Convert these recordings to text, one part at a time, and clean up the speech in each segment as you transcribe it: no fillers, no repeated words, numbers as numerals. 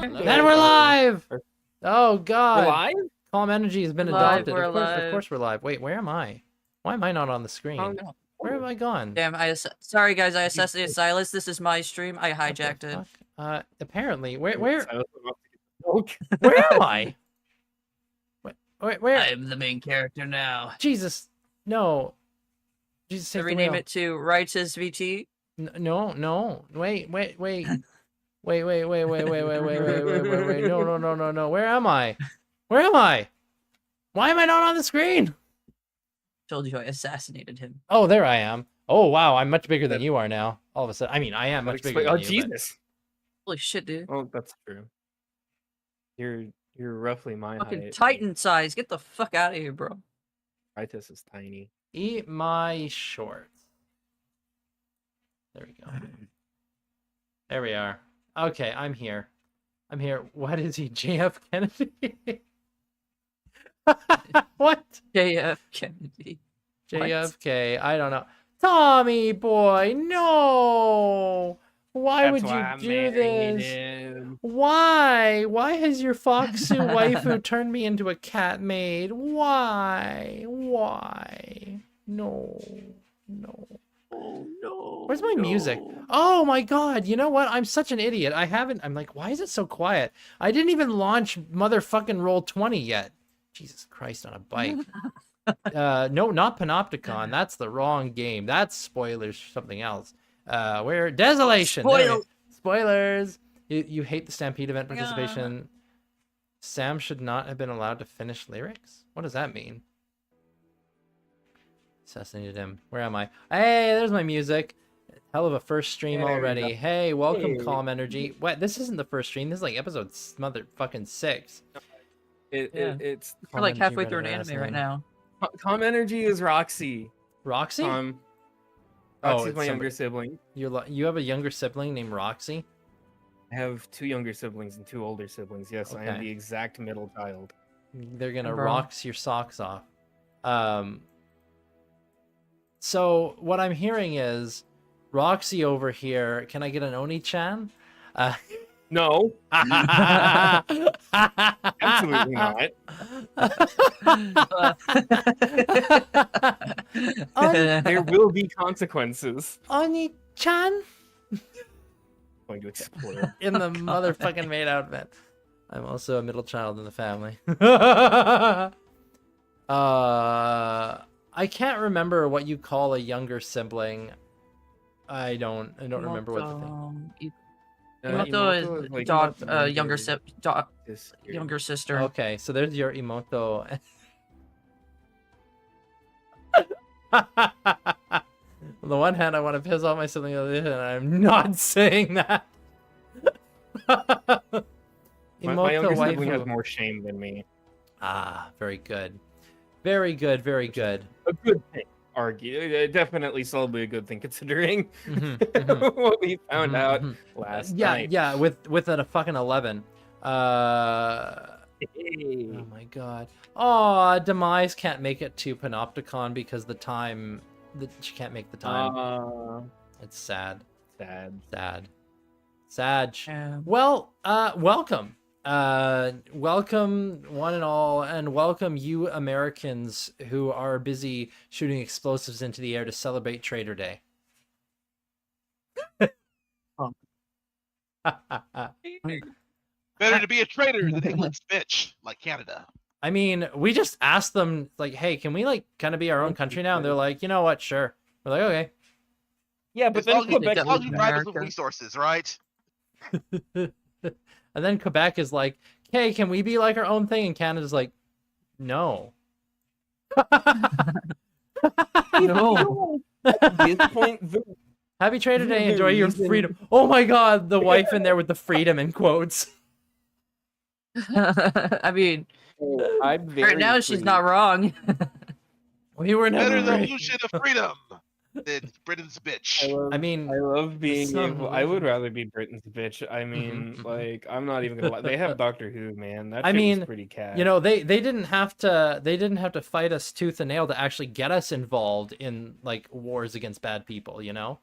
Then we're live! Oh god. We're live? Calm energy has been Live, adopted. we're Of course we're live. Wait, where am I? Why am I not on the screen? Oh, no. Where have I gone? Damn, sorry guys, I assassinated Silas. This is my stream. I What the hijacked it. fuck? Apparently, where am I? Where? I am the main character now. Jesus, no. Jesus, So take the rename wheel. it to Righteous VT. No. Wait. No. Where am I? Where am I? Why am I not on the screen? Told you I assassinated him. Oh, there I am. Oh, wow, I'm much bigger than you are now. All of a sudden, I mean, I am much bigger than oh, you. Jesus. Holy shit, dude. Oh, that's true. You're roughly my Fucking height. Titan size. Get the fuck out of here, bro. Titus is tiny. Eat my shorts. There we go. There we are. Okay, I'm here. I'm here. What is he, JF Kennedy? What? JF Kennedy. JFK. I don't know. Tommy boy, no. Why would you do this? Why? Why has your Foxu waifu turned me into a cat maid? Why? Why? No. Oh no. Where's my music? Oh my god, you know what? I'm such an idiot. I'm like, why is it so quiet? I didn't even launch motherfucking Roll20 yet. Jesus Christ on a bike. No, not Panopticon. That's the wrong game. That's spoilers for something else. Where? Desolation! Spoilers! You hate the Stampede event participation. Sam should not have been allowed to finish lyrics? What does that mean? Assassinated him. Where am I? Hey, there's my music. Hell of a first stream already. Hey, welcome, Calm Energy. What? This isn't the first stream. This is like episode motherfucking 6. It's We're like halfway through an anime right now. Calm Energy is Roxy. Roxy? Roxy's my younger sibling. You have a younger sibling named Roxy? I have 2 younger siblings and 2 older siblings. Yes, I am the exact middle child. They're gonna rocks your socks off. So what I'm hearing is Roxy over here. Can I get an Oni-chan? No. Absolutely not. There will be consequences. Oni-chan? Going to explode. In the motherfucking maid outfit. I'm also a middle child in the family. I can't remember what you call a younger sibling. I don't remember what the thing. Imoto is like younger sister. Okay, so there's your Imoto. On the one hand, I want to piss off my sibling. On the other hand, I'm not saying that. My younger sibling has more shame than me. Ah, very good. Very good, very good. A good thing, definitely solidly a good thing considering what we found out last night. Yeah, with a fucking 11. Hey. Oh my god. Oh, Demise can't make it to Panopticon because she can't make the time. It's sad. Sad. Well, welcome. Welcome one and all, and welcome you Americans who are busy shooting explosives into the air to celebrate Trader Day. Better to be a traitor than England's bitch, like Canada. I mean, we just asked them, like, hey, can we, like, kind of be our own country now? And they're like, you know what, sure. We're like, okay. Yeah, but then Quebec all you rivals with resources, right? And then Quebec is like, hey, can we be like our own thing? And Canada's like, no. No. At this point, Happy Trader Day. Enjoy your freedom. Oh my god, the wife in there with the freedom in quotes. I mean, I'm very right now she's not wrong. We were never Better the illusion of freedom than Britain's bitch. I love being able. I would rather be Britain's bitch. I mean, like, I'm not even gonna lie. They have Doctor Who, man. That shit was pretty cat. You know, they didn't have to fight us tooth and nail to actually get us involved in like wars against bad people. You know.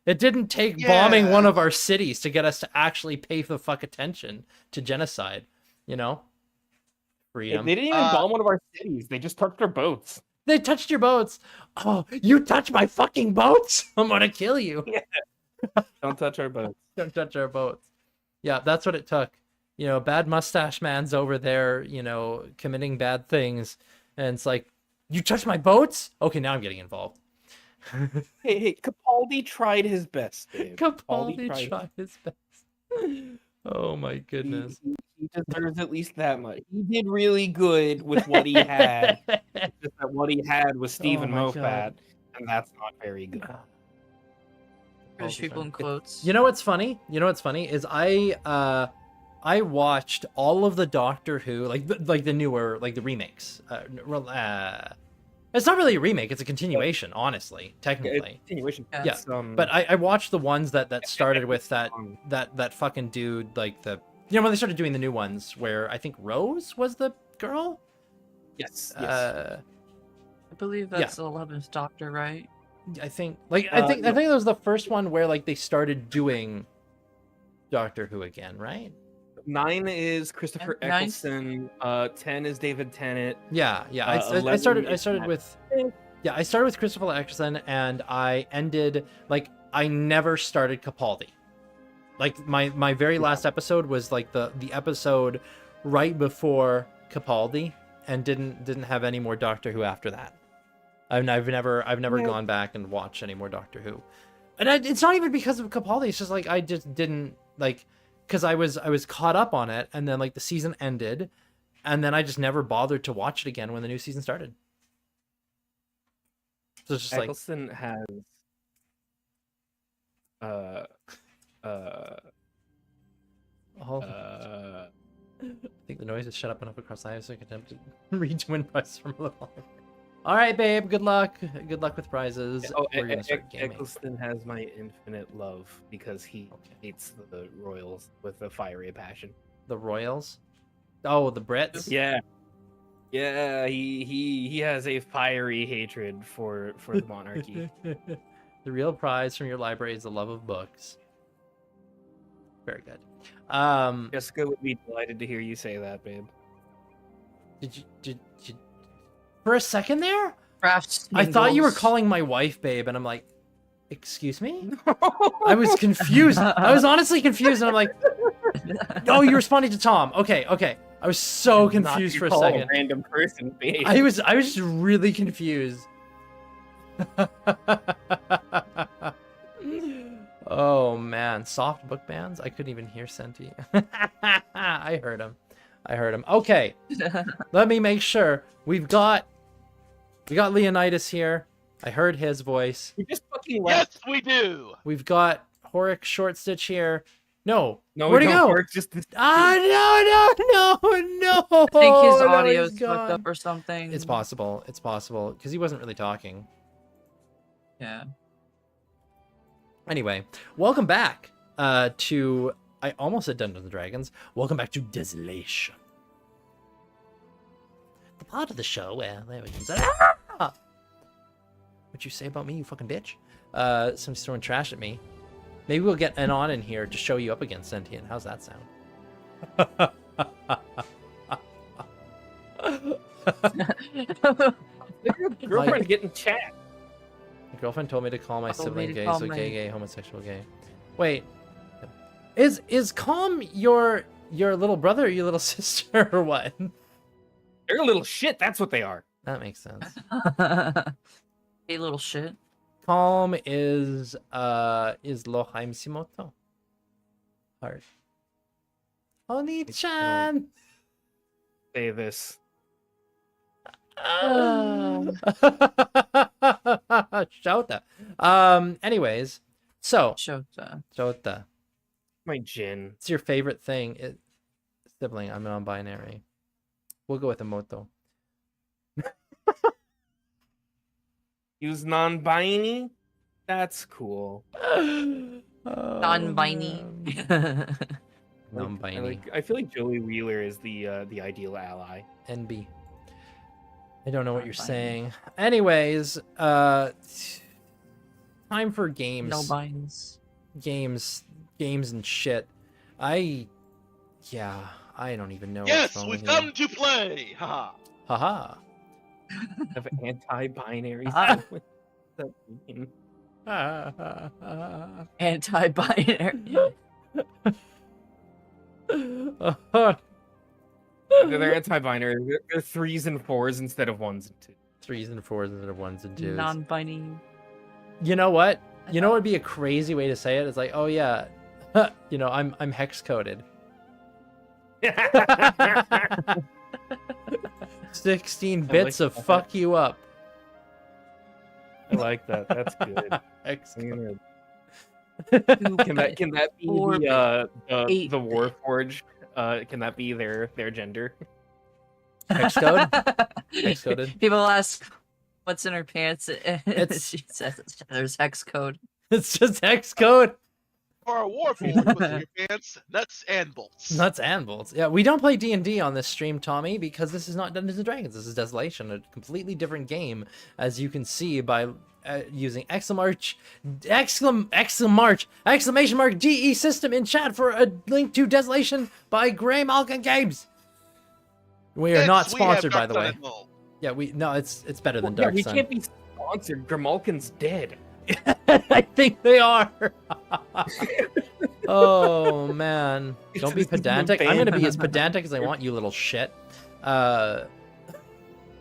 It didn't take bombing one Yeah. of our cities to get us to actually pay the fuck attention to genocide, you know? Freedom. They didn't even bomb one of our cities. They just touched our boats. They touched your boats. Oh, you touch my fucking boats? I'm gonna kill you. Don't touch our boats. Don't touch our boats. Yeah, that's what it took. You know, bad mustache man's over there, you know, committing bad things. And it's like, you touch my boats? Okay, now I'm getting involved. Hey, Capaldi tried his best, Dave. Capaldi tried his best. Oh my goodness. He deserves at least that much. He did really good with what he had. Just that what he had was Stephen my Moffat, God. and that's not very good. British people in quotes. You know what's funny? You know what's funny is I watched all of the Doctor Who, like the newer, like the remakes. It's not really a remake; it's a continuation, honestly, technically. Continuation. Yeah, but I watched the ones that started with that fucking dude, like when they started doing the new ones, where I think Rose was the girl. Yes. I believe that's the 11th Doctor, right? I think I think it was the first one where like they started doing Doctor Who again, right? 9 is Christopher Eccleston. 10 is David Tennant. Yeah. I started with Christopher Eccleston, and I ended I never started Capaldi. Like my very last episode was like the episode right before Capaldi, and didn't have any more Doctor Who after that. I've never gone back and watched any more Doctor Who, and it's not even because of Capaldi. It's just like I just didn't like. Because I was caught up on it, and then like the season ended, and then I just never bothered to watch it again when the new season started. So it's just Eccleston has I think the noise has shut up enough across the house so I can attempt to read twin prizes from a little. All right, babe. Good luck. Good luck with prizes. We're gonna start gaming. Eccleston has my infinite love because he hates the Royals with a fiery passion. The Royals? Oh, the Brits? Yeah. He has a fiery hatred for the monarchy. The real prize from your library is the love of books. Very good. Jessica would be delighted to hear you say that, babe. Did you for a second there? Crafts. I thought you were calling my wife babe, and I'm like, excuse me? I was confused. I was honestly confused, and I'm like, oh, you responded to Tom. Okay. I was so confused for a second. A random person, babe. I was just really confused. Oh man, soft book bands? I couldn't even hear Senti. I heard him. Okay. Let me make sure. We got Leonidas here. I heard his voice. We just fucking left. Yes, we do. We've got Horik Shortstitch here. No, No, where'd he go? Horik just... No. I think his audio's he's fucked gone. up or something. It's possible, because he wasn't really talking. Yeah. Anyway, welcome back to... I almost said Dungeons & Dragons. Welcome back to Desolation. The part of the show where there we go. Ah! What'd you say about me, you fucking bitch? Somebody's throwing trash at me. Maybe we'll get an on in here to show you up against Sentient. How's that sound? Your girlfriend getting chat. My girlfriend told me to call my sibling to gay, call so my- gay, homosexual, gay. Wait, is Calm your little brother or your little sister or what? They're a little shit. That's what they are. That makes sense. Hey, little shit. Calm is Lohaim Simoto. Heart. Oni-chan. Say this. Shota. Anyways, so Shota. Shota. My gin. It's your favorite thing. Sibling. I'm non-binary. We'll go with Emoto. Use non-binary? That's cool. Non-binary. Non-binary. I feel like Joey Wheeler is the ideal ally. NB. I don't know what you're Non-binary. saying. Anyways, time for games. No binds. Games and shit. I don't even know. Yes, what's wrong we've with you. come to play. Haha. Haha. Of anti-binary. Ah. What's that mean? Anti-binary. They're anti-binary. They're 3s and 4s instead of 1s and 2s. 3s and 4s instead of 1s and 2s. Non-binary. You know what? You know what would be a crazy way to say it? It's like, oh yeah, you know, I'm hex coded. 16 bits of fuck you up. I like that. That's good. Hex coded. Can that be the Eight. Warforged? Can that be their gender? Hex code? Hex coded. People ask, "What's in her pants?" It's- She says, "There's hex code." It's just hex code. For our Warforged, what's in your pants? Nuts and bolts. Nuts and bolts. Yeah, we don't play D&D on this stream, Tommy, because this is not Dungeons and Dragons. This is Desolation, a completely different game, as you can see by using exclamation mark GE system in chat for a link to Desolation by Grey Malkin Games. We are Next, not we sponsored, have by the way. Dark Side Mole. Yeah, it's better than Yeah, Dark we Sun. can't be sponsored. Grimalkin's dead. I think they are. Oh man, don't be This is pedantic. I'm banned. gonna be as pedantic as I want, you little shit.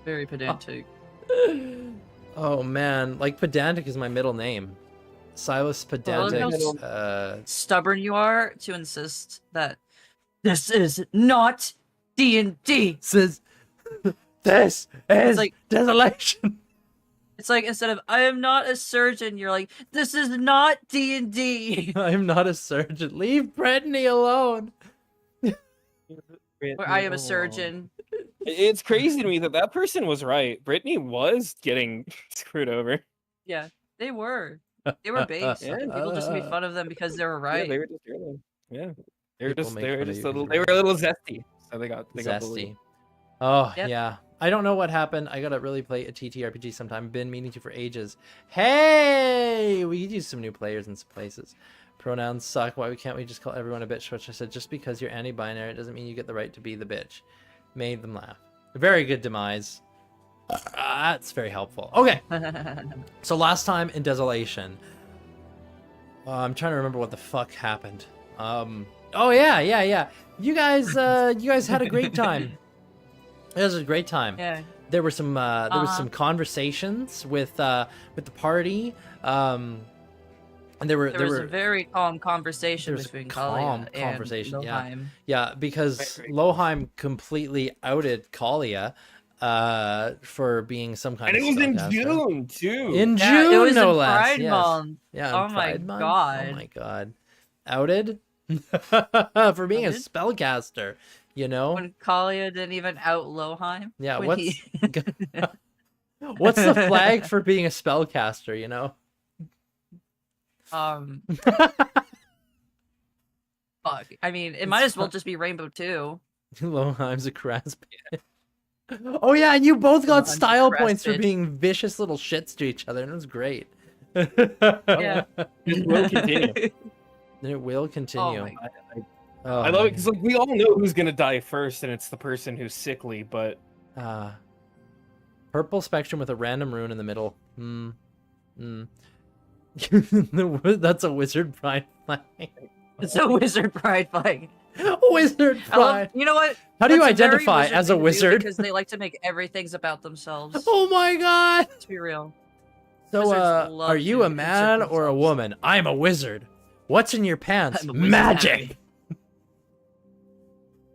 Very pedantic. Oh man, like pedantic is my middle name. Silas Pedantic. how Stubborn you are to insist that this is not D&D. Says this is like- Desolation. It's like instead of "I am not a surgeon," you're like, "This is not D&D." I'm not a surgeon. Leave Brittany alone. Or "I am a surgeon." It's crazy to me that person was right. Brittany was getting screwed over. Yeah, they were. They were based. Yeah. People just made fun of them because they were Yeah, right. they were just really, yeah. They were People just make they were fun of just you a little 'cause they you're were a little zesty. So they got Zesty. bullied. Oh Yep. yeah. I don't know what happened. I gotta really play a TTRPG sometime. Been meaning to for ages. Hey, we could use some new players in some places. Pronouns suck. Why can't we just call everyone a bitch? Which I said, just because you're anti-binary doesn't mean you get the right to be the bitch. Made them laugh. Very good demise. That's very helpful. Okay, so last time in Desolation, I'm trying to remember what the fuck happened. Oh yeah. You guys had a great time. It was a great time. Yeah. There were some conversations with the party. And there There was were a very calm conversation there was between calm Kalia conversation, and yeah. Loheim. yeah, because Right. Loheim completely outed Kalia for being some kind And of it was in spellcaster. June too. In Yeah, June, it was no in less. Pride Yes. Month. Yeah. Oh in my Pride Month. God. Oh my god. Outed for being a Outed? spellcaster. You know. When Kalia didn't even out Loheim. Yeah. when What's he- what's the flag for being a spellcaster? You know. Fuck. I mean, it might as well just be Rainbow 2. Loheim's a crass bitch. Oh yeah, and you both got Loheim's a style crass points for bitch. being vicious little shits to each other, and it was great. Yeah. It will continue. And it will Oh continue. my Oh, I love it because like we all know who's gonna die first, and it's the person who's sickly. But Purple spectrum with a random rune in the middle. That's a wizard pride flag. It's a wizard pride flag. Wizard I love, pride. you know what? How do you That's a very identify wizard as a thing to do wizard? Because they like to make everything's about themselves. Oh my god. Let's be real. So, Wizards love are you to a man insert or a themselves. woman? I'm a wizard. What's in your pants? I'm a wizard, Magic. Harry.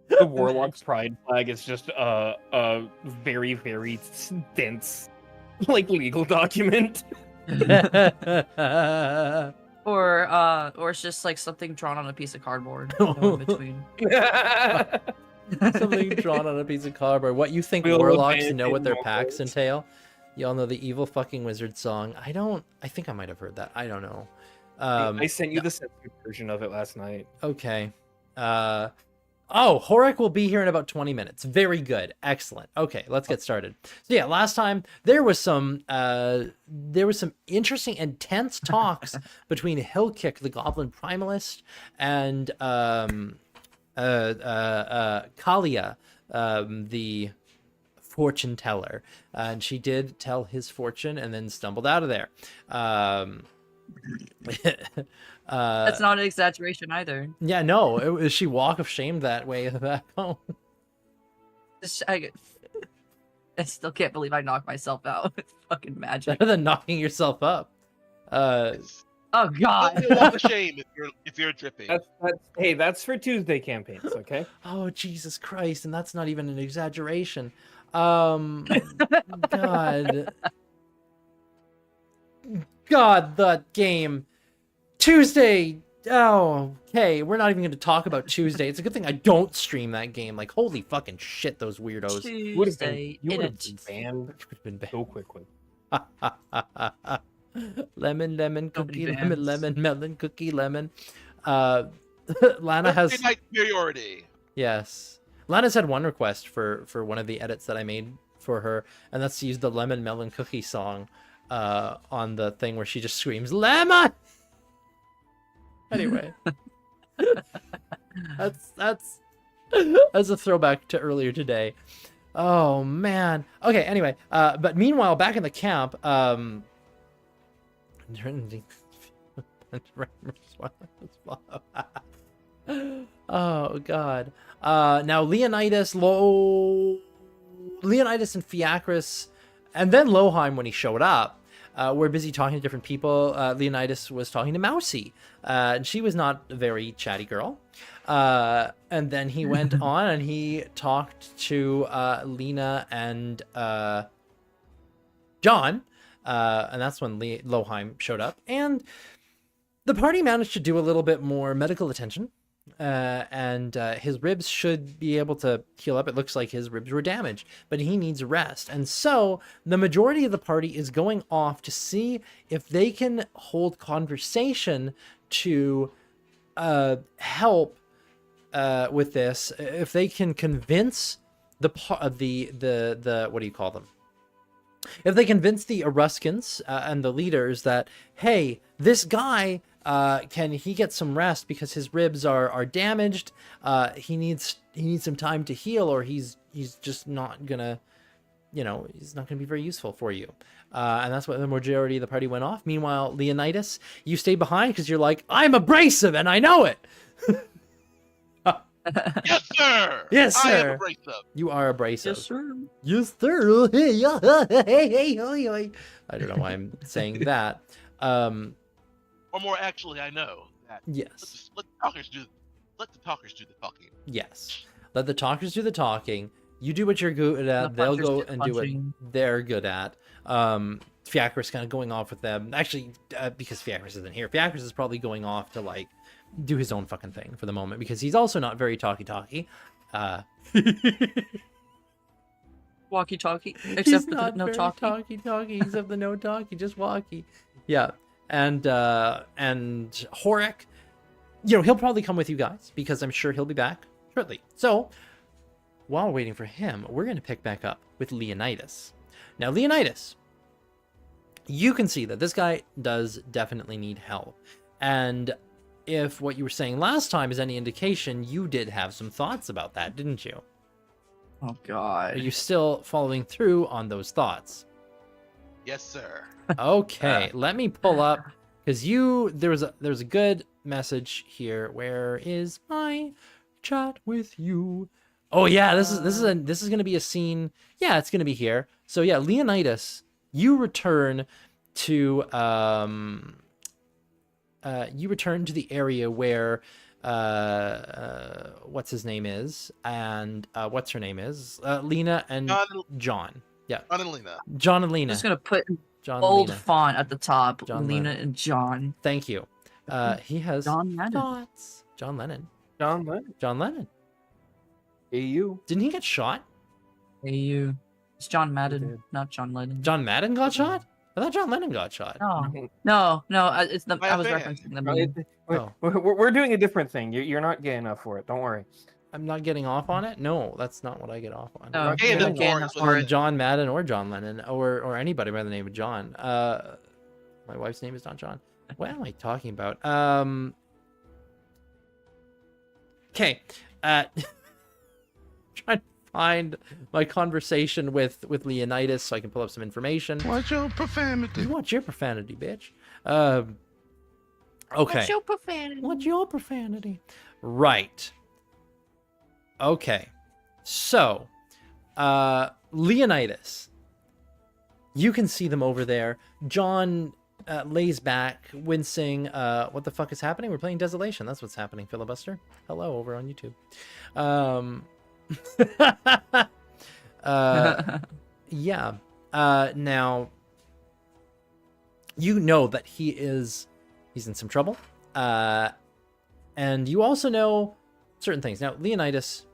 the Warlock's pride flag is just a very very dense like legal document. Or it's just like something drawn on a piece of cardboard. No in between. Something drawn on a piece of cardboard. What you think We'll warlocks abandon know what their warlocks. packs entail? Y'all know the evil fucking wizard song. I don't. I think I might have heard that. I don't know. I sent you the censored version of it last night. Okay. Oh, Horik will be here in about 20 minutes. Very good. Excellent. Okay, let's get started. So yeah, last time there was some interesting, intense talks between Hillkick, the Goblin Primalist, and Kalia, the fortune teller. And she did tell his fortune and then stumbled out of there. That's not an exaggeration either. Yeah, no, she walk of shame that way back home. I still can't believe I knocked myself out. It's fucking magic. Better than knocking yourself up. Oh god. Don't walk of shame if you're dripping. That's for Tuesday campaigns, okay? Oh, Jesus Christ, and that's not even an exaggeration. God. God, that game. Tuesday. Oh, okay. We're not even going to talk about Tuesday. It's a good thing I don't stream that game. Like, holy fucking shit, those weirdos. You would have Tuesday been in banned Been so quickly. Lemon, lemon, cookie, Nobody lemon, bans. lemon, melon, cookie, lemon. Lana has... Thursday night superiority. Yes. Lana's had one request for one of the edits that I made for her, and that's to use the Lemon Melon Cookie song on the thing where she just screams, Lemon! Anyway. that's a throwback to earlier today. Oh, man. Okay, anyway. But meanwhile, back in the camp, oh god. Now Leonidas and Fiacris, and then Loheim when he showed up, were busy talking to different people. Leonidas was talking to Mousy, and she was not a very chatty girl. And then he went on and he talked to Lena and John, and that's when Loheim showed up. And the party managed to do a little bit more medical attention, and his ribs should be able to heal up. It looks like his ribs were damaged, but he needs rest. And so the majority of the party is going off to see if they can hold conversation to help with this. If they can convince the what do you call them? If they convince the Eruskins and the leaders that, hey, this guy, can he get some rest because his ribs are damaged? He needs some time to heal, or he's just not gonna, he's not gonna be very useful for you. And that's what the majority of the party went off. Meanwhile, Leonidas, you stay behind because you're like, I'm abrasive and I know it. Yes, sir. Yes, I am sir. abrasive. You are abrasive. Yes, sir. Yes, sir. I don't know why I'm saying that. Or more actually, I know that. Yes. Let the talkers do the talking. Yes. Let the talkers do the talking. You do what you're good at. They'll go and do what they're good at. Fiacris kind of going off with them. Actually, because Fiacris isn't here, Fiacris is probably going off to like do his own fucking thing for the moment because he's also not very talky. Walkie-talkie, He's except for the not no very talkie. talky, except the no talky, just walkie. Yeah. And Horik, he'll probably come with you guys because I'm sure he'll be back shortly. So while waiting for him, we're going to pick back up with Leonidas. Now, Leonidas, you can see that this guy does definitely need help. And if what you were saying last time is any indication, you did have some thoughts about that, didn't you? Oh god. Are you still following through on those thoughts? Yes, sir. Okay, let me pull up because there's a good message here. Where is my chat with you? Oh yeah, this is gonna be a scene. Yeah, it's gonna be here. So yeah, Leonidas, you return to the area where what's his name is and what's her name is Lena and John. Yeah, John and Lena. John and I'm Lena. just gonna put John bold Lena. font at the top. John Lena Lennon. and John. Thank you. He has John Lennon. thoughts. John Lennon. John Lennon. John Lennon. AU. Didn't he get shot? Hey, you. It's John did. Madden, not John Lennon. John Madden got shot? I thought John Lennon got shot. No. It's the. By I a was fan. referencing the No, meme. Oh. we're doing a different thing. You're not gay enough for it. Don't worry. I'm not getting off on it. No, that's not what I get off on. No, Okay, you the don't get board enough was for On it. John Madden or John Lennon or anybody by the name of John. My wife's name is not John. What am I talking about? Okay. Trying to find my conversation with Leonidas so I can pull up some information. Watch your profanity. You watch your profanity, bitch. Okay. What's your profanity? What's your profanity? Right. Okay. So, Leonidas. You can see them over there. John lays back, wincing. What the fuck is happening? We're playing Desolation. That's what's happening, filibuster. Hello, over on YouTube. Yeah. Now, you know that he's in some trouble. And you also know certain things. Now, Leonidas,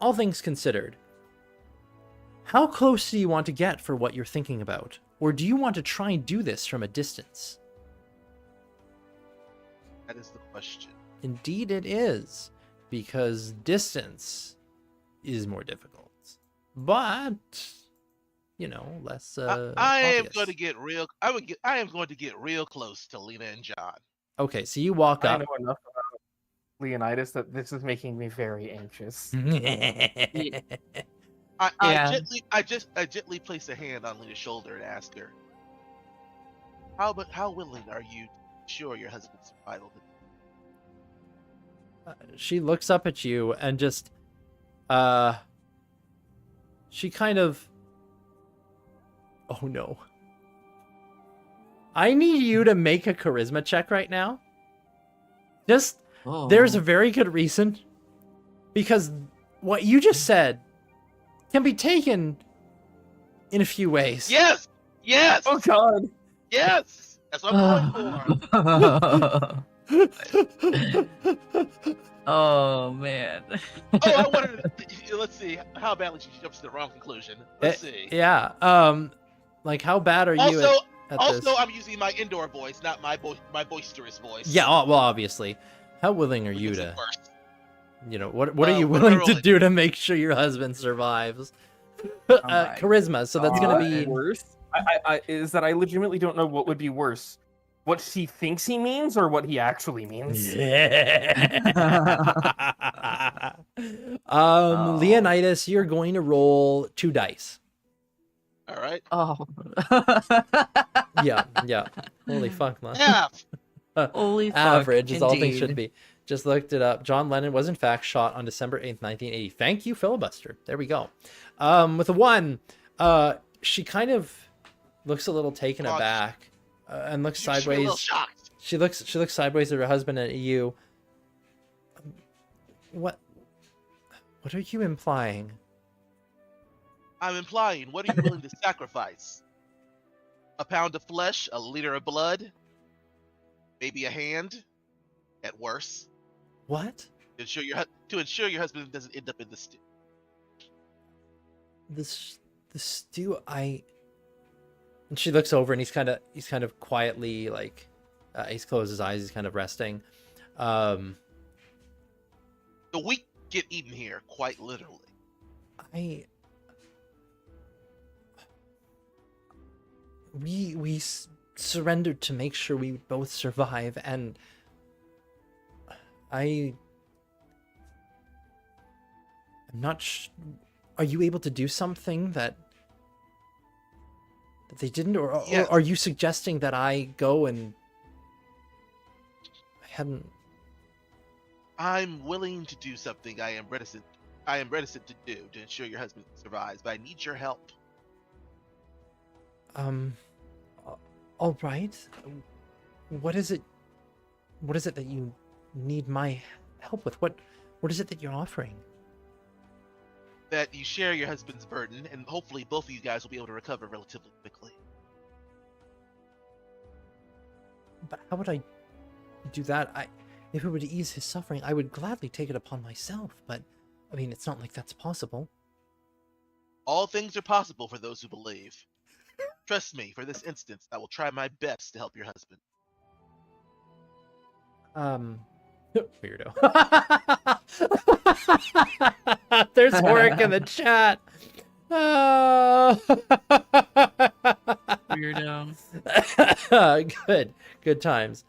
all things considered, how close do you want to get for what you're thinking about? Or do you want to try and do this from a distance? That is the question. Indeed it is, because distance is more difficult. But, you know, less I am obvious. going to get real. I am going to get real close to Lena and John. Okay, so you walk I up. know enough about Leonidas that this is making me very anxious. I Yeah. gently place a hand on Lena's shoulder and ask her, how willing are you to ensure your husband's survival? She looks up at you and just she kind of, oh no, I need you to make a charisma check right now. Just Oh. there's a very good reason, because what you just said can be taken in a few ways. Yes, yes, Oh God! yes. That's what I'm going for. Oh man. Oh, I wanted to, let's see how badly she jumps to the wrong conclusion. Let's see. Yeah. Like, how bad are you Also, at this? I'm using my indoor voice, not my boisterous voice. Yeah. Well, obviously. How willing are you Which is to? worse. You know, what are you what willing am I to rolling? do to make sure your husband survives? my Charisma. So that's gonna be. Worse. Is that I legitimately don't know what would be worse, what she thinks he means or what he actually means. Oh. Leonidas, you're going to roll 2 dice. All right. Oh. Yeah. Holy fuck, man. Half. Holy fuck. Average is all things indeed. should be. Just looked it up. John Lennon was in fact shot on December 8th, 1980. Thank you, filibuster. There we go. With a 1, she kind of looks a little taken Oh, aback and looks You should be a little sideways. shocked. She looks sideways at her husband and at you. What are you implying? I'm implying, what are you willing to sacrifice? A pound of flesh, a liter of blood, maybe a hand, at worst, What? to ensure your husband doesn't end up in the stew. The stew, And she looks over and he's kind of quietly, like, he's closed his eyes, he's kind of resting. The weak get eaten here, quite literally. We surrendered to make sure we both survive, and I'm not are you able to do something that they didn't, or Yes. are you suggesting that I go and I hadn't? I'm willing to do something I am reticent to do to ensure your husband survives, but I need your help. All right. What is it that you need my help with? What is it that you're offering? That you share your husband's burden, and hopefully both of you guys will be able to recover relatively quickly. But how would I do that? If it would ease his suffering, I would gladly take it upon myself. But I mean, it's not like that's possible. All things are possible for those who believe. Trust me, for this instance, I will try my best to help your husband. Weirdo. There's Horik in the chat. Weirdo. Good times.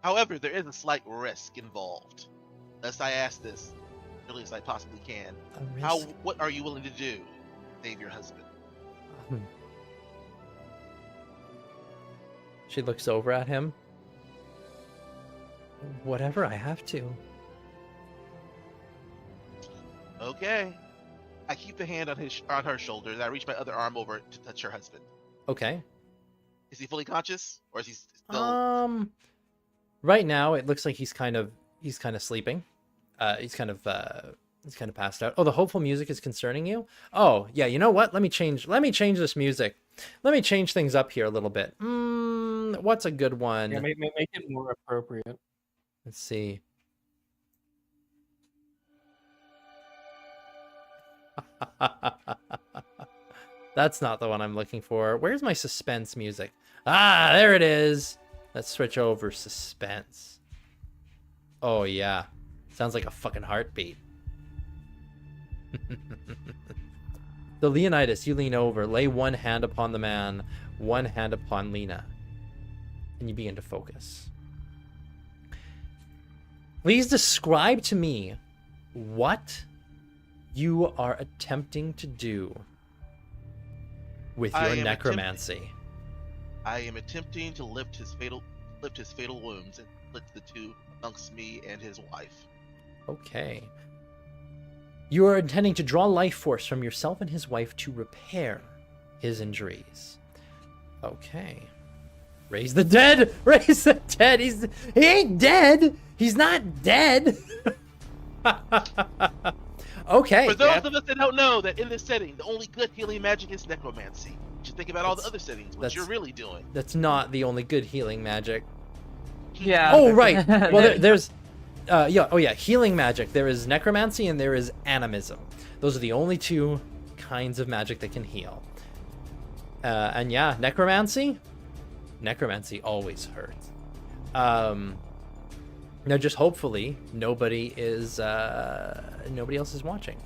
However, there is a slight risk involved. Thus, I ask this, really as I possibly can. What are you willing to do to save your husband? She looks over at him. Whatever I have to. Okay. I keep the hand on her shoulder, and I reach my other arm over to touch her husband. Okay. Is he fully conscious, or is he still? Right now it looks like he's kind of sleeping. He's kind of passed out. Oh, the hopeful music is concerning you? Oh, yeah, you know what? Let me change this music. Let me change things up here a little bit. What's a good one? Yeah, make it more appropriate. Let's see. That's not the one I'm looking for. Where's my suspense music? Ah, there it is. Let's switch over suspense. Oh, yeah. Sounds like a fucking heartbeat. The Leonidas, you lean over, lay one hand upon the man, one hand upon Lena, and you begin to focus. Please describe to me what you are attempting to do with your necromancy. I am attempting to lift his fatal wounds and inflict the two amongst me and his wife. Okay. You are intending to draw life force from yourself and his wife to repair his injuries. Okay. Raise the dead! Raise the dead! He ain't dead! He's not dead! Okay. For those of us that don't know that in this setting, the only good healing magic is necromancy. You should think about all the other settings, what you're really doing. That's not the only good healing magic. Yeah. Oh, right. Well, there's... healing magic. There is necromancy and there is animism. Those are the only two kinds of magic that can heal. And yeah, necromancy always hurts. Now, just hopefully nobody else is watching.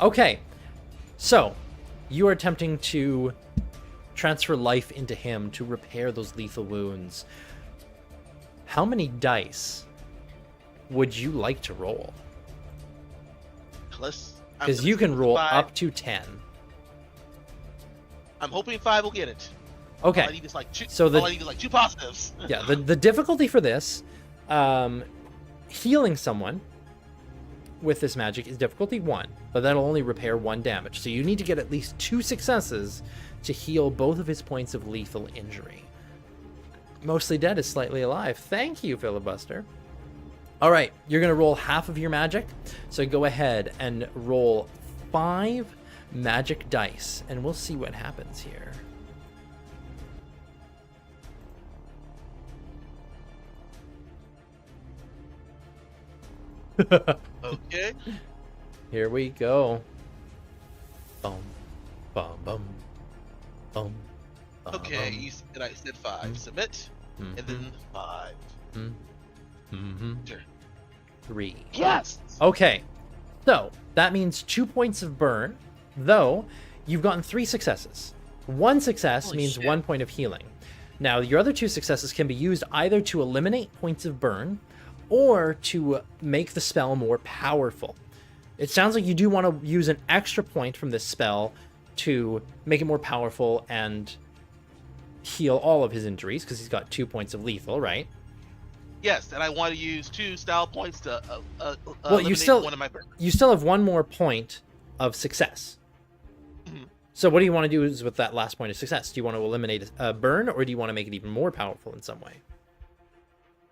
Okay, so you are attempting to transfer life into him to repair those lethal wounds. How many dice would you like to roll? Because you can roll 5. up to 10. I'm hoping 5 will get it. Okay. All I need is like 2, So all I need is like 2 positives. Yeah, the difficulty for this, healing someone with this magic is difficulty 1, but that'll only repair 1 damage. So you need to get at least 2 successes to heal both of his points of lethal injury. Mostly dead is slightly alive. Thank you, Filibuster. All right, you're going to roll half of your magic. So go ahead and roll 5 magic dice, and we'll see what happens here. Okay. Here we go. Boom, boom, boom, boom. Okay, you said I said 5. Submit, and then 5. Sure. 3. Yes! Okay, so that means 2 points of burn, though you've gotten 3 successes. 1 success Holy means shit. 1 point of healing. Now, your other 2 successes can be used either to eliminate points of burn or to make the spell more powerful. It sounds like you do want to use an extra point from this spell to make it more powerful and heal all of his injuries, because he's got 2 points of lethal, right? Yes, and I want to use 2 style points to Well, eliminate one of my burn. you still have 1 more point of success. Mhm. So what do you want to do with that last point of success? Do you want to eliminate a burn, or do you want to make it even more powerful in some way?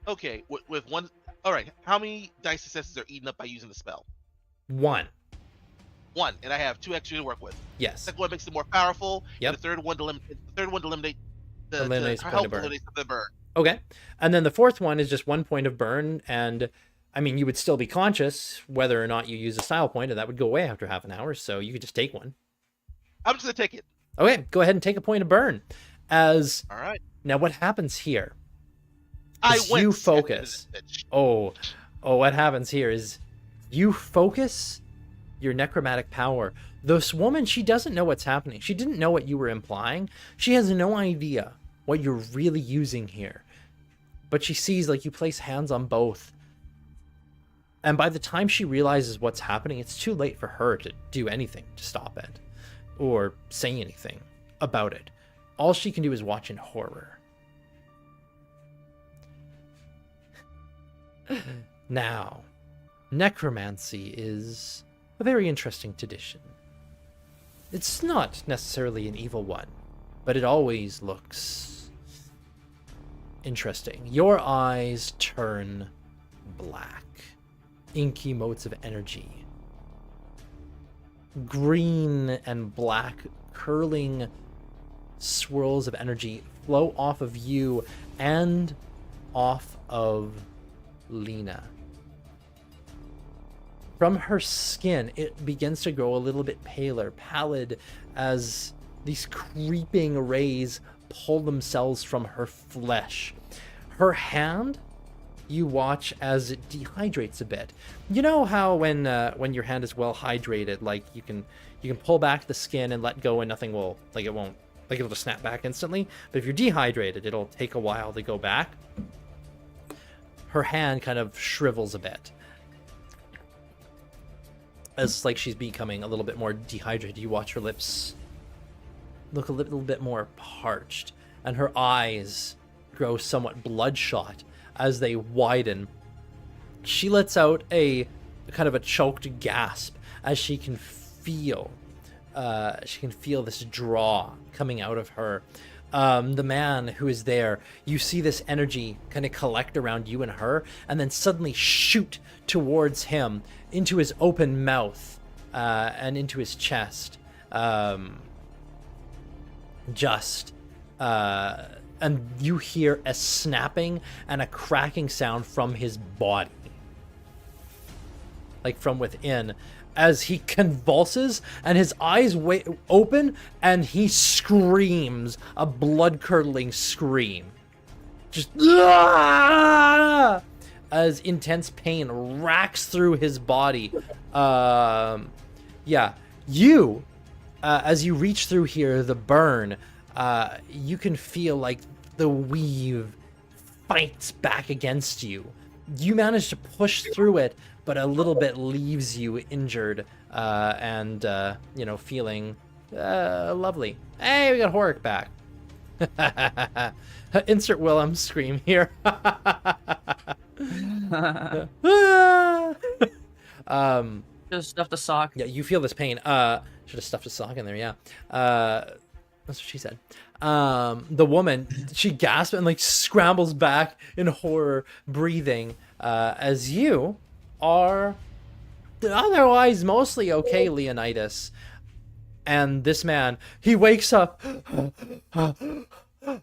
Okay, with 1... Alright, how many dice successes are eaten up by using the spell? 1. 1, and I have 2 extra to work with. Yes. Second one makes it more powerful. Yep. And the third one to eliminate Eliminates to point help of burn. eliminate the burn. Okay. And then the 4th one is just 1 point of burn, and I mean, you would still be conscious whether or not you use a style point, and that would go away after half an hour, so you could just take 1. I'm just gonna take it. Okay, go ahead and take a point of burn. All right. Now what happens here As you went second in focus. this bitch. Oh, what happens here is you focus your necromantic power. This woman, she doesn't know what's happening. She didn't know what you were implying. She has no idea what you're really using here. But she sees, like, you place hands on both. And by the time she realizes what's happening, it's too late for her to do anything to stop it or say anything about it. All she can do is watch in horror. Now, necromancy is a very interesting tradition. It's not necessarily an evil one, but it always looks interesting. Your eyes turn black. Inky motes of energy. Green and black curling swirls of energy flow off of you and off of Lena. From her skin, it begins to grow a little bit paler, pallid, as these creeping rays pull themselves from her flesh. Her hand, you watch as it dehydrates a bit. You know how when your hand is well hydrated, like you can pull back the skin and let go and nothing will, it'll just snap back instantly. But if you're dehydrated, it'll take a while to go back. Her hand kind of shrivels a bit. As like she's becoming a little bit more dehydrated, you watch her lips look a little bit more parched, and her eyes grow somewhat bloodshot as they widen. She lets out a kind of a choked gasp as she can feel this draw coming out of her. The man who is there, you see this energy kind of collect around you and her, and then suddenly shoot towards him into his open mouth and into his chest. And you hear a snapping and a cracking sound from his body, like from within, as he convulses and his eyes open and he screams a blood-curdling scream. Just "Aah!" as intense pain racks through his body. You, as you reach through here, the burn, you can feel like the weave fights back against you. You manage to push through it, but a little bit leaves you injured and feeling lovely. Hey, we got Horik back. Insert Willem scream here. Just stuffed a sock. Yeah, you feel this pain. Should have stuffed a sock in there. Yeah. That's what she said. The woman, she gasps and like scrambles back in horror, breathing, as you are otherwise mostly okay, Leonidas. And this man, he wakes up.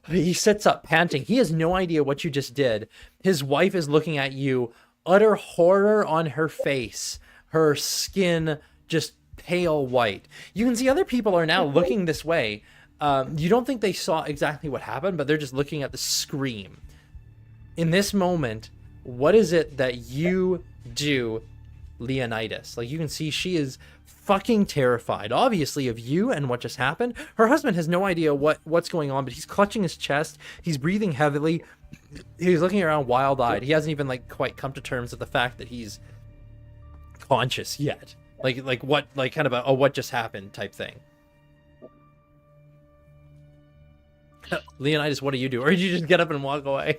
He sits up panting. He has no idea what you just did. His wife is looking at you, utter horror on her face, her skin just pale white. You can see other people are now looking this way. You don't think they saw exactly what happened, but they're just looking at the scream. In this moment, what is it that you do, Leonidas? Like, you can see she is fucking terrified, obviously, of you and what just happened. Her husband has no idea what's going on, but he's clutching his chest. He's breathing heavily. He's looking around wild-eyed. He hasn't even quite come to terms with the fact that he's conscious yet. What just happened type thing. Leonidas, what do you do? Or did you just get up and walk away?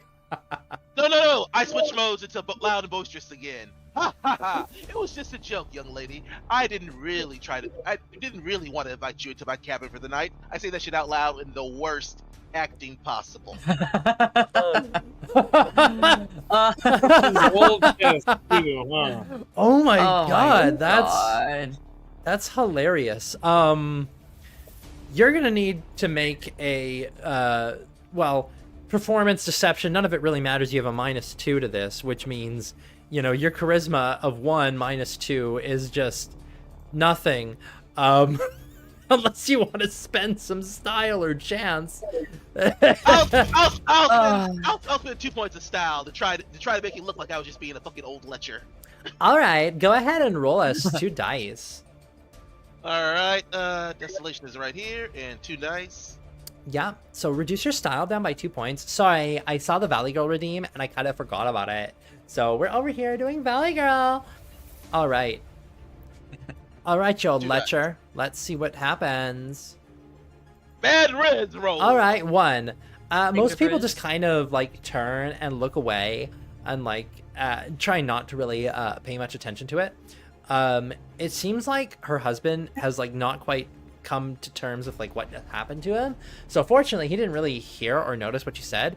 No. I switched modes into loud and boisterous again. It was just a joke, young lady. I didn't really want to invite you into my cabin for the night. I say that shit out loud in the worst acting possible. Oh my god, that's hilarious. You're gonna need to make a performance deception. None of it really matters. You have a -2 to this, which means your charisma of 1 -2 is just nothing, unless you want to spend some style or chance. I'll spend 2 points of style to try to make it look like I was just being a fucking old lecher. All right, go ahead and roll us 2 dice. All right, Desolation is right here, and 2 dice. Yeah, so reduce your style down by 2 points. Sorry, I saw the Valley Girl redeem, and I kind of forgot about it. So we're over here doing Valley Girl. All right. All right, you old lecher. Let's see what happens. Bad reds roll. All right, 1. Most people Frizz. just kind of like turn and look away and like try not to really pay much attention to it. It seems like her husband has like not quite come to terms with like what happened to him. So fortunately, he didn't really hear or notice what you said.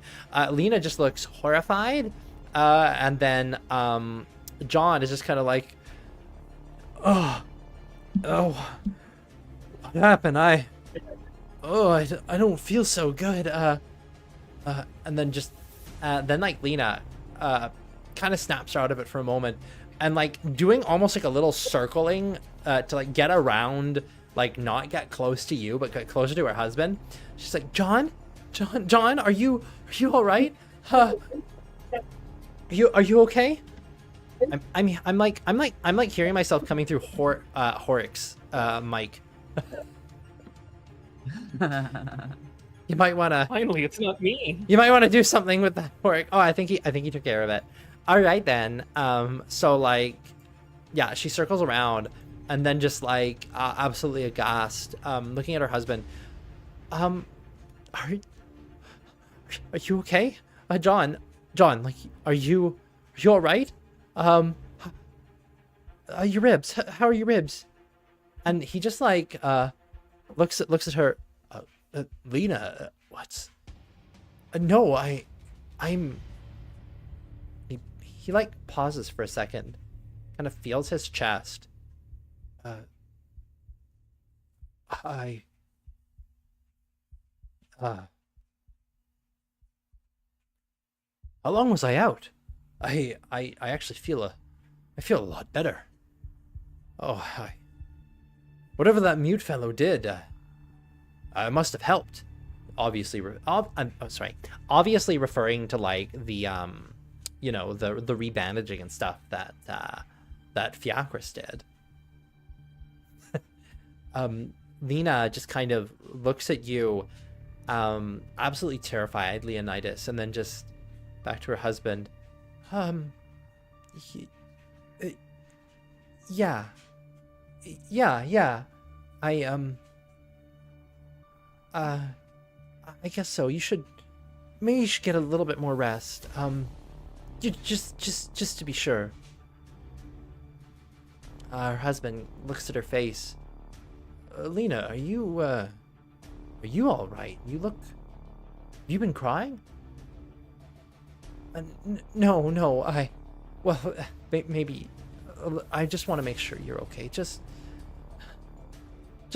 Lena just looks horrified, and then John is just kind of like, oh, what happened? I don't feel so good. And then just then like Lena kind of snaps her out of it for a moment, and like doing almost like a little circling to like get around, like not get close to you but get closer to her husband. She's like, John, are you all right? Are you okay? I'm like hearing myself coming through Horrick's mic. You might want to. Finally, it's not me. You might want to do something with that Horrick. Oh, I think he took care of it. All right then. So like, yeah, she circles around and then just like absolutely aghast, looking at her husband. Are you okay? John, like, are you all right? Your ribs. How are your ribs? And he just like looks at her. Lena, what's? No, I'm. He like pauses for a second, kind of feels his chest. How long was I out? I actually feel a lot better. Oh, whatever that mute fellow did, I must have helped. Obviously, obviously referring to like the you know, the rebandaging and stuff that that Fiacris did. Lena just kind of looks at you, absolutely terrified, Leonidas, and then just back to her husband. Yeah. I guess so. Maybe you should get a little bit more rest. Just to be sure. Her husband looks at her face. Lena, are you all right? Have you been crying? No, well, maybe, I just want to make sure you're okay. Just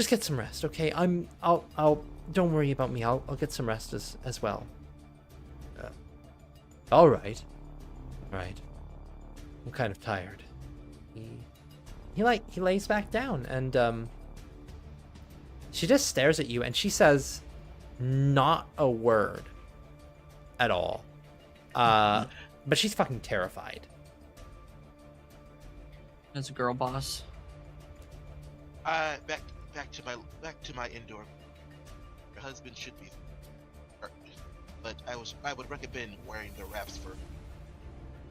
get some rest, okay? I'll don't worry about me. I'll get some rest as well. All right. I'm kind of tired. He lays back down, and she just stares at you, and she says not a word at all. But she's fucking terrified. As a girl boss. Back to my indoor. Your husband should be hurt, but I would recommend wearing the wraps for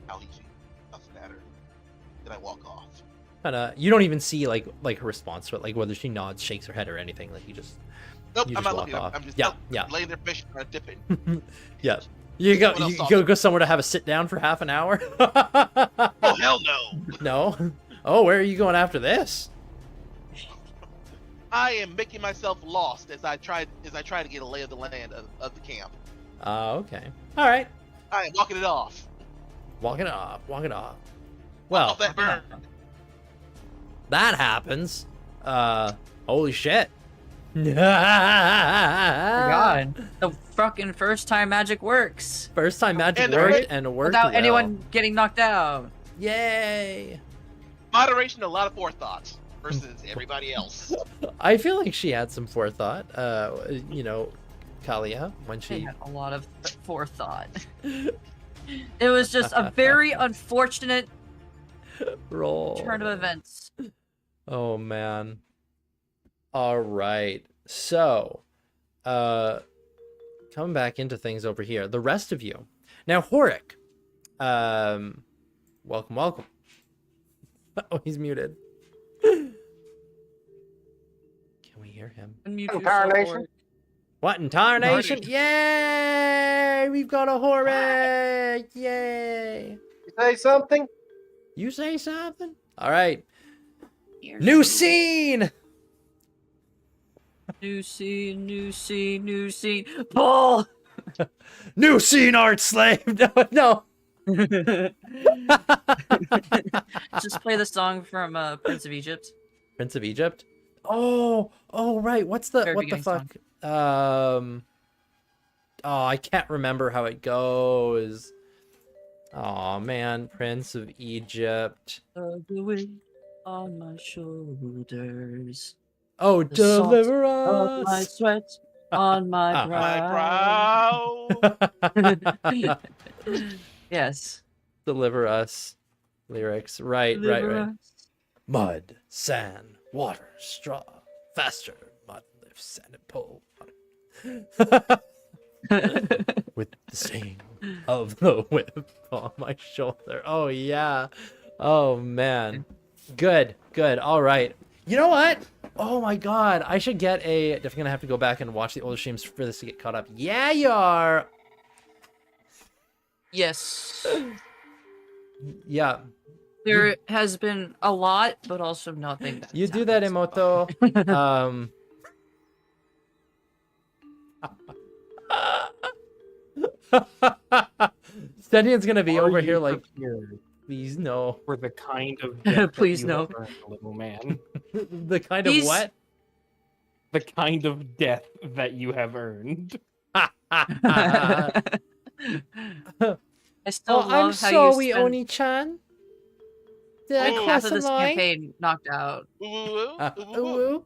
how he feels. Doesn't matter. Then I walk off. And you don't even see like her response to it, like whether she nods, shakes her head, or anything. Like you just. Nope, you I'm just not walk looking. off. I'm just Yeah. laying there fish dipping. Yeah. You go somewhere to have a sit down for half an hour? Oh hell no! No? Oh, where are you going after this? I am making myself lost as I try to get a lay of the land of the camp. Okay. All right. I am walking it off. Walk it off. Well, Well, that burn. that happens. Holy shit. God, the fucking first time magic works First time magic And worked right- and worked without well. anyone getting knocked out. Yay. Moderation, a lot of forethought versus everybody else. I feel like she had some forethought. You know, Kalia when I she had a lot of forethought. It was just a very unfortunate roll. turn of events. Oh man. All right. So, coming back into things over here. The rest of you. Now, Horik. Welcome, welcome. Oh, he's muted. Can we hear him? Unmute Entire yourself, nation? Lord. What, entire nation? Yay! We've got a Horik! Yay! You say something? You say something? All right. Here's New the- scene! New scene, new scene, new scene. Pull! New scene, art slave! No, no. Just play the song from Prince of Egypt. Prince of Egypt? Oh, right. What the Very beginning song. fuck? Oh, I can't remember how it goes. Oh man, Prince of Egypt. The weight on my shoulders. Oh, The salt deliver of my us! sweat on my My brow. brow. Yes. Deliver us. Lyrics. Right. Deliver us. Mud, sand, water, straw, faster. Mud lifts and it pulls. With the sting of the whip on my shoulder. Oh yeah. Oh man. Good. All right. You know what? Oh my god. I should get a. Definitely gonna have to go back and watch the older streams for this to get caught up. Yeah, you are. Yes. Yeah. There has been a lot, but also nothing. That You has do that, happened so Emoto. Stedian's gonna be Are over you here like, prepared please no. for the kind of far. death that Please you no. have earned, little man. The kind of He's- what? The kind of death that you have earned. I still Oh, love I'm how sorry, you spent Oni-chan. Did I Ooh. half cross of the this line? campaign knocked out. Ooh, ooh, ooh, ooh, ooh.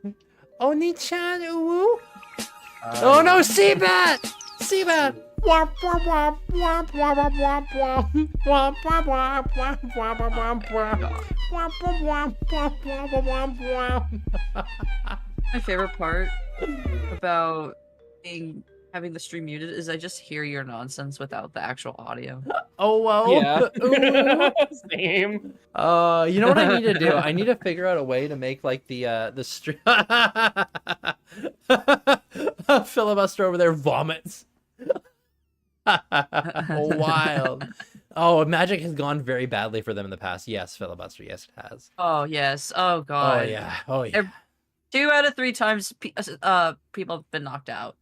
Ooh. Oni-chan, ooh. Oh no, Seabat! Seabat! Womp, womp, womp, womp, womp, womp, womp, womp, womp, womp, womp, womp, womp, womp, womp. Womp, womp, womp, womp, womp, womp, womp. My favorite part about having the stream muted is I just hear your nonsense without the actual audio. Oh, whoa. Yeah. Ooh. Same. You know what I need to do? I need to figure out a way to make like the stream. Filibuster over there vomits. Wild. Oh, magic has gone very badly for them in the past. Yes, Filibuster. Yes, it has. Oh yes. Oh god. Oh yeah. Oh yeah. 2 out of 3 times people have been knocked out.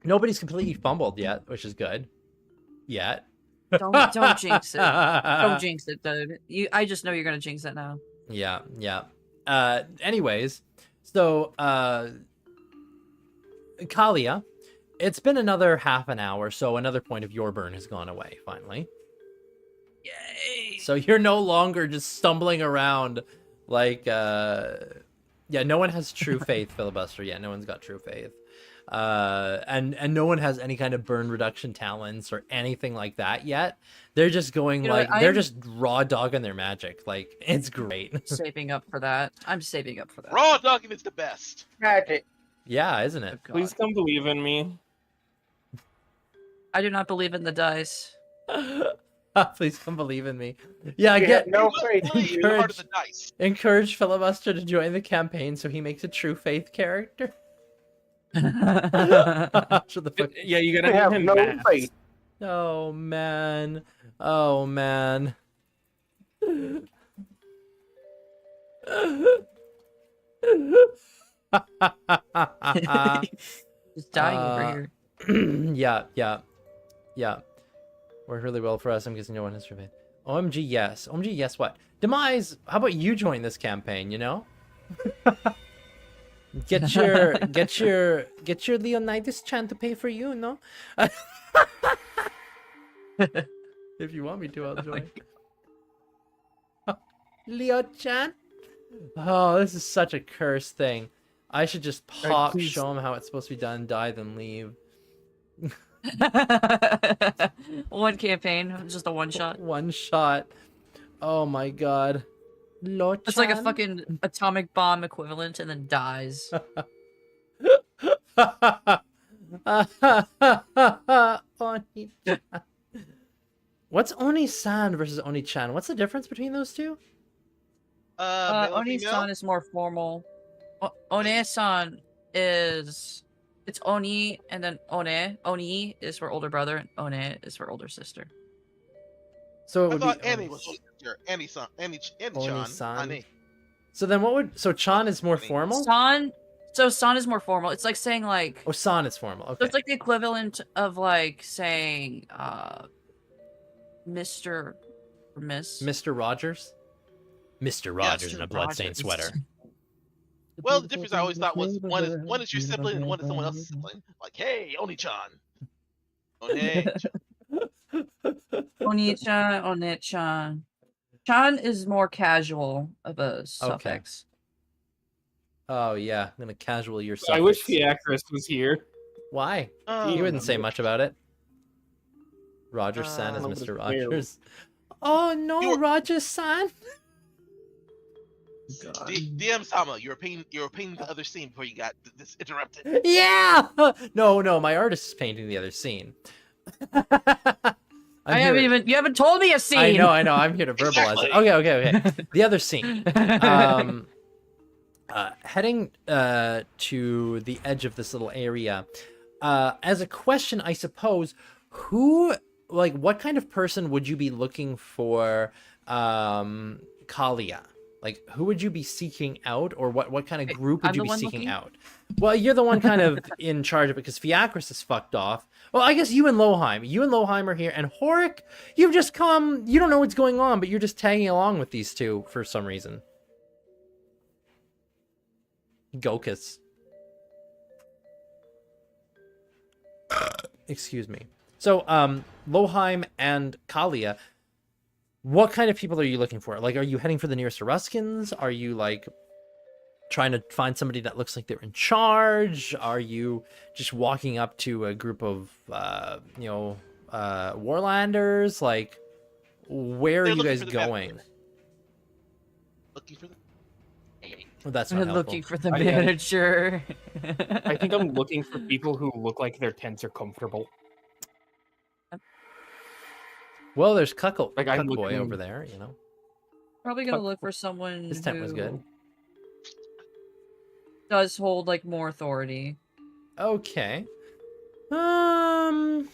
Nobody's completely fumbled yet, which is good. Yet. Don't jinx it. Don't jinx it, dude. I just know you're gonna jinx it now. Yeah. Anyways, so Kalia, it's been another half an hour, so another point of your burn has gone away finally. Yay! So you're no longer just stumbling around like yeah, no one has true faith, Filibuster. Yeah, no one's got true faith. And no one has any kind of burn reduction talents or anything like that yet. They're just going You know like what, they're I'm- just raw dogging their magic. Like it's great. Saving up for that. I'm saving up for that. Raw dogging is the best. Magic. Yeah, isn't it? Oh, God. Please come believe in me. I do not believe in the dice. Please come believe in me. Yeah, You get have no You faith. must believe in the heart of the dice. encourage Filibuster to join the campaign so he makes a true faith character. Shut the fuck. Yeah, you gotta You have have him no math. faith. Oh man. Oh man. Just dying over here. Yeah. Worked really well for us. I'm guessing no one has true faith. OMG, yes. OMG, yes, what? Demise, how about you join this campaign, you know? Get your Leonidas Chan to pay for you, no? If you want me to, I'll join. Leo Chan? Oh, this is such a cursed thing. I should just pop, please. show them how it's supposed to be done, die, then leave. One campaign, just a one shot. One shot. Oh my god. Lochan. It's like a fucking atomic bomb equivalent, and then dies. Oni-chan. What's Oni-san versus Oni-chan? What's the difference between those two? Male and Oni-san female? is more formal. One-san is it's Oni, and then One. Oni is for older brother, and One is for older sister. So it I would thought be Annie was older. Annie-san. Annie-chan. Oni-san. Annie. So then what would... So Chan is more formal? San is more formal. It's like saying like Oh, San is formal. so Okay. it's like the equivalent of like saying Mr. or Miss. Mr. Rogers? Mr. Rogers in a bloodstained sweater. Well, the difference I always thought was one is your sibling and one is someone else's sibling. Like, hey, Oni-chan. Oni-chan. Oni-chan, One-chan. Chan is more casual of a suffix. Oh, yeah. I'm going to casual your suffix. I wish Fiacris was here. Why? Oh, You wouldn't say much about it. Roger-san is but Mr. it's Rogers. Oh, no, You were- Roger-san. DM Sama, you were painting the other scene before you got this interrupted. Yeah! No, my artist is painting the other scene. You haven't told me a scene. I know. I'm here to verbalize it. Okay. The other scene. Heading to the edge of this little area. As a question, I suppose, what kind of person would you be looking for Kalia? Like, who would you be seeking out, or what kind of group would I'm you the be one seeking looking? out? Well, you're the one kind of in charge of it, because Fiacris is fucked off. Well, I guess you and Loheim are here, and Horik, you've just come, you don't know what's going on, but you're just tagging along with these two for some reason. Gokus. Excuse me. So, Loheim and Kalia, what kind of people are you looking for? Like, are you heading for the nearest Eruskins? Are you, like, trying to find somebody that looks like they're in charge? Are you just walking up to a group of, Warlanders? Like, where are They're you looking guys for the going? manager. Looking for the... Well, that's I'm not helpful. looking for the I am. manager. I think I'm looking for people who look like their tents are comfortable. Well, there's Cuckboy Like, I'm looking- over there, you know. Probably gonna look for someone His tent was good. who does hold like more authority. Okay. I'd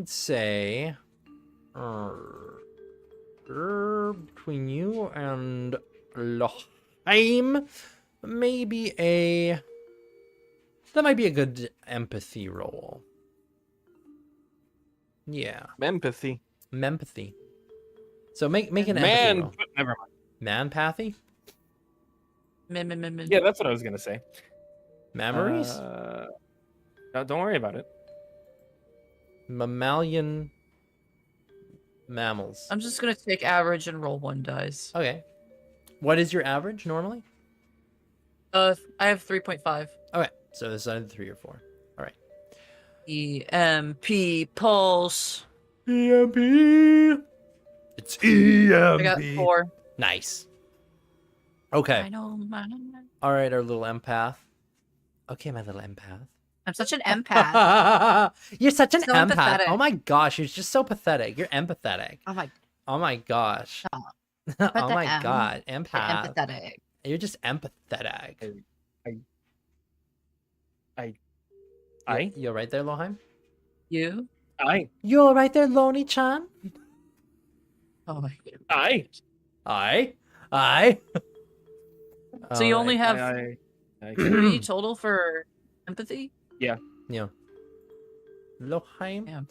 say between you and Loheim, that might be a good empathy roll. Yeah, Empathy. empathy. So make an empathy Man, roll. never mind. Manpathy? Yeah, that's what I was gonna say. Memories? No, don't worry about it. Mammalian mammals. I'm just gonna take average and roll one dice. Okay. What is your average normally? I have 3.5. Okay, so this is either 3 or 4. All right. EMP pulse. EMP. It's EMP. I got 4. Nice. Okay. I know, man. All right, our little empath. Okay, my little empath. I'm such an empath. You're such an So empath. empathetic. Oh my gosh, you're just so pathetic. You're empathetic. I'm like Oh my gosh. Stop. Oh Put the my M god, empath. empathetic. You're just empathetic. You're right there, Loheim? You? You're right there, Loney-chan? Oh my god. Aye. So you only have I 3 total for empathy? Yeah. Loheim? Yeah.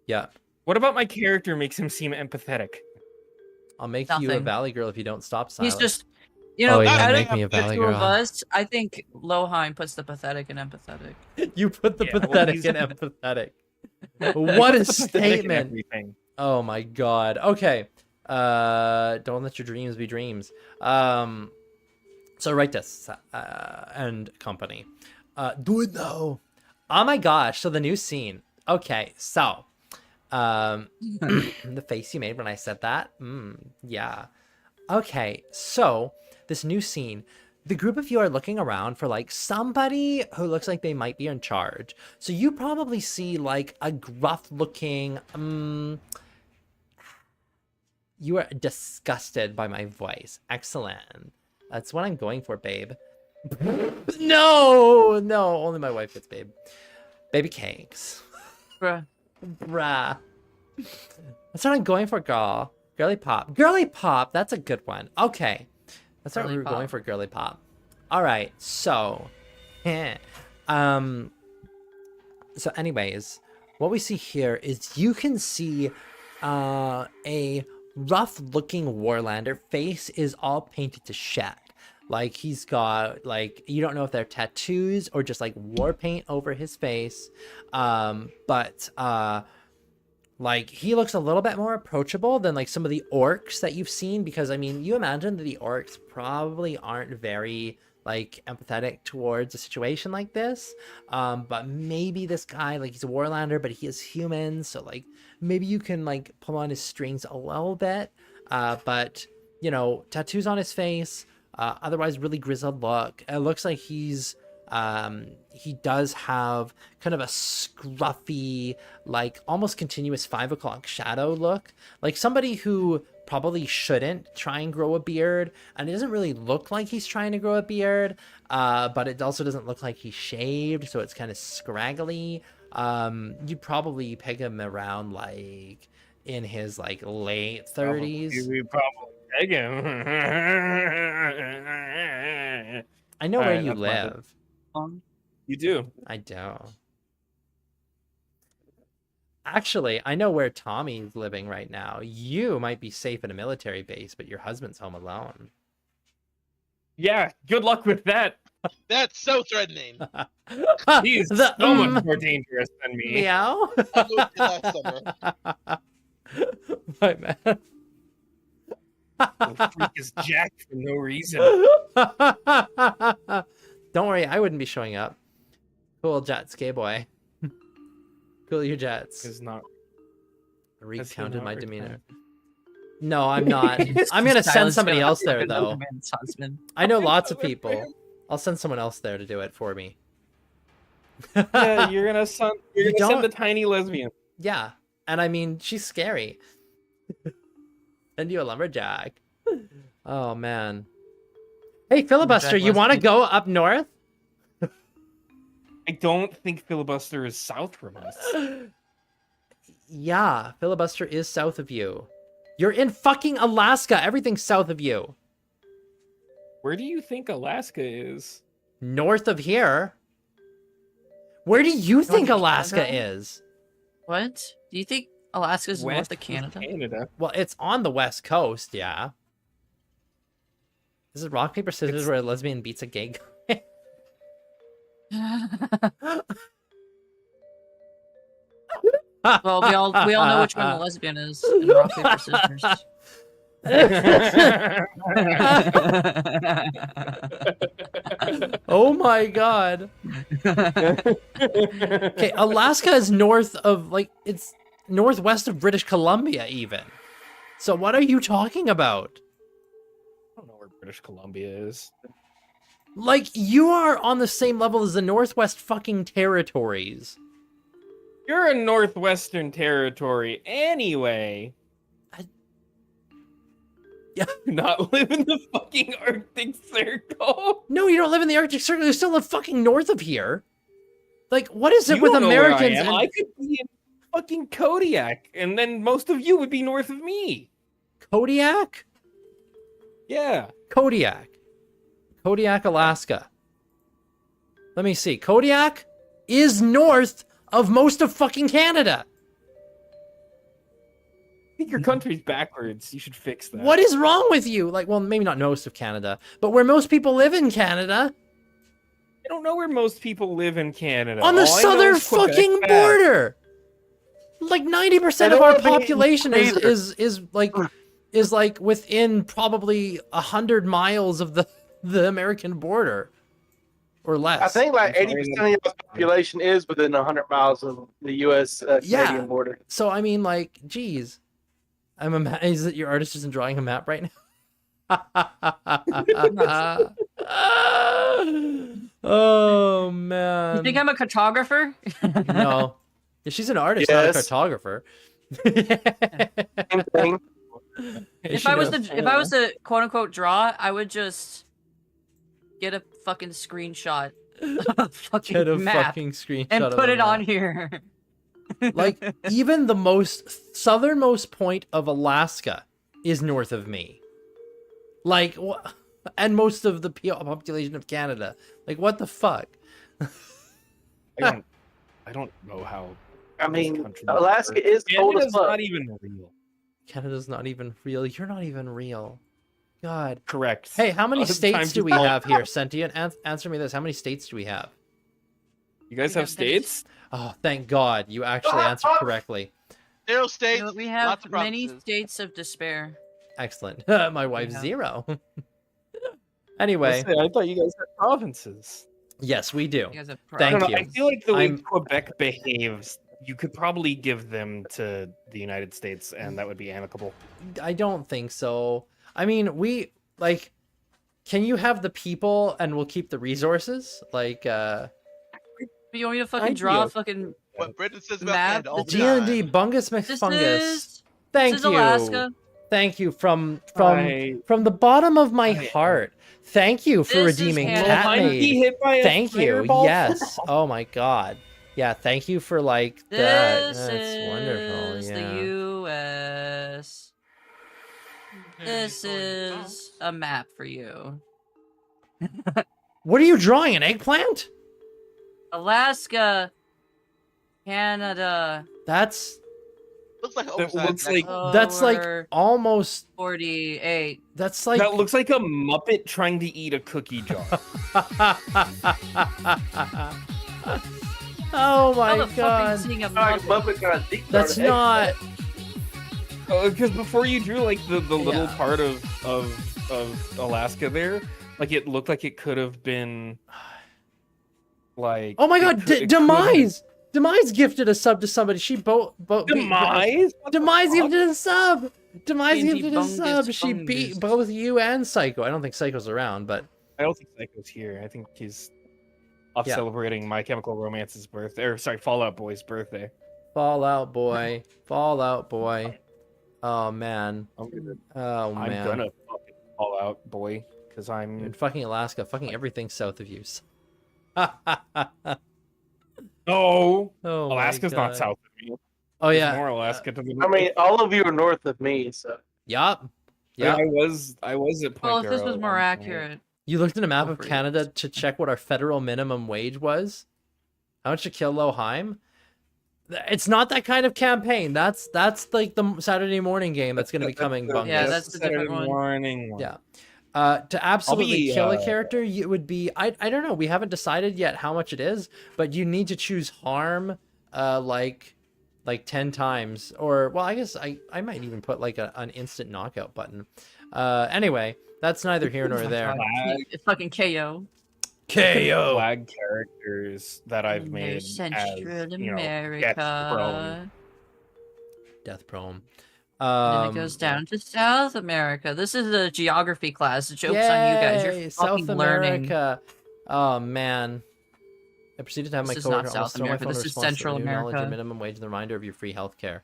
Yeah. What about my character makes him seem empathetic? I'll make you a Nothing. valley girl if you don't stop Silas. He's just, you know, Oh, yeah, out make of me a the valley 2 of girl. us, I think Loheim puts the pathetic and empathetic. You put the Yeah, well, pathetic he's- and empathetic. What a Pathetic in statement. everything. Oh my god. Okay. Don't let your dreams be dreams. So write this and company. Do it now. Oh my gosh. So the new scene. Okay. So the face you made when I said that. Yeah. Okay. So this new scene. The group of you are looking around for like somebody who looks like they might be in charge. So you probably see like a gruff looking, you are disgusted by my voice. Excellent. That's what I'm going for, babe. No, only my wife gets babe. Baby cakes. Bruh. Bruh. That's what I'm going for, girl. Girly pop. Girly pop, that's a good one. Okay. That's what we're going for, girly pop. All right, so. So anyways, what we see here is you can see a rough-looking Warlander. Face is all painted to shit. Like, he's got, like, you don't know if they're tattoos or just, like, war paint over his face. Like, he looks a little bit more approachable than, like, some of the orcs that you've seen. Because, I mean, you imagine that the orcs probably aren't very, like, empathetic towards a situation like this. But maybe this guy, like, he's a Warlander, but he is human. So, like, maybe you can, like, pull on his strings a little bit. But, you know, tattoos on his face. Otherwise, really grizzled look. It looks like he's... he does have kind of a scruffy, like almost continuous 5 o'clock shadow look, like somebody who probably shouldn't try and grow a beard, and it doesn't really look like he's trying to grow a beard, but it also doesn't look like he's shaved, so it's kind of scraggly. You'd probably peg him around like in his like late 30s. We probably peg him. I know where you live. You do. I don't. Actually, I know where Tommy's living right now. You might be safe in a military base, but your husband's home alone. Yeah, good luck with that. That's so threatening. He's so much more dangerous than me. Meow. I moved here last summer. My man. The freak is jacked for no reason. Don't worry, I wouldn't be showing up. Cool jets, gay boy. Cool your jets. Is not. I recounted my demeanor. No, I'm not. I'm gonna send Silence somebody gonna else there happen though. over man's husband. I know lots of people. I'll send someone else there to do it for me. Yeah, you're gonna send the tiny lesbian. Yeah, and I mean she's scary. Send you a lumberjack. Oh man. Hey filibuster, you want to go up north? I don't think filibuster is south from us. Yeah, filibuster is south of you. You're in fucking Alaska. Everything's south of you. Where do you think Alaska is? North of here. Where do you think Alaska is? What? Do you think Alaska's north West of Canada? Canada. Well, it's on the west coast, yeah. This is rock, paper, scissors where a lesbian beats a gay guy. Well, we all know which one the lesbian is in rock, paper, scissors. Oh my god. Okay, Alaska is north of, like, it's northwest of British Columbia even. So what are you talking about? I don't know where British Columbia is. Like, you are on the same level as the Northwest fucking Territories. You're a Northwestern Territory anyway. Yeah. Not live in the fucking Arctic Circle. No, you don't live in the Arctic Circle. You still live fucking north of here. Like, what is it You with don't know where Americans? I am. I could be in fucking Kodiak, and then most of you would be north of me. Kodiak? Yeah. Kodiak, Alaska. Let me see. Kodiak is north of most of fucking Canada. I think your country's backwards. You should fix that. What is wrong with you? Like, well, maybe not most of Canada, but where most people live in Canada. I don't know where most people live in Canada. On the All I know southern is Quebec fucking bad. border. Like 90% of our population is like within probably 100 miles of the the American border, or less. I think like I'm sorry, 80% of the population is within 100 miles of the U.S. Yeah. Canadian border. So I mean, like, geez, I'm amazed that your artist isn't drawing a map right now. Oh man! You think I'm a cartographer? No, yeah, she's an artist, not a Yes. cartographer. Same thing. If I was to quote unquote draw, I would just get a fucking screenshot of fucking Get a map fucking screenshot and of put the it on map. here. Like, even the most southernmost point of Alaska is north of me. Like, and most of the population of Canada. Like, what the fuck? I don't know how. I this mean, country Alaska works. is cold as Canada's fuck. not even real. Canada's not even real. You're not even real. God. Correct. Hey, how many Other states times do we you- have here, Sentient? Answer me this. How many states do we have? You guys We have have states? Oh, thank God. You actually answered correctly. 0 You states. know, we lots have of many provinces. states of despair. Excellent. My wife's Yeah. 0. Anyway, I thought you guys had provinces. yes, we do. You guys have Thank I don't know, you. I feel like the way I'm- Quebec behaves, you could probably give them to the United States, and that would be amicable. I don't think so. I mean, we, like, can you have the people and we'll keep the resources? Like, You want me to fucking draw a fucking What Britain says about Map, Canada all the the time. D&D Bungus This McFungus. is Thank this is you. Alaska. Thank you from I- the bottom of my I- heart. Thank you for This is redeeming Canada. Cat I'm Maid. hit by a Thank you. fireball. Yes. Oh my God. Yeah. Thank you for like that. This That's is wonderful. the Yeah. U.S. This is a map for you. What are you drawing? An eggplant? Alaska, Canada. That's Looks like an That oversized looks like- Oh, that's like lower almost. 48. That's like. That looks like a Muppet trying to eat a cookie jar. Oh How my the fuck are you God. seeing a Like, Muppet? Muppet got a deep That's dark not. Because before you drew like the little Yeah. part of Alaska there, like it looked like it could have been like. Oh my it God. could- it could have Demise. Demise gifted a sub to somebody. She been- Demise. What the Demise fuck? gifted a sub. Demise D&D gifted a bungus sub. She beat fungus. both you and Psycho. I don't think Psycho's around, but I don't think Psycho's here. I think he's off Yeah. celebrating My Chemical Romance's birthday, or sorry, Fallout Boy's birthday. Fallout Boy. Fallout Boy. Oh man. I'm gonna, Oh I'm man. gonna fucking Fallout Boy because I'm. Dude, fucking Alaska. Fucking everything south of you. No, Oh, my Alaska's not God. south of me. Oh There's yeah. more Alaska to the I mean, all of you are north of me, so Yup. Yeah, Yup. I was at Point Well, if this Barrow was at more one point. accurate. You looked at a map Go of for it. Canada to check what our federal minimum wage was? How much to kill Loheim? It's not that kind of campaign. That's like the Saturday morning game that's going to be coming, Bungus. Yeah, that's the different Saturday one. morning one. Yeah. To absolutely be, kill a character, it would be I don't know. We haven't decided yet how much it is, but you need to choose harm like 10 times, or well, I guess I might even put like an instant knockout button. Anyway, that's neither here nor there. Flag, Fucking KO. KO. flag characters that I've In made Central as, you know, America. Death Prone. Then it goes down to South America. This is a geography class. The joke's on you guys. Yay, You're South fucking learning. America. Oh man. I proceeded to have my This is not coworker South almost throw my America, phone this in is response to Central the new knowledge of America. minimum wage and the reminder of your free health care.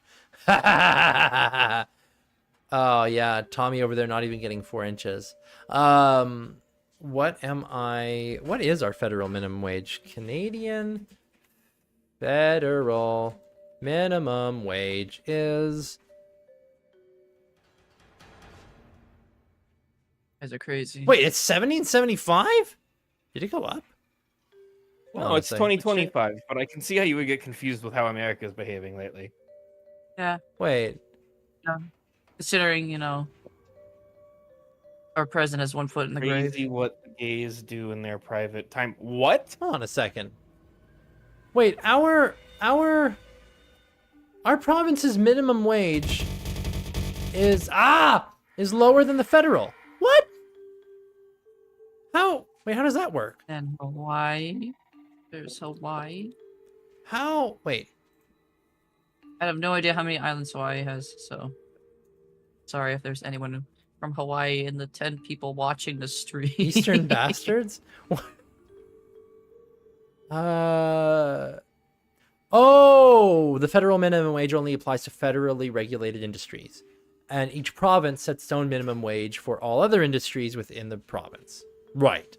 Oh yeah, Tommy over there not even getting 4 inches. What is our federal minimum wage? Canadian federal minimum wage is You guys are crazy. wait, it's 17.75? Did it go up? No, Oh, it's let's see. 2025, but I can see how you would get confused with how America's behaving lately. Wait. Considering, you know, our president has 1 foot in the grave. Crazy what the gays do in their private time. What? Hold on a second. Wait, our province's minimum wage is lower than the federal. What? Wait, how does that work? And Hawaii. There's Hawaii. How? Wait. I have no idea how many islands Hawaii has, so sorry if there's anyone from Hawaii in the 10 people watching the stream. Eastern bastards? Oh, the federal minimum wage only applies to federally regulated industries, and each province sets its own minimum wage for all other industries within the province. Right.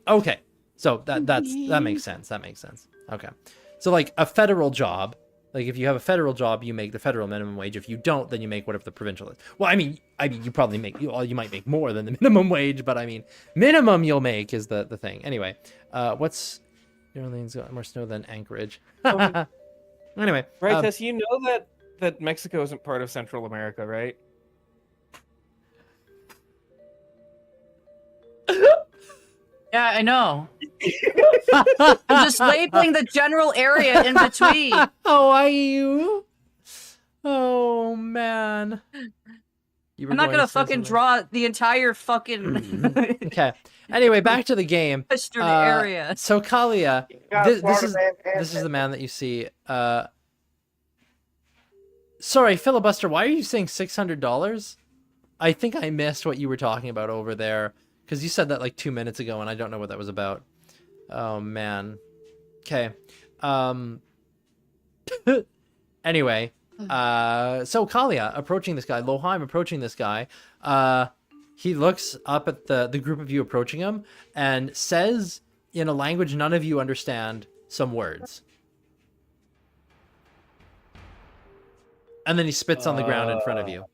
Okay. So that makes sense. That makes sense. Okay. So like a federal job, like if you have a federal job, you make the federal minimum wage. If you don't, then you make whatever the provincial is. Well, I mean, you probably make you might make more than the minimum wage, but I mean, minimum you'll make is the thing. Anyway, what's New Orleans got more snow than Anchorage? Anyway, Right, Tess, you know that Mexico isn't part of Central America, right? Yeah, I know. I'm just labeling the general area in between. How are you? Oh man. I'm not gonna fucking draw the entire fucking Okay. Anyway, back to the game. Western area. So Kalia, this is the man that you see. Sorry, filibuster. Why are you saying $600? I think I missed what you were talking about over there because you said that like 2 minutes ago, and I don't know what that was about. Oh man. Okay. Anyway. So Kalia approaching this guy, Loheim approaching this guy, he looks up at the group of you approaching him and says in a language none of you understand some words. And then he spits on the ground in front of you.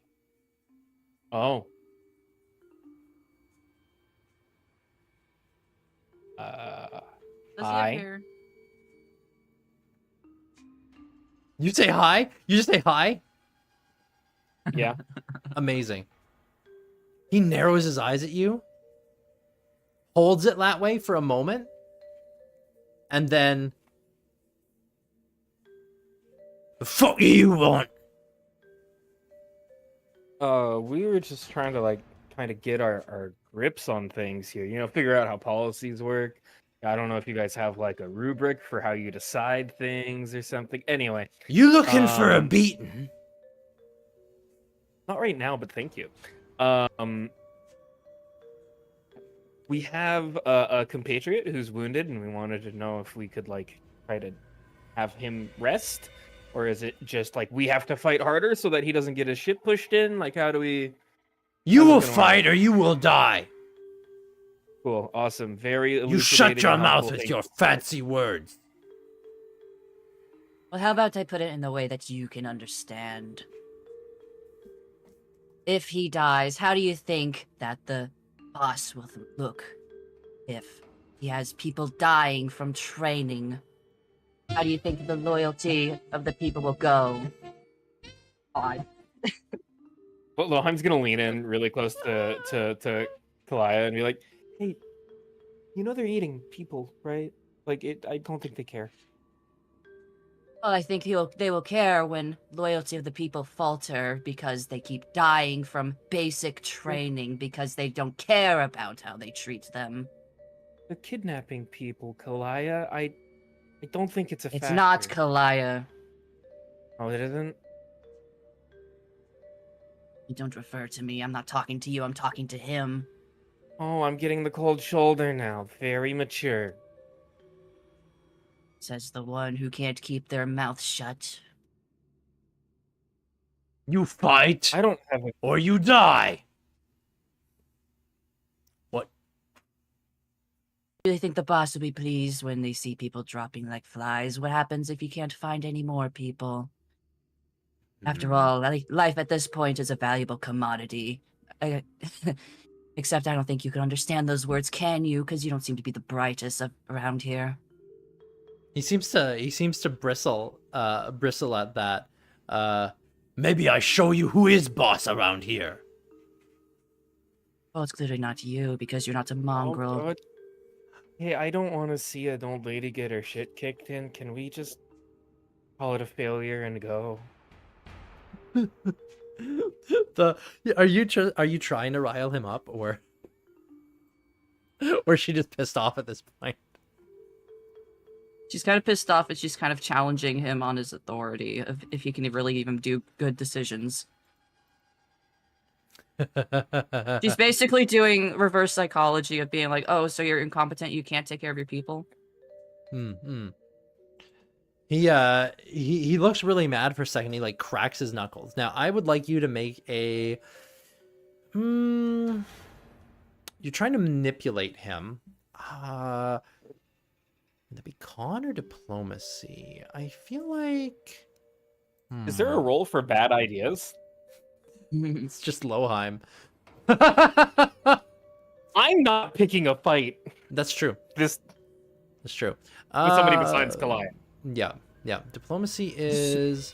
Oh. Does he have Hi. hair? You say hi? You just say hi? Yeah. Amazing. He narrows his eyes at you, holds it that way for a moment, and then... The fuck do you want? We were just trying to like kind of get our grips on things here, you know, figure out how policies work. I don't know if you guys have like a rubric for how you decide things or something. Anyway, You looking for a beating? not right now, but thank you. We have a compatriot who's wounded, and we wanted to know if we could like try to have him rest, or is it just like we have to fight harder so that he doesn't get his shit pushed in? Like, how do we? You How's it will gonna fight work? or you will die. Cool, awesome, very. You shut elucidating your and mouth helpful, with thank your you. fancy words. Well, how about I put it in the way that you can understand? If he dies, how do you think that the boss will look? If he has people dying from training, how do you think the loyalty of the people will go? Odd. Well, Loheim's gonna lean in really close to Kalia and be like, "Hey, you know they're eating people, right? Like, I don't think they care." Well, I think they will care when loyalty of the people falter because they keep dying from basic training because they don't care about how they treat them. They're kidnapping people, Kalia. I don't think it's a It's factor. not Kalia. Oh, it isn't? You don't refer to me. I'm not talking to you. I'm talking to him. Oh, I'm getting the cold shoulder now. Very mature. Says the one who can't keep their mouth shut. You fight I don't have a... or you die. What? Do they think the boss will be pleased when they see people dropping like flies? What happens if you can't find any more people? After all, life at this point is a valuable commodity. Except I don't think you can understand those words, can you? Because you don't seem to be the brightest around here. He seems to bristle at that. Maybe I show you who is boss around here. Well, it's clearly not you because you're not a mongrel. Oh, God. Hey, I don't want to see an old lady get her shit kicked in. Can we just call it a failure and go? Are you trying to rile him up or? Or is she just pissed off at this point? She's kind of pissed off, and she's kind of challenging him on his authority, if he can really even do good decisions. She's basically doing reverse psychology of being like, oh, so you're incompetent, you can't take care of your people. He looks really mad for a second. He like cracks his knuckles. Now I would like you to make a you're trying to manipulate him. Would that be con or diplomacy? I feel like Is there a role for bad ideas? it's just Loheim. I'm not picking a fight. That's true. This That's true. with somebody besides Goliath. Yeah. Diplomacy is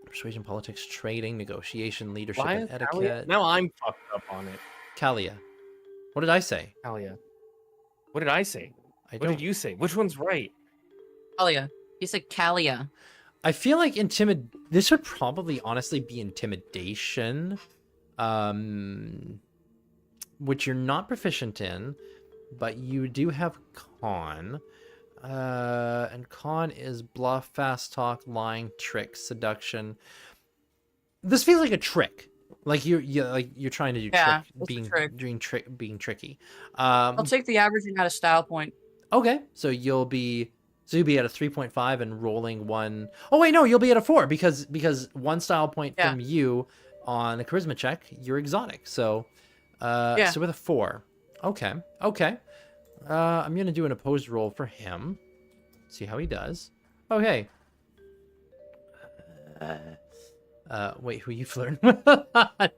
persuasion, politics, trading, negotiation, leadership, Why and is etiquette. Talia? Now I'm fucked up on it. Kalia. What did I say? Talia. What did I say? I What did you say? Which one's right? Kalia. He said Kalia. I feel like this would probably honestly be intimidation, which you're not proficient in, but you do have con. And con is bluff, fast talk, lying, trick, seduction. This feels like a trick. Like you're trying to do Yeah, trick, it's a trick. being tricky. I'll take the averaging out of style point. Okay, so you'll be at a 3.5 and rolling one. Oh wait, no, you'll be at a 4 because one style point from you on a charisma check, you're exotic. So so with a 4. Okay. I'm gonna do an opposed roll for him. See how he does. Okay. Wait, who you flirting with?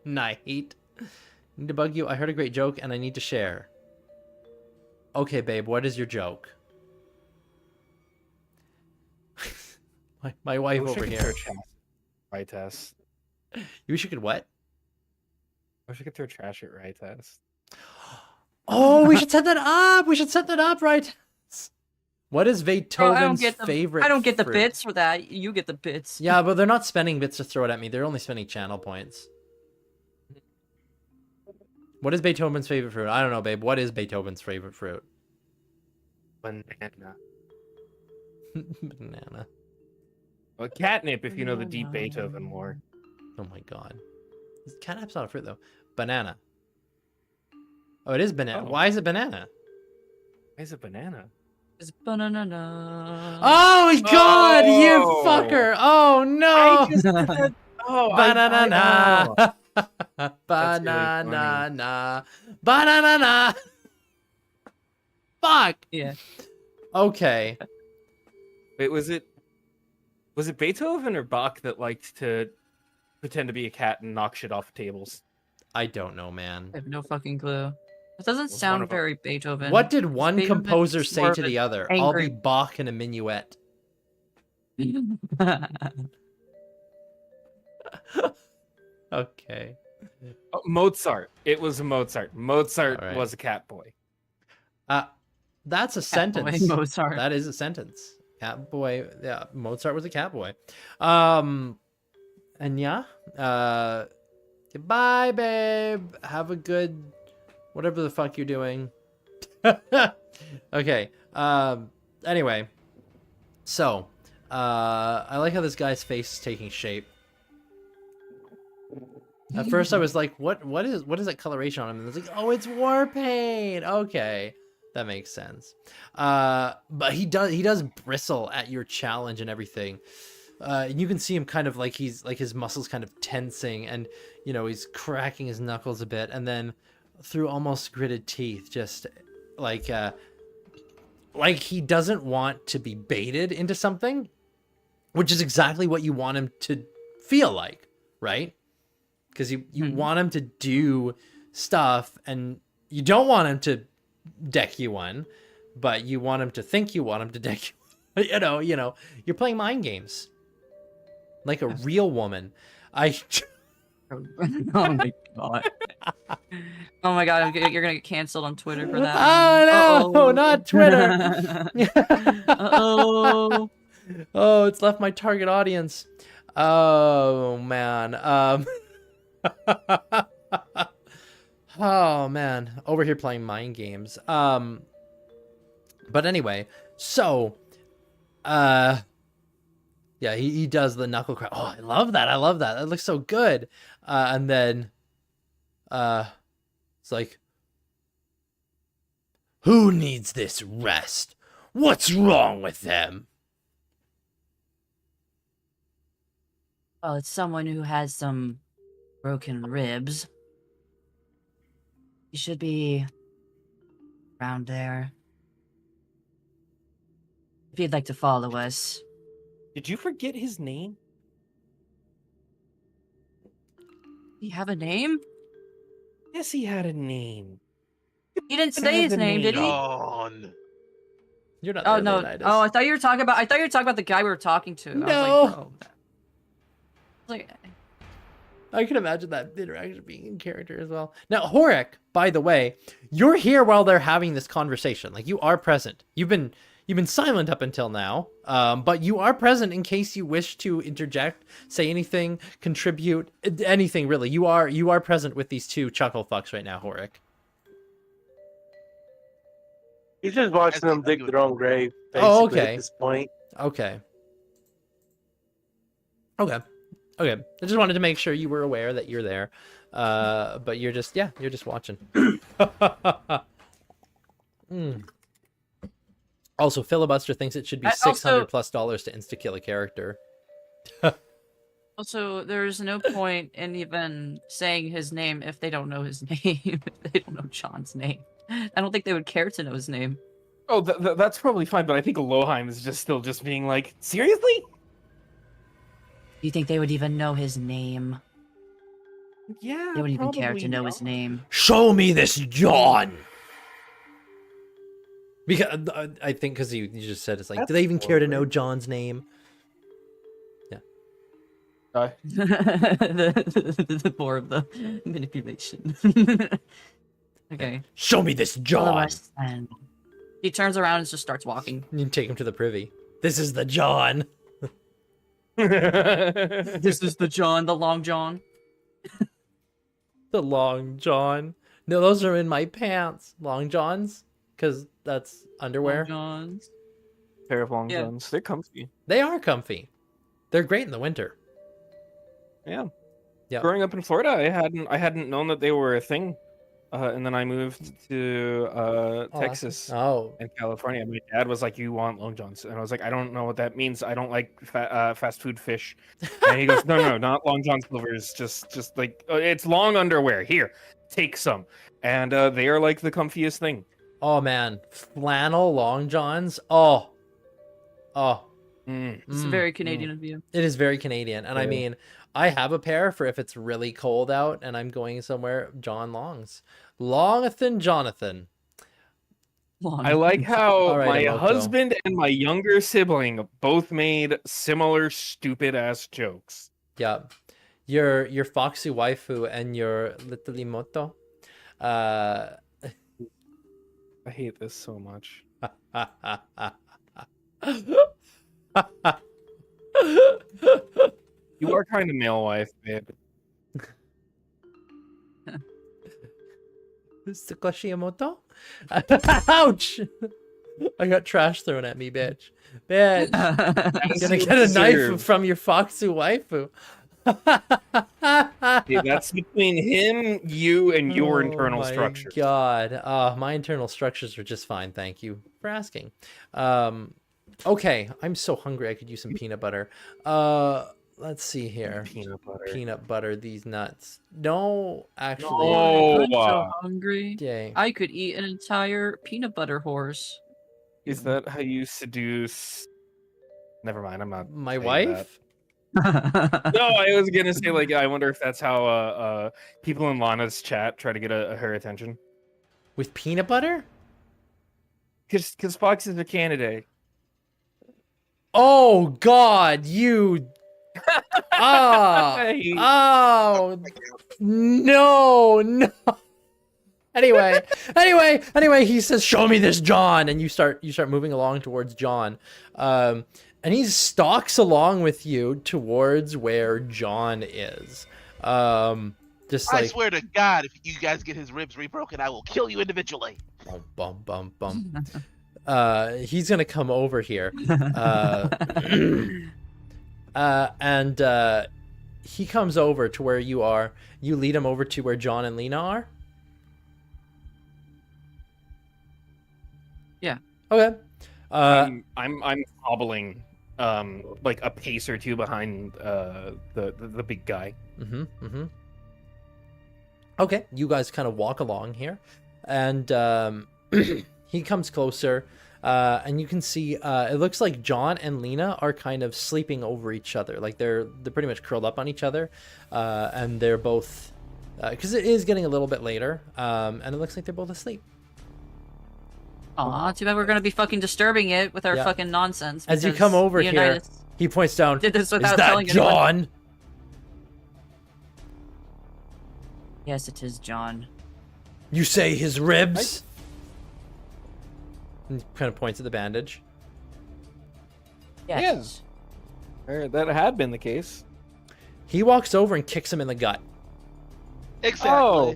Night. Need to bug you. I heard a great joke and I need to share. Okay, babe, what is your joke? my wife over here. Right test. You wish you could what? I wish I could throw trash at right test. Oh, we should set that up. We should set that up, right? What is Beethoven's favorite? I don't get the fruit? bits for that. You get the bits. Yeah, but they're not spending bits to throw it at me. They're only spending channel points. What is Beethoven's favorite fruit? I don't know, babe. What is Beethoven's favorite fruit? Banana. Banana. Well, catnip if you know the deep Beethoven lore. Oh my god. Catnip's not a fruit, though. Banana. Oh, it is banana. Oh. Why is it banana? Why is it banana? It's banana. Oh my god, you Oh. fucker! Oh no! Banana. Banana. Banana. Fuck. Yeah. Okay. Wait, was it Beethoven or Bach that liked to pretend to be a cat and knock shit off tables? I don't know, man. I have no fucking clue. It doesn't Was one sound of 'em. very Beethoven. What did one Beethoven composer is say more to of the an other? I'll be angry- Bach in a minuet. Okay. Oh, Mozart. It was Mozart. Mozart All right. was a cat boy. That's a Cat boy, sentence. Mozart. That is a sentence. Cat boy. Yeah, Mozart was a cat boy. And yeah. Goodbye, babe. Have a good whatever the fuck you're doing. Okay. Anyway. So, I like how this guy's face is taking shape. At first I was like, what is that coloration on him? And it's like, oh, it's war paint. Okay. That makes sense. But he does bristle at your challenge and everything. And you can see him kind of like his muscles kind of tensing, and he's cracking his knuckles a bit, and then through almost gritted teeth, just like he doesn't want to be baited into something, which is exactly what you want him to feel like, right? Because you want him to do stuff, and you don't want him to deck you one, but you want him to think you want him to deck you. You're playing mind games like a real woman. Oh my god. Oh my god, you're gonna get canceled on Twitter for that. Oh no, Uh-oh. not Twitter. Uh-oh. Oh, it's left my target audience. Oh man. Oh man, over here playing mind games. But anyway, so yeah, he does the knuckle crack. Oh, I love that. I love that. That looks so good. And then it's like, who needs this rest? What's wrong with them? Well, it's someone who has some broken ribs. You should be around there. If you'd like to follow us. Did you forget his name? Do you have a name? Yes, he had a name. He didn't Can I say have his the name, did he? Dawn. You're not Oh there, no! Leonidas. Oh, I thought you were talking about. I thought you were talking about the guy we were talking to. No. I was like, I can imagine that interaction being in character as well. Now, Horik, by the way, you're here while they're having this conversation. Like, you are present. You've been silent up until now, but you are present in case you wish to interject, say anything, contribute, anything really. You are present with these two chuckle fucks right now, Horik. He's just watching them dig their own grave, basically, Oh, okay. at this point. Okay. Okay. I just wanted to make sure you were aware that you're there. But you're just watching. Also, Filibuster thinks it should be $600+ to insta-kill a character. Also, there's no point in even saying his name if they don't know his name. If they don't know John's name. I don't think they would care to know his name. Oh, that's probably fine, but I think Aloheim is still being like, seriously? do you think they would even know his name? Yeah, They wouldn't even care to probably know not. his name. Show me this John! Because I think because you just said it's like, That's do they even care to know horrible. John's name? the more of the manipulation. Okay. Show me this Follow John! us then. He turns around and just starts walking. You take him to the privy. This is the John. This is the John, the Long John. The Long John. No, those are in my pants. Long Johns? Because that's underwear. Long Johns. Pair of long Yeah. johns. They're comfy. They are comfy. They're great in the winter. Yeah. Yeah. Growing up in Florida, I hadn't known that they were a thing. And then I moved to Texas Oh. and California. And my dad was like, "You want long johns?" And I was like, "I don't know what that means. I don't like fast food fish." And he goes, "No, not long john silvers. Just like it's long underwear. Here, take some." And they are like the comfiest thing. Oh, man. Flannel Long Johns. Oh. It's very Canadian of you. It is very Canadian. And I Yeah. mean, I have a pair for if it's really cold out and I'm going somewhere. John Longs. Longathan Jonathan. Long. I like how All right, my Emoto. husband and my younger sibling both made similar stupid ass jokes. Yeah. Your Foxy Waifu and your Little Imoto. I hate this so much. You are kind of male wife, babe. Mr. Koshimoto? Ouch! I got trash thrown at me, bitch. Bitch. I'm gonna get a knife Deserved. from your Foxy Waifu. Hey, that's between him, you, and your internal my structure. God. My internal structures are just fine, thank you for asking. Okay, I'm so hungry I could use some peanut butter. Let's see here. Peanut butter. Peanut butter, these nuts. No, actually. No. I'm so hungry. Dang. I could eat an entire peanut butter horse. Is that how you seduce? Never mind. I'm not. My saying wife? that. No, I was gonna say like I wonder if that's how people in Lana's chat try to get her attention. With peanut butter? Because Fox is a candidate. Oh God, you. Hey. Oh no. Anyway, he says, "Show me this John," and you start moving along towards John, and he stalks along with you towards where John is, Just I like swear to God, if you guys get his ribs rebroken, I will kill you individually. bum bum bum bum. He's gonna come over here. And he comes over to where you are. You lead him over to where John and Lena are. Yeah. Okay. I'm hobbling like a pace or two behind the big guy. Okay, you guys kind of walk along here, and he comes closer, and you can see it looks like John and Lena are kind of sleeping over each other, like they're pretty much curled up on each other, and they're both because it is getting a little bit later, and it looks like they're both asleep. Aw, too bad we're gonna be fucking disturbing it with our Yeah. fucking nonsense. As you because come over here, United he points down. did this Is without that telling anyone. John? Yes, it is John. You say his ribs? And he kind of points at the bandage. Yes. That had been the case. He walks over and kicks him in the gut. Exactly. Oh.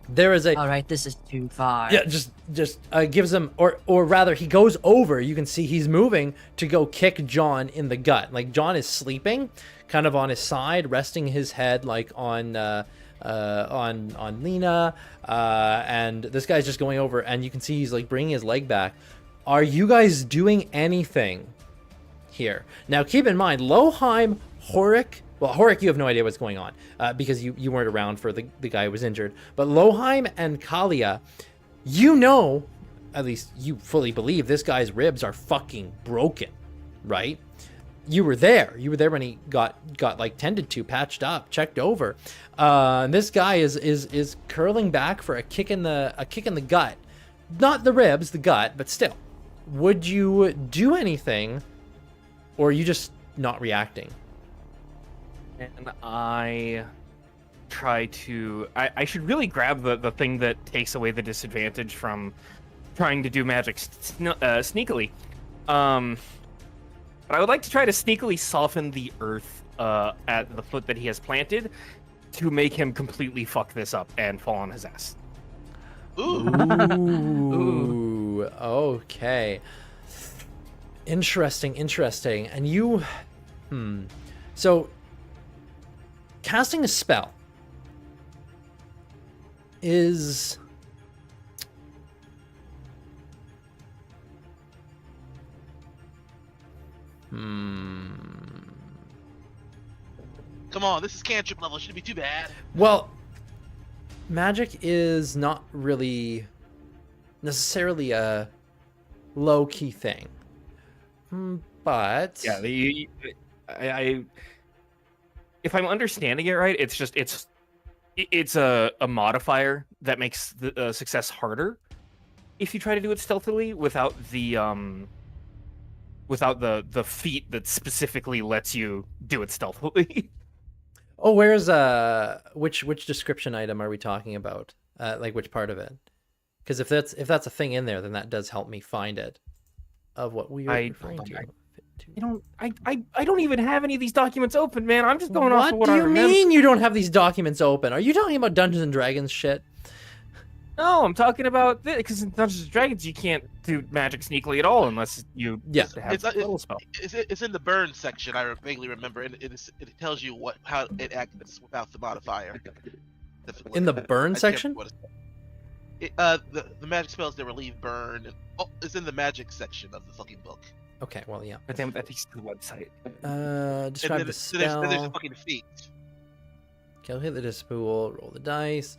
There is a All right, this is too far. yeah, just gives him, or rather, he goes over. You can see he's moving to go kick John in the gut. Like John is sleeping, kind of on his side, resting his head like on Lena, and this guy's just going over, and you can see he's like bringing his leg back. Are you guys doing anything here? Now, keep in mind, Loheim, Horik. Well, Horik, you have no idea what's going on because you weren't around for the guy who was injured. But Loheim and Kalia, you know, at least you fully believe this guy's ribs are fucking broken, right? You were there. You were there when he got like tended to, patched up, checked over. And this guy is curling back for a kick in the gut, not the ribs, the gut, but still. Would you do anything, or are you just not reacting? And I try to... I should really grab the thing that takes away the disadvantage from trying to do magic sneakily. But I would like to try to sneakily soften the earth at the foot that he has planted to make him completely fuck this up and fall on his ass. Ooh. Ooh. Okay. Interesting. And you... So... casting a spell is Come on, this is cantrip level. Shouldn't be too bad. well, magic is not really necessarily a low-key thing, but Yeah, I if I'm understanding it right, it's a modifier that makes the success harder if you try to do it stealthily without the feat that specifically lets you do it stealthily. Oh, where's which description item are we talking about? Like which part of it? Because if that's a thing in there, then that does help me find it. Of what we are referring to. I don't even have any of these documents open, man. I'm just going off of what do I you remember. mean you don't have these documents open? Are you talking about Dungeons and Dragons shit? No, I'm talking about this because in Dungeons and Dragons you can't do magic sneakily at all unless you Yeah. have It's, a little spell. it's in the burn section. I vaguely remember, and it tells you how it acts without the modifier. In the burn I can't section? remember what the magic spells that relieve burn. It's in the magic section of the fucking book. Okay, well, yeah. But damn, that takes to the website. Describe the So there's a spell. fucking feat. Calculate the dispool. Roll the dice.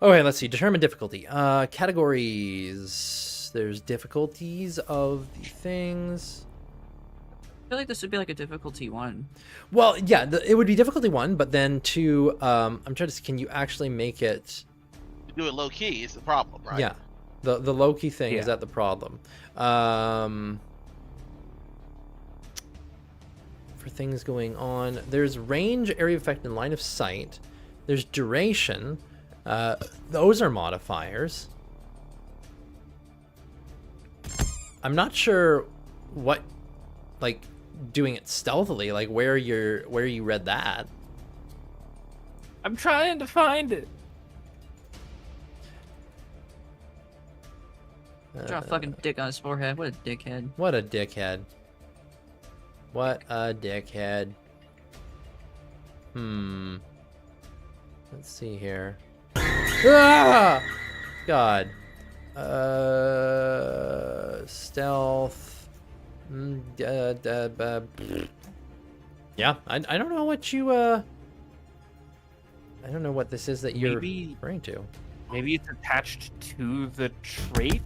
Okay, let's see. Determine difficulty. Categories. There's difficulties of the things. I feel like this would be like a difficulty 1. Well, yeah, it would be difficulty 1, but then 2. I'm trying to see. Can you actually make it? To do it low key is the problem, right? Yeah, the low key thing is Yeah. that the problem. For things going on, there's range, area of effect, and line of sight. There's duration. Those are modifiers. I'm not sure what, like, doing it stealthily. Like where you read that? I'm trying to find it. Draw a fucking dick on his forehead. What a dickhead. What a dickhead. What a dickhead. Let's see here. Ah! God. Stealth. Yeah, I don't know what you I don't know what this is that you're Maybe- referring to. Maybe it's attached to the trait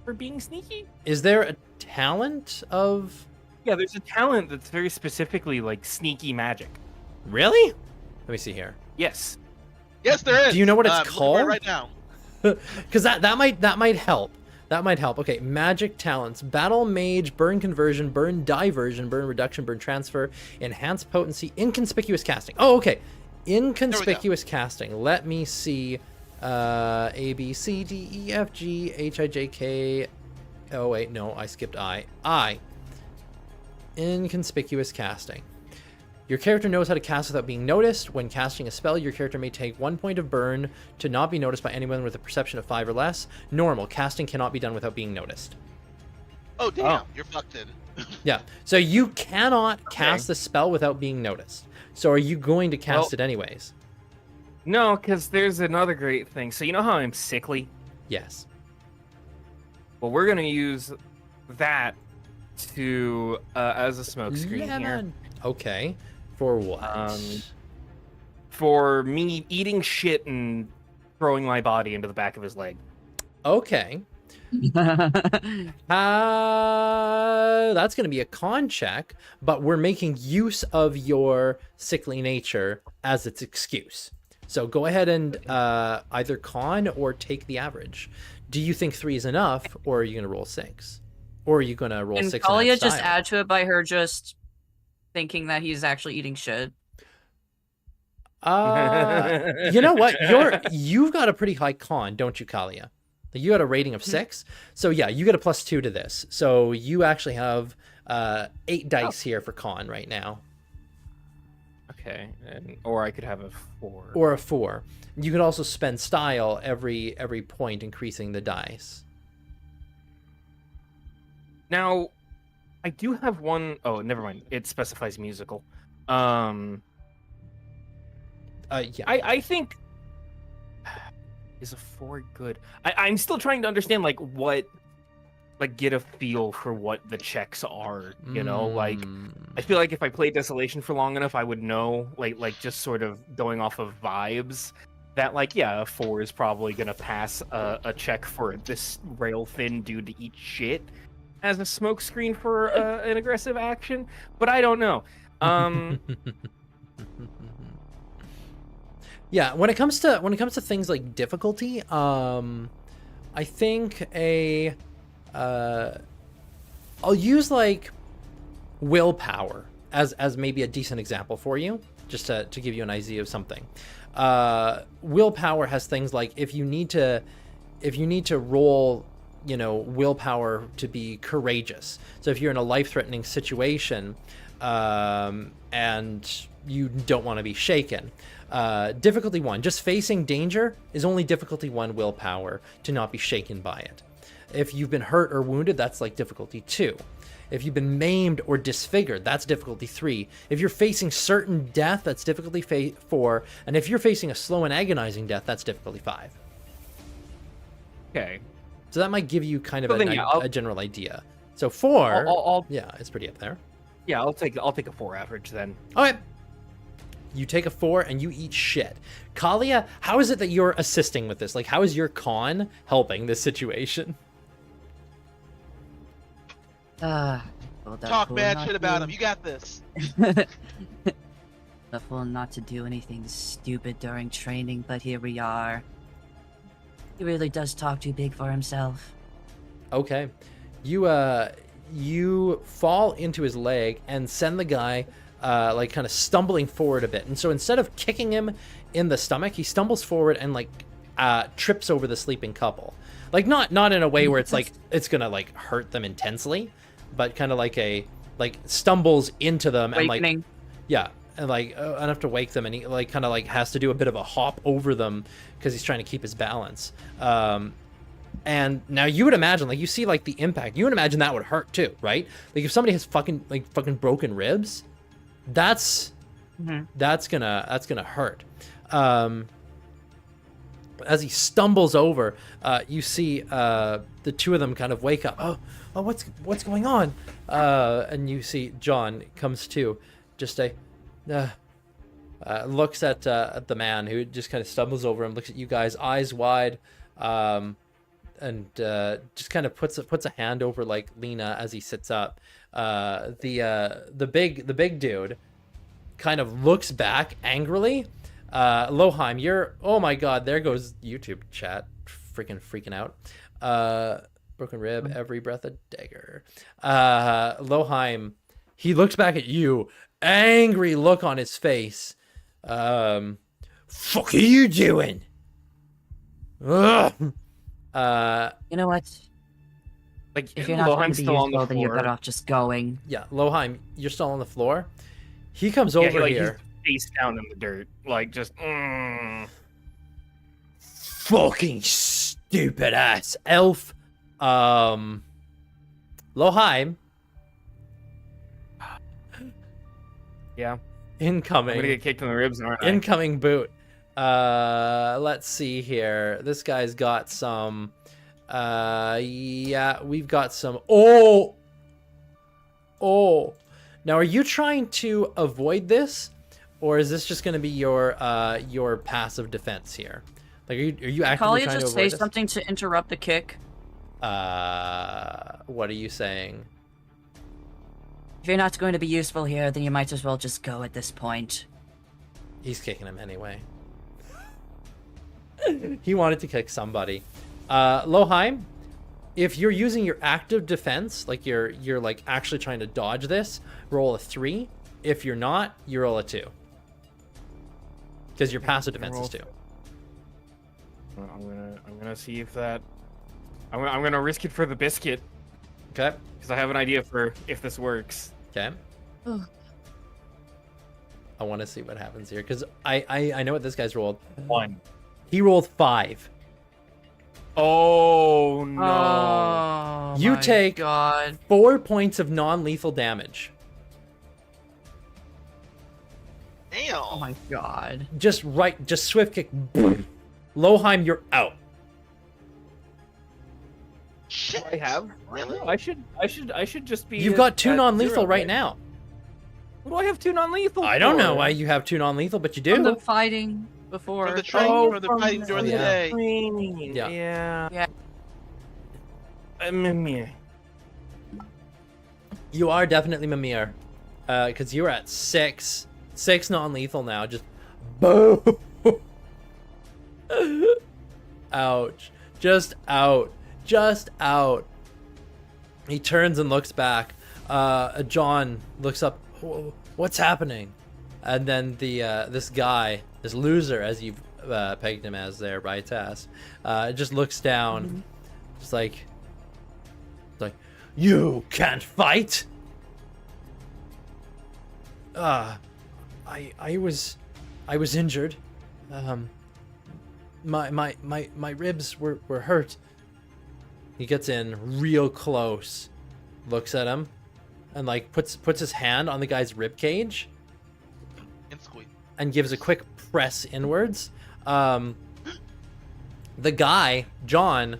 for being sneaky? Is there a talent of Yeah, there's a talent that's very specifically like sneaky magic. Really? Let me see here. Yes. Yes, there is. Do you know what it's I'm looking called? right now. Because that might help. That might help. Okay, magic talents: battle mage, burn conversion, burn diversion, burn reduction, burn transfer, enhanced potency, inconspicuous casting. Oh, okay, inconspicuous casting. Let me see. A B C D E F G H I J K. Oh wait, no, I skipped I. Inconspicuous casting. Your character knows how to cast without being noticed. When casting a spell, your character may take 1 point of burn to not be noticed by anyone with a perception of 5 or less. Normal. Casting cannot be done without being noticed. Oh damn, you're fucked in. Yeah. So you cannot cast the spell without being noticed. So are you going to cast it anyways? No, because there's another great thing. So you know how I'm sickly? Yes. Well, we're gonna use that to as a smoke screen here. Lemon. Okay. For what? For me eating shit and throwing my body into the back of his leg. Okay. That's going to be a con check, but we're making use of your sickly nature as its excuse. So go ahead and either con or take the average. Do you think 3 is enough, or are you going to roll 6? Or are you going to roll Can 6? Kalia and have just style? add to it by her just thinking that he's actually eating shit? You know what? You've got a pretty high con, don't you, Kalia? You got a rating of 6. So yeah, you get a +2 to this. So you actually have 8 dice here for con right now. Okay, or I could have a 4. Or a 4. You can also spend style every point, increasing the dice. Now, I do have one oh never mind. It specifies musical. Yeah. I think is a 4 good? I'm still trying to understand get a feel for what the checks are, you know? Like I feel like if I played Desolation for long enough, I would know, like just sort of going off of vibes, that a 4 is probably gonna pass a check for this rail thin dude to eat shit as a smokescreen for an aggressive action, but I don't know. Yeah, when it comes to things like difficulty, I think I'll use like willpower as maybe a decent example for you, just to give you an idea of something. Willpower has things like if you need to roll, willpower to be courageous. So if you're in a life-threatening situation and you don't want to be shaken, difficulty 1, just facing danger is only difficulty 1 willpower to not be shaken by it. If you've been hurt or wounded, that's like difficulty 2. If you've been maimed or disfigured, that's difficulty 3. If you're facing certain death, that's difficulty 4. And if you're facing a slow and agonizing death, that's difficulty 5. Okay. So that might give you kind of So a general idea. So 4, I'll yeah, it's pretty up there. yeah, I'll take a 4 average then. Okay. You take a 4 and you eat shit. Kalia, how is it that you're assisting with this? Like, how is your con helping this situation? Talk bad shit about him. You got this. The fool not to do anything stupid during training, but here we are. He really does talk too big for himself. Okay. You fall into his leg and send the guy kind of stumbling forward a bit. And so instead of kicking him in the stomach, he stumbles forward and trips over the sleeping couple. Like not in a way where it's like it's gonna hurt them intensely, but kind of like a like stumbles into them and like Awakening. yeah, and like enough to wake them, and he like kind of like has to do a bit of a hop over them because he's trying to keep his balance. And now you would imagine, like, you see like the impact, you would imagine that would hurt too, right? Like if somebody has fucking broken ribs, that's gonna hurt. As he stumbles over, you see the two of them kind of wake up. Oh, what's going on? And you see John comes to, just looks at the man who just kind of stumbles over him, looks at you guys, eyes wide, and just kind of puts a hand over like Lena as he sits up. The big dude kind of looks back angrily. Loheim, you're, oh my god, there goes YouTube chat, freaking out. Broken rib, every breath a dagger. Loheim, he looks back at you, angry look on his face. Fuck are you doing? Ugh. You know what? Like, If you're not going Loheim's to be still on the useful, then you're floor. better off just going. Yeah, Loheim, you're still on the floor. He comes Yeah, over like, here. he's face down in the dirt, like just. Fucking stupid ass elf. Loheim. Yeah, Incoming. I'm gonna get kicked in the ribs, aren't I? Incoming boot. Let's see here. This guy's got some. Yeah, we've got some. Oh. Now, are you trying to avoid this, or is this just going to be your passive defense here? Like, are you actively Kalia trying to just avoid say this? something to interrupt the kick. What are you saying? If you're not going to be useful here, then you might as well just go at this point. He's kicking him anyway. He wanted to kick somebody. Loheim, if you're using your active defense, like you're like actually trying to dodge this, roll a 3. If you're not, you roll a 2. Because your passive defense is 2. I'm gonna see if that. I'm gonna risk it for the biscuit Okay. because I have an idea for if this works. Okay. Ugh. I want to see what happens here because I know what this guy's rolled. 1. He rolled 5. Oh no! Oh, You my take- God. 4 points of non-lethal damage. Damn. Oh my God. Just swift kick. Boom. Loheim, you're out. Shit. I have. Really? I should just be. You've got 2 at non-lethal 0, right now. What do I have 2 non-lethal? I don't know for? why you have 2 non-lethal, but you From do. the fighting before. From the training, Oh, from the from fighting during the yeah. day. Training. Yeah. Yeah. Yeah. You are definitely Mimir. Because you're at 6 non-lethal now. Just boom. Ouch. Just out. He turns and looks back. John looks up. What's happening? And then this guy, this loser, as you've pegged him as there by Tass, just looks down, just like, you can't fight. I was injured. My ribs were hurt. He gets in real close, looks at him, and like puts his hand on the guy's rib cage And squeak. and gives a quick press inwards. The guy, John,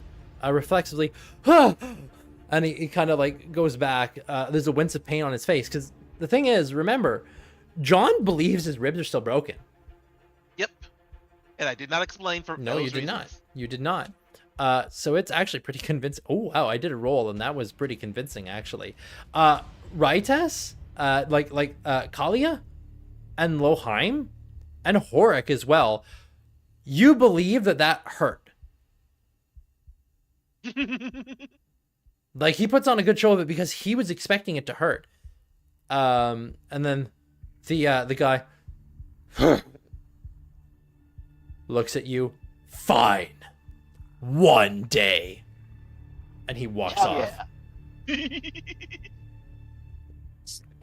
reflexively, and he kind of like goes back. There's a wince of pain on his face because the thing is, remember, John believes his ribs are still broken. Yep. And I did not explain for No, those you did not. reasons. You did not. So it's actually pretty convincing. Oh wow, I did a roll and that was pretty convincing actually. Raitas, Kalia, and Loheim, and Horik as well. You believe that hurt. Like he puts on a good show of it because he was expecting it to hurt. And then the guy looks at you. Fine. One day. And he walks Hell off. yeah.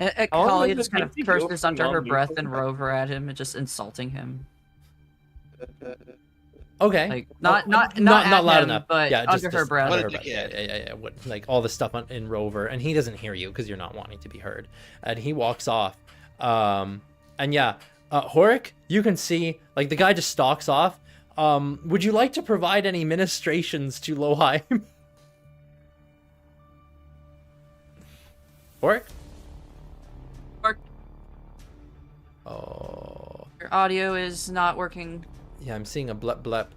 How long Kalia does just it kind take of to go curses from under her non-lethal breath to and that? Rover at him and just insulting him. Okay. Like Oh, not at loud him, enough. but Yeah, under her breath. What a Yeah, dickhead. yeah. Like all the stuff in Rover, and he doesn't hear you because you're not wanting to be heard, and he walks off. And yeah, Horik, you can see like the guy just stalks off. Would you like to provide any ministrations to Loheim? Horik? Horik. Oh. Your audio is not working. Yeah, I'm seeing a blep blep.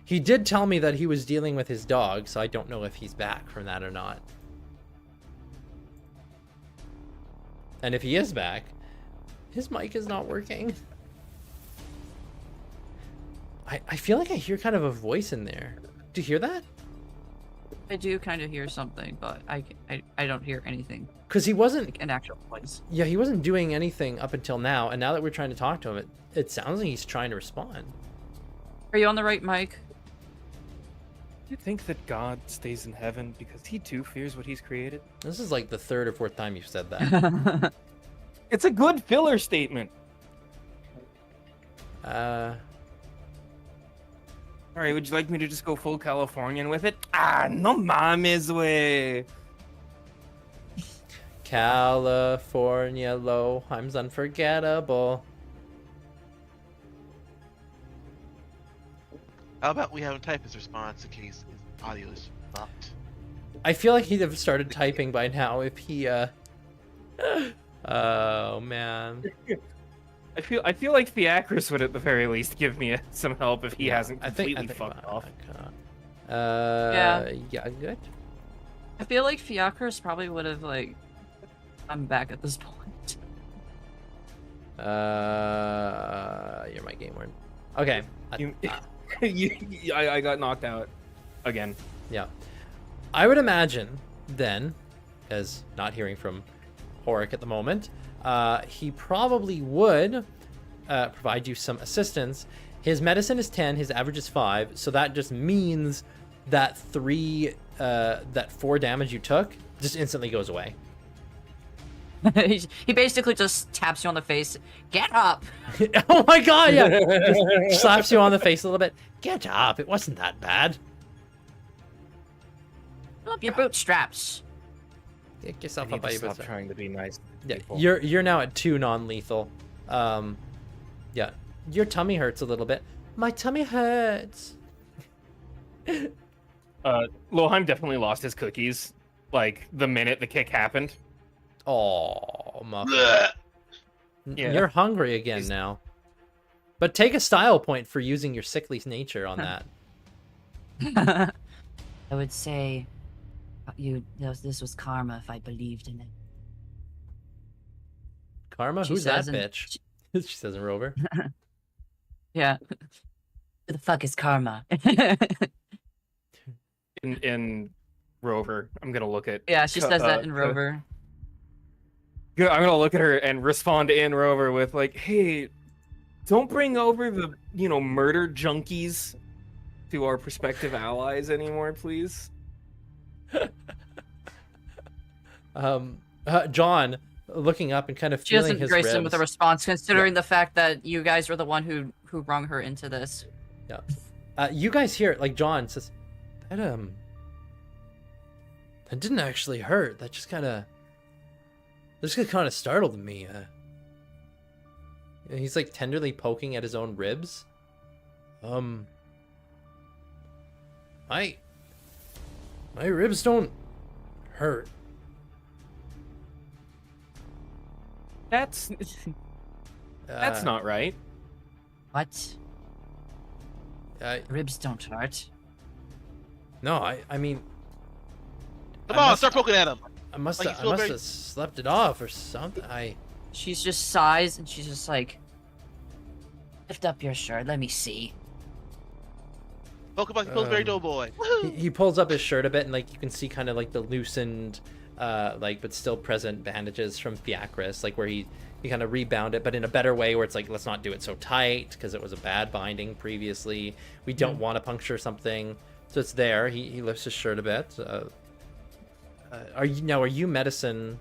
He did tell me that he was dealing with his dog, so I don't know if he's back from that or not. And if he is back, his mic is not working. I feel like I hear kind of a voice in there. Do you hear that? I do kind of hear something, but I don't hear anything. Because he wasn't... Like an actual voice. Yeah, he wasn't doing anything up until now, and now that we're trying to talk to him, it sounds like he's trying to respond. Are you on the right mic? Do you think that God stays in heaven because he too fears what he's created? This is like the third or fourth time you've said that. It's a good filler statement. Alright, would you like me to just go full Californian with it? Ah, no mames, way. California Loheim's unforgettable. How about we have him type his response in case his audio is fucked? I feel like he'd have started typing by now if he, Oh, man. I feel like Fiacris would at the very least give me some help if he hasn't I think completely fucked off. Yeah, good. I feel like Fiacres probably would have like I'm back at this point. You're my game word. Okay. I got knocked out again. Yeah. I would imagine then, as not hearing from Horik at the moment, he probably would provide you some assistance. His medicine is 10, his average is 5, so that just means that 4 damage you took just instantly goes away. He basically just taps you on the face. Get up! Oh my god, yeah! Just slaps you on the face a little bit. Get up, it wasn't that bad. Pull up your bootstraps. Get yourself I need up by to your stop bootstrap. trying to be nice. To Yeah, people. you're now at 2 non-lethal. Yeah, your tummy hurts a little bit. My tummy hurts. Loheim definitely lost his cookies, like the minute the kick happened. Oh, Muffin. Blech. Yeah. You're hungry again He's- now. But take a style point for using your sickly nature on that. I would say this was karma if I believed in it. Karma? She Who's that says in- bitch? She says in Rover. Yeah. Who the fuck is karma? In Rover, I'm gonna look at. Yeah, she says that in Rover. Yeah, I'm gonna look at her and respond in Rover with like, "Hey, don't bring over the murder junkies to our prospective allies anymore, please." John, looking up and kind of She feeling doesn't his grace him with a ribs. response, considering the fact that you guys were the one who wrung her into this. Yeah. You guys hear it, like John says, that didn't actually hurt. That just kind of startled me. He's like tenderly poking at his own ribs. My ribs don't hurt. That's not right. What? Ribs don't hurt. No, I mean, Come on, start poking at him. I must Like, you feel very- have slept it off or something. She's just sighs and she's just like, Lift up your shirt. Let me see. Poke him like Pillsbury Doughboy. He pulls up his shirt a bit, and like you can see kind of like the loosened, but still present bandages from Fiacris, like where he kind of rebound it, but in a better way, where it's like, let's not do it so tight because it was a bad binding previously. We don't want to puncture something, so it's there. He lifts his shirt a bit. Are you medicine?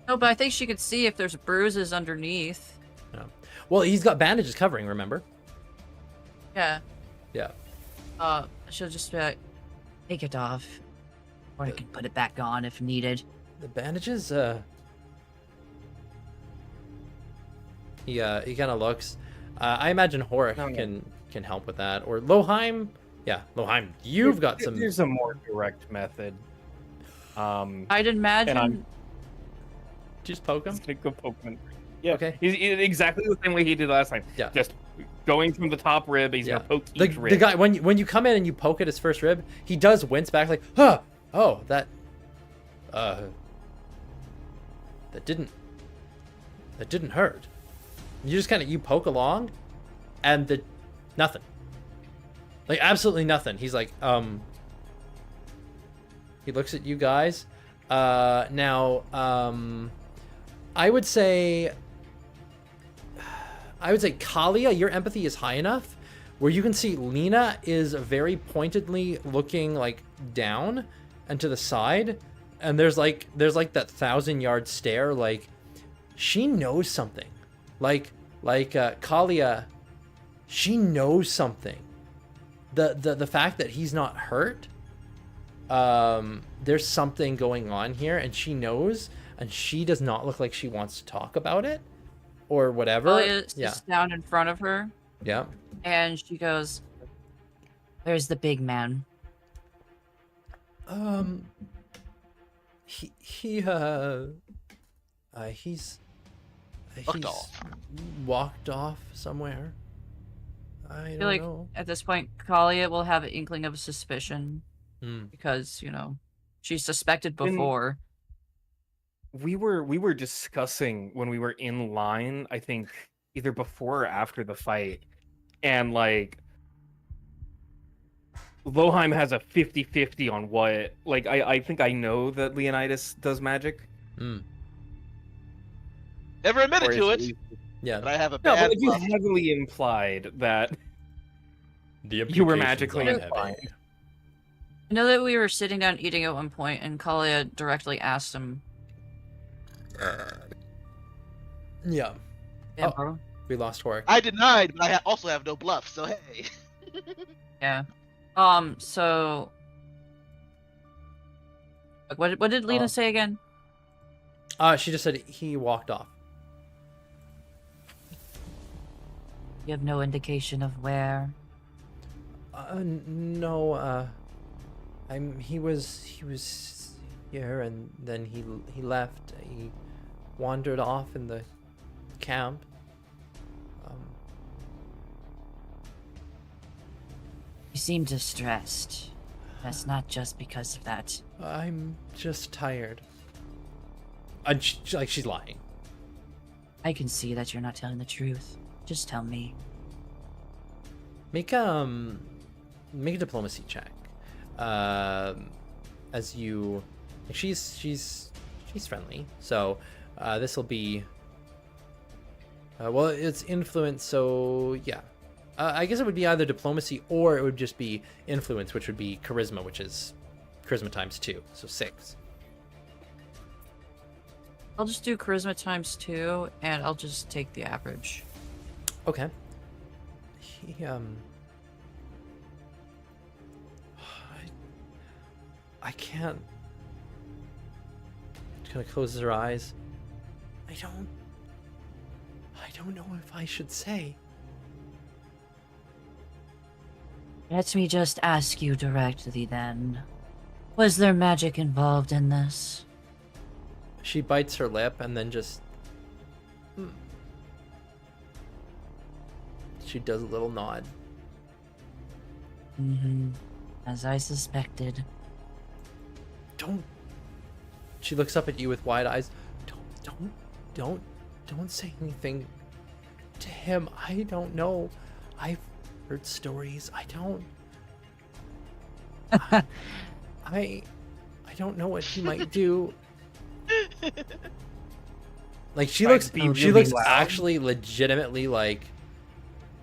No, but I think she could see if there's bruises underneath. Well, he's got bandages covering, remember? Yeah. Yeah. She'll just be like, Take it off. Or I can put it back on if needed. The bandages, he kind of looks. I imagine Horik No. can help with that. Or Loheim. Yeah, Loheim, you've got some... There's a more direct method. I'd imagine. I'm- Just poke him? Just gonna go poke him. Yeah. Okay. He's exactly the same way he did last time. Yeah. Just going from the top rib. He's Yeah. gonna poke The each rib. guy, when you come in and you poke at his first rib, he does wince back like, huh, oh, that didn't hurt. You just kind of, you poke along, and nothing. Like, absolutely nothing. He's like, he looks at you guys. Now, I would say, Kalia, your empathy is high enough where you can see Lena is very pointedly looking like down and to the side, and there's like that 1,000-yard stare. Like, she knows something. Like Kalia, she knows something. The fact that he's not hurt, there's something going on here, and she knows, and she does not look like she wants to talk about it or whatever. Talia sits down in front of her, Yeah. and she goes, Where's the big man? He's Walked off. walked off somewhere. I I don't feel like know. at this point, Kalia will have an inkling of suspicion Hmm. because, she's suspected When- before. We were discussing when we were in line, I think either before or after the fight, and like Loheim has a 50-50 on what, like, I think I know that Leonidas does magic. Hmm. Never admitted or to is it, Yeah. but I have a No, bad but you bluff. heavily implied that The you were implications magically are inclined. heavy. I know that we were sitting down eating at one point, and Kalia directly asked him, Yeah. "Yeah, Oh. bro." We lost Horik. I denied, but I also have no bluff, so hey. Yeah. So, what did Lena say again? She just said he walked off. You have no indication of where. No, he was here, and then he left. He wandered off in the camp. You seem distressed. That's not just because of that. I'm just tired. And she's lying. I can see that you're not telling the truth. Just tell me. Make a diplomacy check. As you, she's friendly. So this will be. Well, it's influence. So yeah, I guess it would be either diplomacy or it would just be influence, which would be charisma, which is charisma times 2, so 6. I'll just do charisma times 2, and I'll just take the average. Okay. I can't. Kind of closes her eyes. I don't know if I should say. Let me just ask you directly then. Was there magic involved in this? She bites her lip and then just. She does a little nod. Mm-hmm. As I suspected. Don't. She looks up at you with wide eyes. Don't say anything to him. I don't know. I've heard stories. I don't know what he might do. Like she Might looks be she really looks loud. actually legitimately like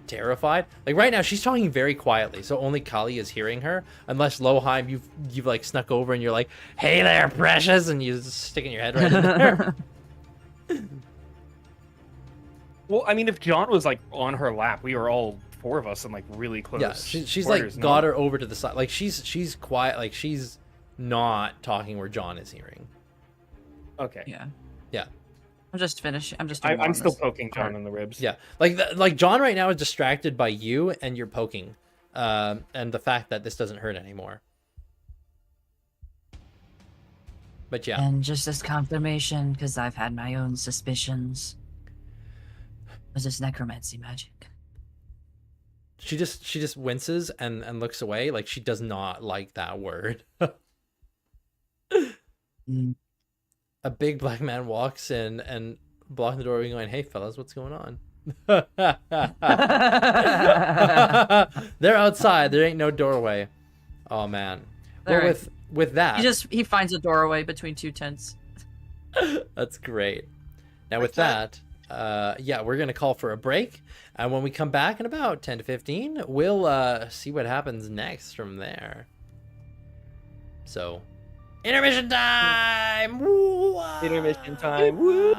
terrified. Like right now she's talking very quietly, so only Kali is hearing her, unless Loheim you've like snuck over and you're like, "Hey there, precious," and you just stick in your head right in there. Well, I mean, if John was like on her lap, we were all four of us in like really close. Yeah, she's quarters, like no? got her over to the side. Like she's quiet. Like she's not talking where John is hearing. Okay. Yeah. Yeah. I'm just finishing. I'm just. doing more I'm on still this poking John part. in the ribs. Yeah, like John right now is distracted by you and your poking, and the fact that this doesn't hurt anymore. But yeah, And just as confirmation, because I've had my own suspicions. Was this necromancy magic? she just winces and looks away, like she does not like that word. Mm. A big black man walks in and blocking the doorway, going, "Hey fellas, what's going on?" They're outside. There ain't no doorway. Oh man. Well, Alright. with that, He finds a doorway between two tents. that's great. Now with that, yeah, we're gonna call for a break, and when we come back in about 10 to 15, we'll see what happens next from there. So, intermission time. Woo! Intermission time. Woo!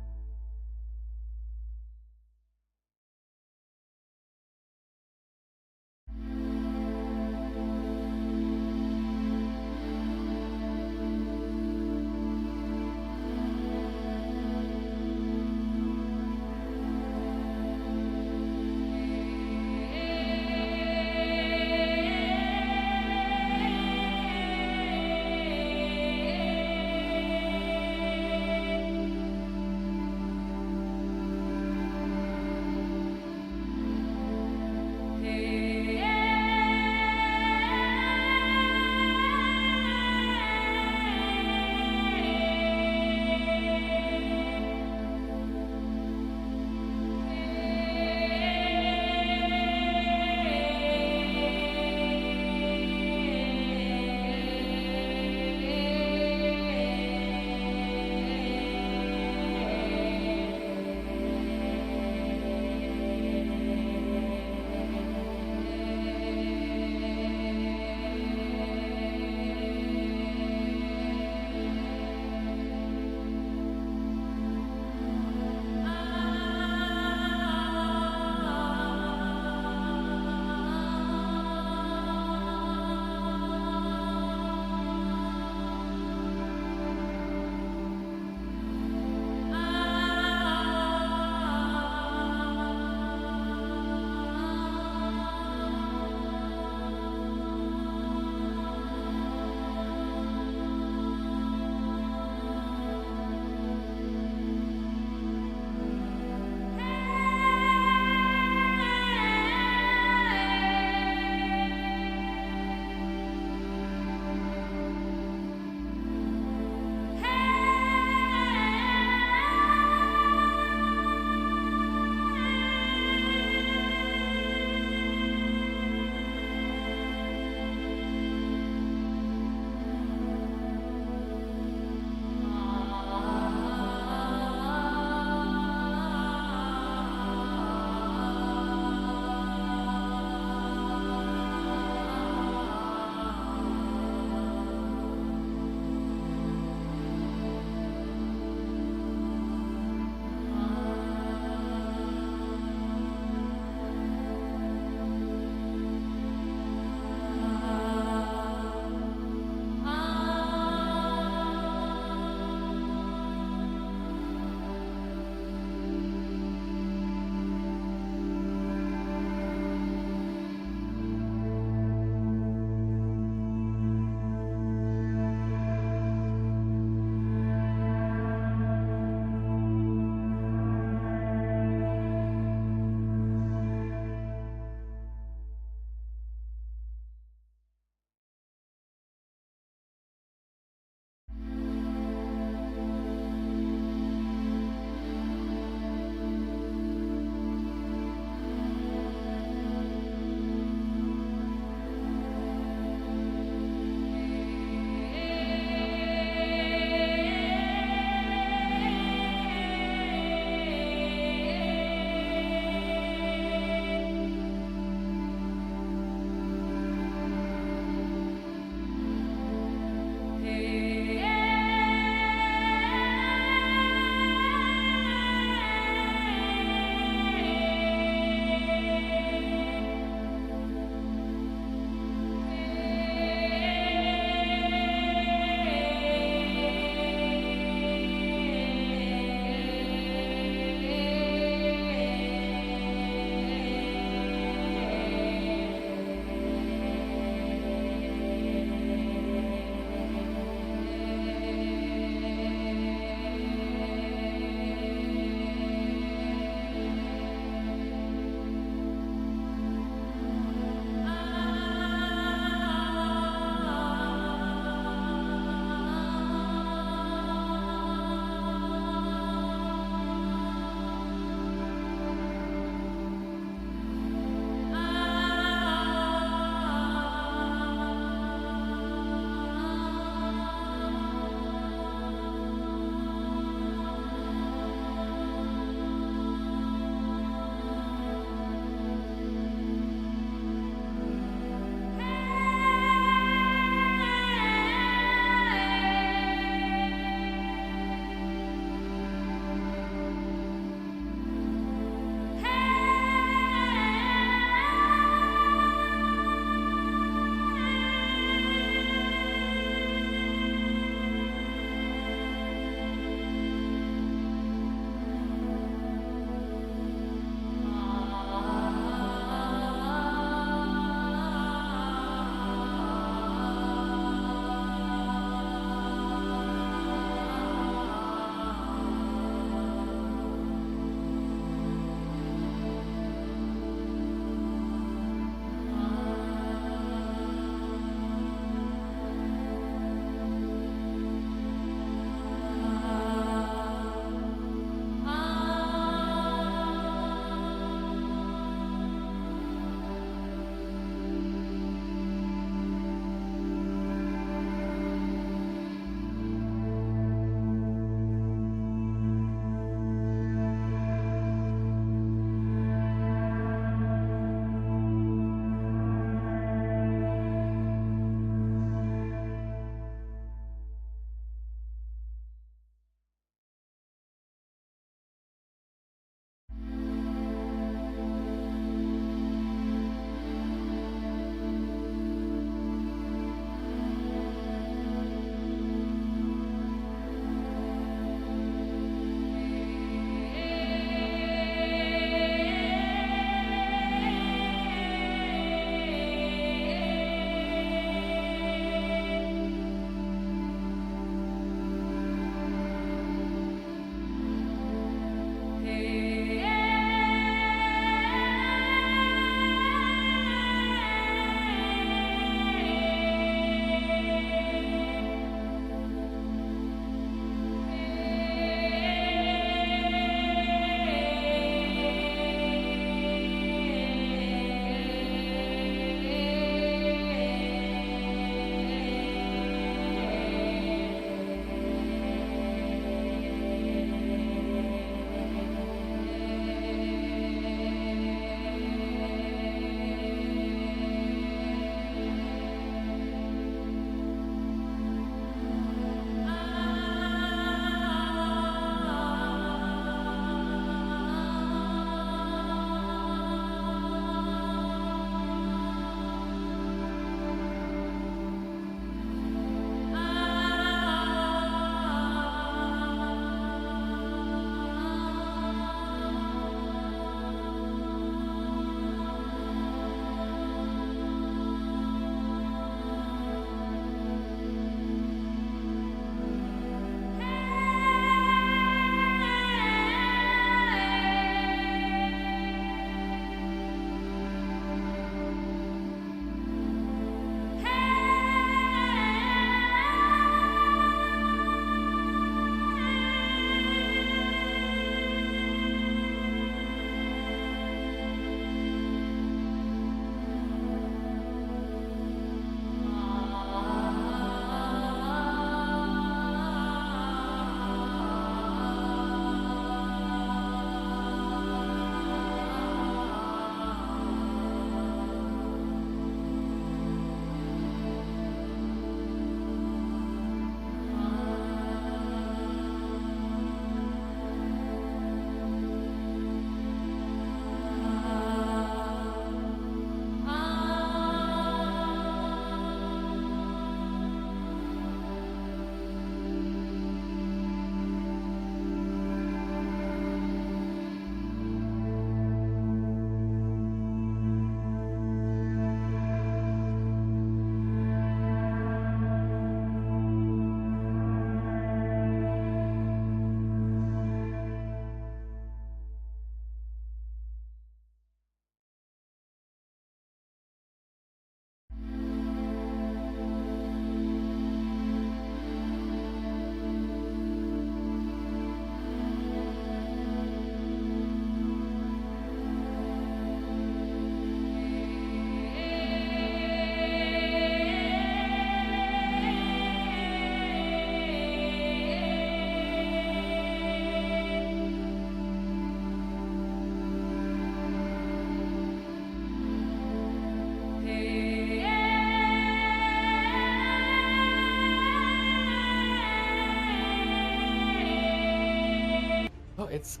It's.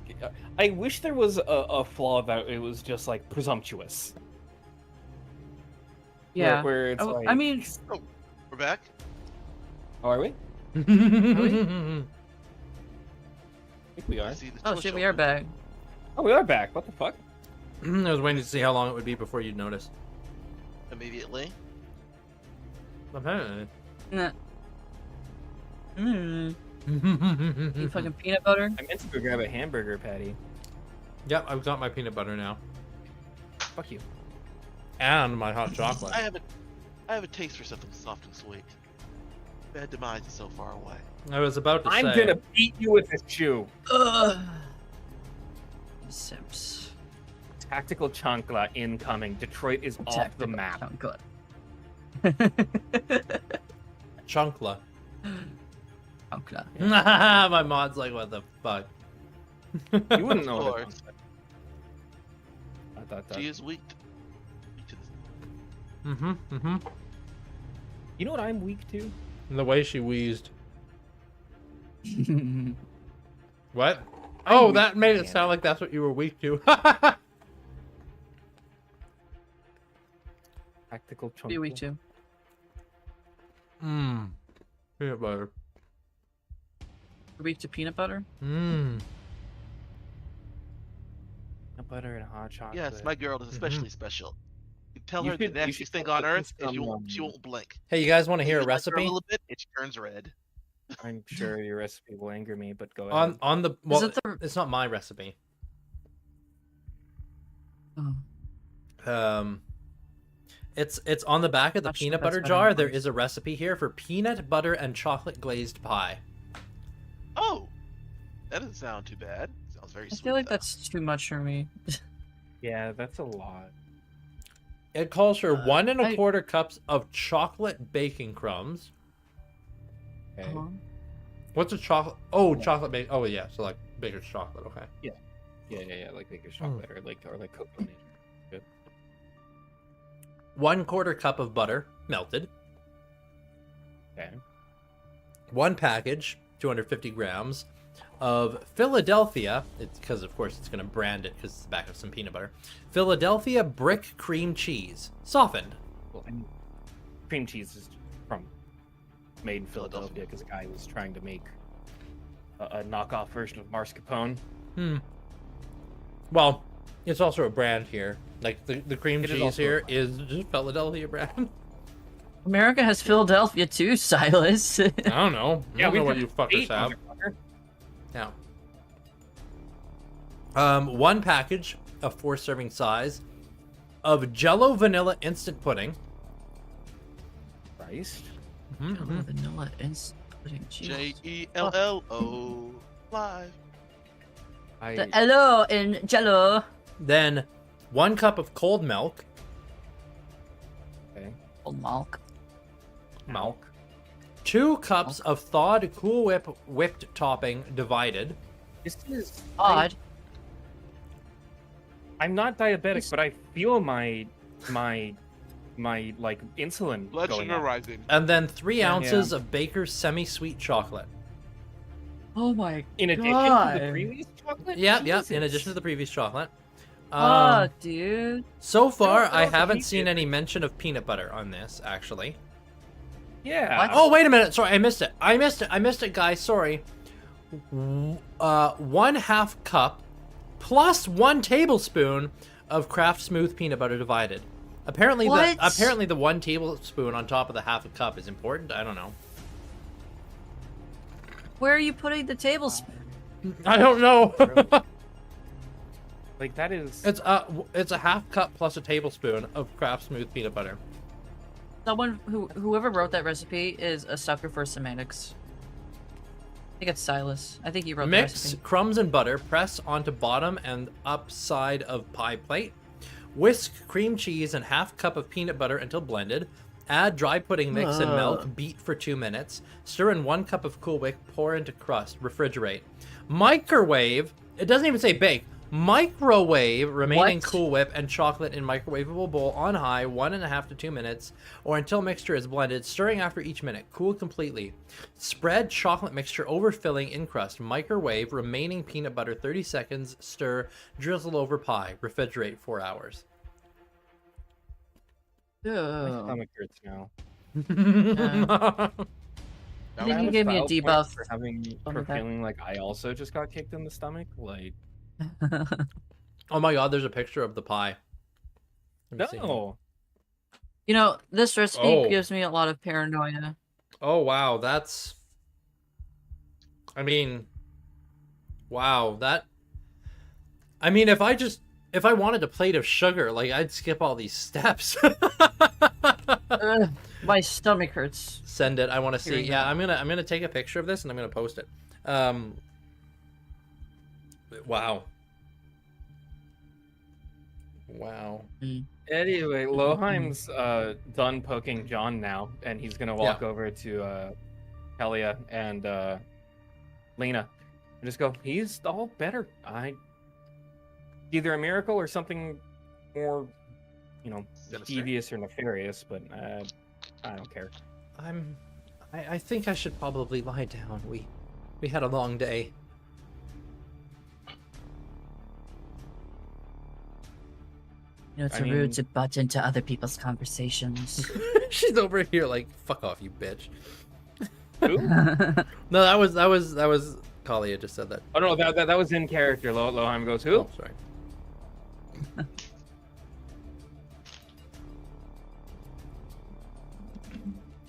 I wish there was a flaw that it was just like presumptuous. Yeah. Where it's Oh, like. I mean, Oh, we're back. Oh, are we? I think we are. I see the oh Twitch shit, we are open. back. Oh, we are back. What the fuck? I was waiting to see how long it would be before you'd notice. Immediately. Apparently. Nah. You fucking peanut butter. I meant to go grab a hamburger patty. Yep, I've got my peanut butter now. Fuck you. And my hot chocolate. I have a taste for something soft and sweet. Bad demise is so far away. I was about to I'm say. gonna beat you with this shoe. Ugh. Sims. Tactical chancla incoming. Detroit is off the map. Oh, good. Chunkla. Chancla. My mod's like, what the fuck? You wouldn't know Of what course. I thought that. She is weak. Weak to this. Mm-hmm. You know what I'm weak to? The way she wheezed. What? Oh, weak that made to it sound like that's what you were weak to. Tactical chancla. Be weak too. Mmm. Peanut butter. Weak to peanut butter. Mmm. Peanut butter and hot chocolate. Yes, my girl is especially special. You tell You her should- the you nastiest should thing put on this earth, and on, she won't blink. Hey, you guys want to hear a You like her recipe? A little bit, and she turns red. I'm sure your recipe will anger me, but go ahead. On the well, it the- it's not my recipe. Oh. It's on the back of the Not sure peanut that's butter what I jar. There want. is a recipe here for peanut butter and chocolate glazed pie. Oh, that doesn't sound too bad. Sounds very I sweet. feel like though. that's too much for me. Yeah, that's a lot. It calls for 1 I- 1/4 cups of chocolate baking crumbs. Okay. Uh-huh. What's a chocolate? Oh, chocolate bake. Oh, yeah. So like baker's chocolate. Okay. Yeah, like baker's chocolate or like coconut. Good. 1/4 cup of butter melted. Okay. 1 package, 250 grams of Philadelphia. It's because of course it's going to brand it because it's the back of some peanut butter. Philadelphia brick cream cheese, softened. Well, I mean, cream cheese is from made in Philadelphia because a guy was trying to make a knockoff version of mascarpone. Well, it's also a brand here. Like the cream It is cheese also a here brand. is just Philadelphia brand. America has Philadelphia too, Silas. I don't know. I don't know what got you fuckers eight, have. motherfucker. Yeah. 1 package of 4 serving size of Jello vanilla instant pudding. Christ. Mhm. Vanilla instant pudding. Jesus. JELLO live. The hello in Jello. Then 1 cup of cold milk. Okay. Old milk. Milk. 2 cups of thawed Cool Whip whipped topping divided. This is Odd. I'm not diabetic, but I feel my like insulin Blood going sugar up. rising. And then 3 Yeah. ounces of Baker's semi-sweet chocolate. Oh my In addition to God. the previous chocolate. Yep, in Jesus. addition to the previous chocolate. Oh, dude. So far, I don't I know if haven't he seen did. any mention of peanut butter on this, actually. Yeah. What? Oh, wait a minute. Sorry, I missed it. I missed it, guys. Sorry. 1/2 cup plus 1 tablespoon of Kraft Smooth peanut butter divided. Apparently, What? the 1 tablespoon on top of the 1/2 cup is important. I don't know. Where are you putting the tablespoon? I don't know. Like that is. it's a 1/2 cup plus a tablespoon of Kraft Smooth peanut butter. Someone whoever wrote that recipe is a sucker for semantics. I think it's Silas. I think he wrote the Mix recipe. crumbs and butter. Press onto bottom and upside of pie plate. Whisk cream cheese and 1/2 cup of peanut butter until blended. Add dry pudding mix and milk. Beat for 2 minutes. Stir in 1 cup of Cool Whip. Pour into crust. Refrigerate. Microwave. It doesn't even say bake. Microwave remaining What? Cool Whip and chocolate in microwavable bowl on high 1.5 to 2 minutes or until mixture is blended, stirring after each minute. Cool completely. Spread chocolate mixture over filling in crust. Microwave remaining peanut butter 30 seconds. Stir. Drizzle over pie. Refrigerate 4 hours. My Ew. stomach hurts now. I think you gave me a Style point debuff. for having on for the back. feeling like I also just got kicked in the stomach. Like Oh my god, there's a picture of the pie. Let me see. no. You know, this recipe Oh. gives me a lot of paranoia. Oh wow, that's... I mean... Wow, that... I mean, if I wanted a plate of sugar, like, I'd skip all these steps. Ugh, my stomach hurts. Send it. I want to see. Hearing Yeah, that. I'm gonna take a picture of this and I'm gonna post it. Wow. Wow. Anyway, Loheim's done poking John now, and he's gonna walk over to Helia and Lena and just go, he's all better. Either a miracle or something more, you know, Sinister. devious or nefarious, but I don't care. I think I should probably lie down. We had a long day. You know, it's I rude mean- to butt into other people's conversations. She's over here like, fuck off, you bitch. Who? No, that was Kalia just said that. Oh no, that was in character. Loheim goes, who? Oh, sorry.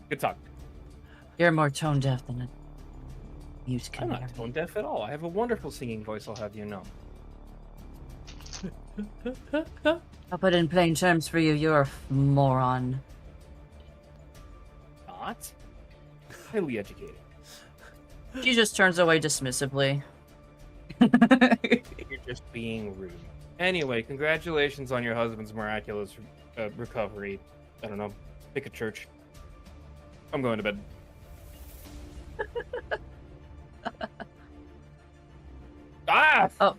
Good talk. You're more tone deaf than a mute I'm canary. not tone deaf at all. I have a wonderful singing voice, I'll have you know. I'll put it in plain terms for you. You're a moron. Not? Highly educated. She just turns away dismissively. You're just being rude. Anyway, congratulations on your husband's miraculous recovery. I don't know. Pick a church. I'm going to bed. Ah! Oh.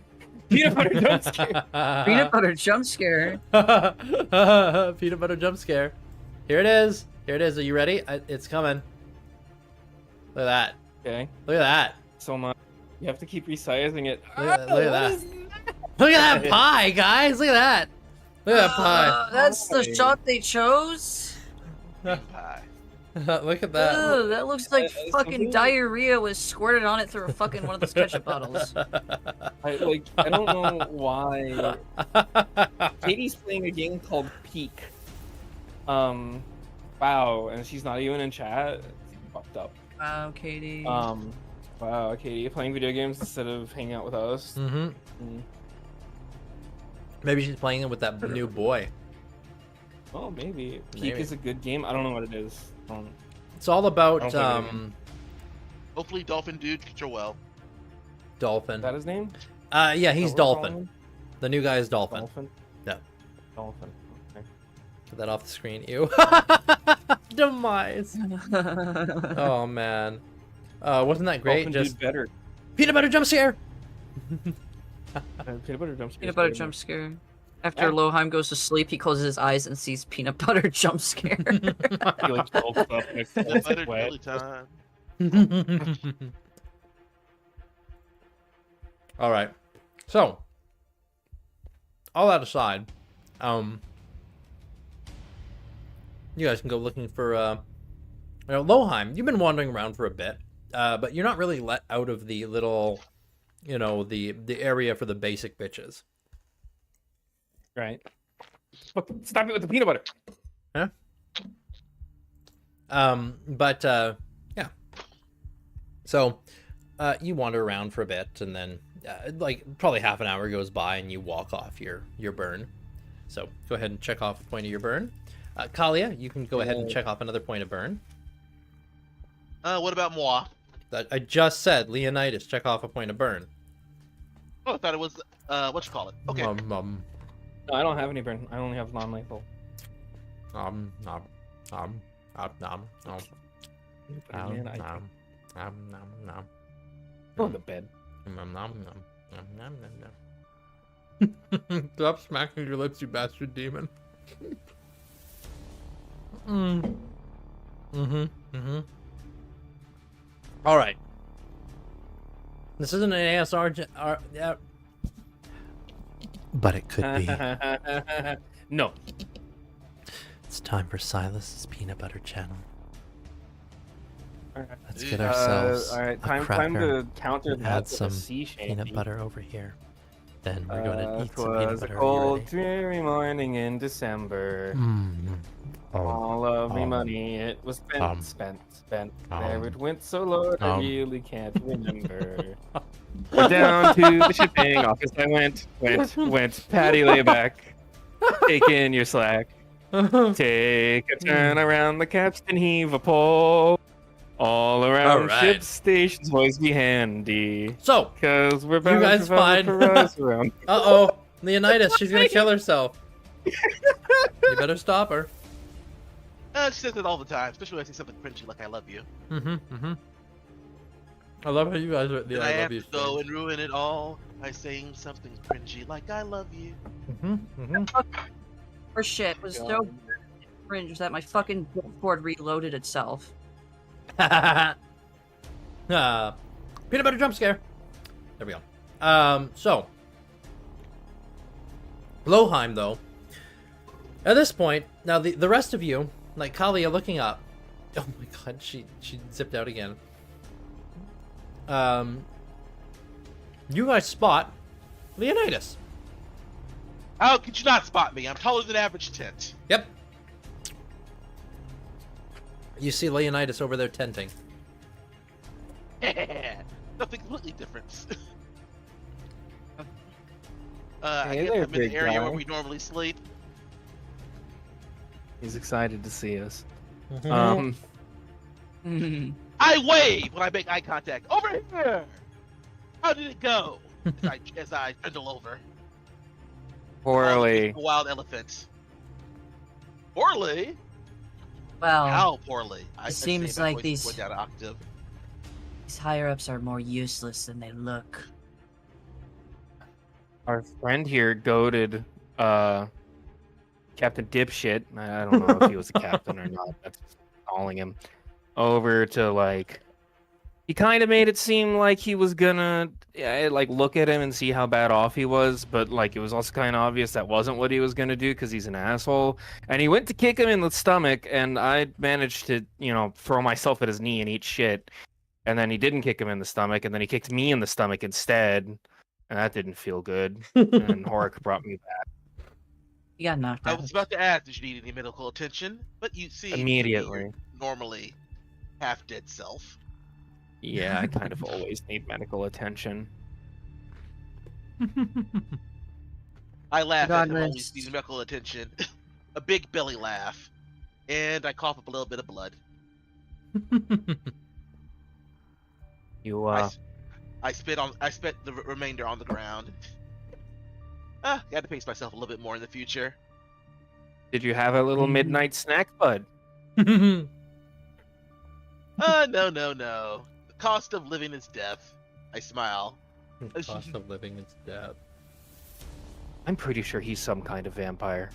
Peanut butter jump scare. Peanut butter jump scare. Peanut butter jump scare. Here it is. Here it is. Are you ready? It's coming. Look at that. Okay. Look at that. So much. You have to keep resizing it. Look at that. Look at that pie, guys. Look at that. Look at that pie. That's the shot they chose? Pie. Look at that. Ugh, that looks like It's fucking completely- diarrhea was squirted on it through a fucking one of those ketchup bottles. I don't know why. Katie's playing a game called Peak. Wow, and she's not even in chat. It's fucked up. Wow, Katie. Wow, Katie, playing video games instead of hanging out with us. Mm-hmm. Maybe she's playing it with that new boy. Oh, maybe. Peak Maybe. is a good game. I don't know what it is. It's all about I don't think Hopefully, Dolphin Dude gets her well. Dolphin. Is that his name? Yeah, he's Is that what we're Dolphin. calling him? The new guy is Dolphin. Dolphin? Yeah. Dolphin. Okay. Get that off the screen. Ew. Demise. Oh man. Wasn't that great? Dolphin Just dude better. peanut butter jump scare. Peanut butter jump scare. Peanut butter jump scare. After Loheim goes to sleep, he closes his eyes and sees peanut butter jump scare. He like bulks up next to Peanut the butter sweat. jelly time. All right. So, all that aside, you guys can go looking for Loheim. You've been wandering around for a bit, but you're not really let out of the little, the area for the basic bitches. Right. Look, stop it with the peanut butter. But yeah. So, you wander around for a bit, and then probably half an hour goes by, and you walk off your burn. So go ahead and check off a point of your burn. Kalia, you can go ahead and check off another point of burn. What about moi? That I just said, Leonidas, check off a point of burn. Oh, I thought it was what you call it? Okay. No, I don't have any burn. I only have non-lethal. Nom. Man, Go to bed. Stop smacking your lips, you bastard demon. All right. This isn't an ASR. But it could be. No. It's time for Silas's peanut butter channel. All right. Let's get ourselves all right, a time cracker to counter and that add with a some sea shanty. peanut butter over here. Then we're going to eat some peanut Twas a butter. Are you cold, ready? dreary morning in December. Oh, All of me money, it was spent. There it went so low, I really can't remember. Down to the shipping office I went. Patty lay back, take in your slack. Take a turn around the capstan, heave a pole. All around right. ship stations, boys be handy. So, Cause we're bound guys to find find- for us around. uh-oh, Leonidas, she's gonna kill herself. You better stop her. She says it all the time, especially when I say something cringy like "I love you." I love how you guys are the Then I I love have you to go and ruin it all by saying something cringy like "I love you." Or shit was so cringe that my fucking board reloaded itself. Peanut butter jump scare. There we go. So Loheim, though, at this point, now the rest of you, like Kalia looking up. Oh my god, she zipped out again. You guys spot Leonidas. How could you not spot me? I'm taller than average tent. Yep. You see Leonidas over there tenting. Something completely different. Hey I guess there, I'm in big the area guy. where we normally sleep. He's excited to see us. Mhm. I wave when I make eye contact. Over here. How did it go? as I trundle over. Poorly. A wild elephant. Poorly? Well, How poorly? it seems like these- Went down an octave. these higher ups are more useless than they look. Our friend here goaded Captain Dipshit. I don't know if he was a captain or not. That's calling him over to like. He kind of made it seem like he was gonna like look at him and see how bad off he was, but like it was also kind of obvious that wasn't what he was gonna do because he's an asshole. And he went to kick him in the stomach, and I managed to throw myself at his knee and eat shit. And then he didn't kick him in the stomach, and then he kicked me in the stomach instead, and that didn't feel good. And Horik brought me back You got knocked I out. was about to ask, did you need any medical attention? But you see, immediately. normally half dead self. Yeah, I kind of always need medical attention. I laugh at him Regardless. always needing medical attention. A big belly laugh. And I cough up a little bit of blood. You I spit the remainder on the ground. Got to pace myself a little bit more in the future. did you have a little midnight snack, bud? No. The cost of living is death. I smile. Cost of living is death. I'm pretty sure he's some kind of vampire.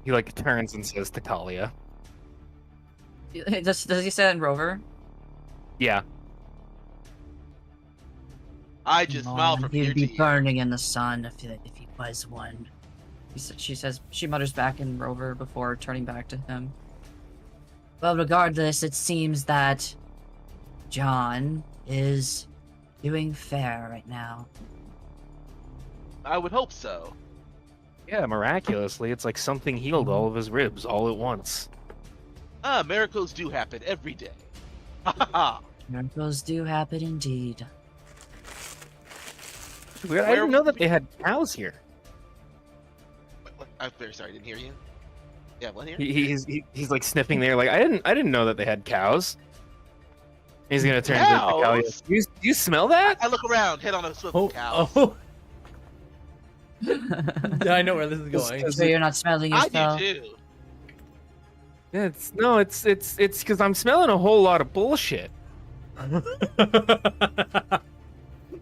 He like turns and says to Talia. Does he say that in Rover? Yeah. I just smile from ear He'd to be ear. burning in the sun if he was one. She mutters back in Rover before turning back to him. Well, regardless, it seems that John is doing fair right now. I would hope so. Yeah, miraculously, it's like something healed all of his ribs all at once. Miracles do happen every day. Ha ha ha. Miracles do happen indeed. Weird, I didn't know that they had cows here. What? I'm very sorry, I didn't hear you. Yeah, what here? He's like sniffing there, like I didn't know that they had cows. He's gonna turn to Talia. Cows? Do you smell that? I look around, head on a swivel, cows. Yeah, I know where this is going. So you're not smelling I yourself? do too. It's because I'm smelling a whole lot of bullshit.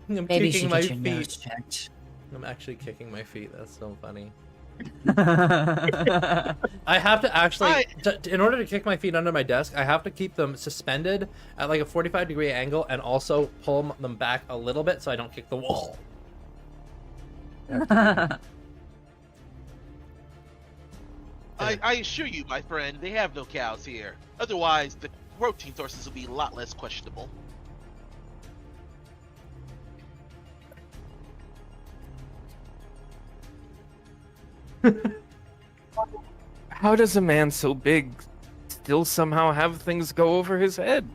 I'm Maybe you kicking should my get your nose feet. checked. I'm actually kicking my feet. That's so funny. I I have to actually, I- in order to kick my feet under my desk, I have to keep them suspended at like a 45-degree angle and also pull them back a little bit so I don't kick the wall. I assure you, my friend, they have no cows here. Otherwise, the protein sources will be a lot less questionable. How does a man so big still somehow have things go over his head?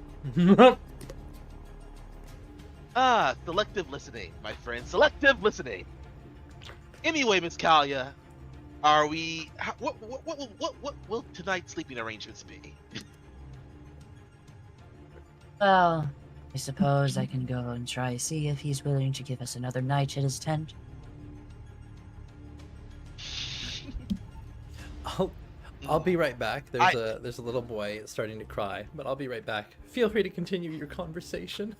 Ah, selective listening, my friend. Selective listening. Anyway, Miss Kalia, are we? What will tonight's sleeping arrangements be? Well, I suppose I can go and try see if he's willing to give us another night at his tent. I'll be right back. There's a little boy starting to cry, but I'll be right back. Feel free to continue your conversation.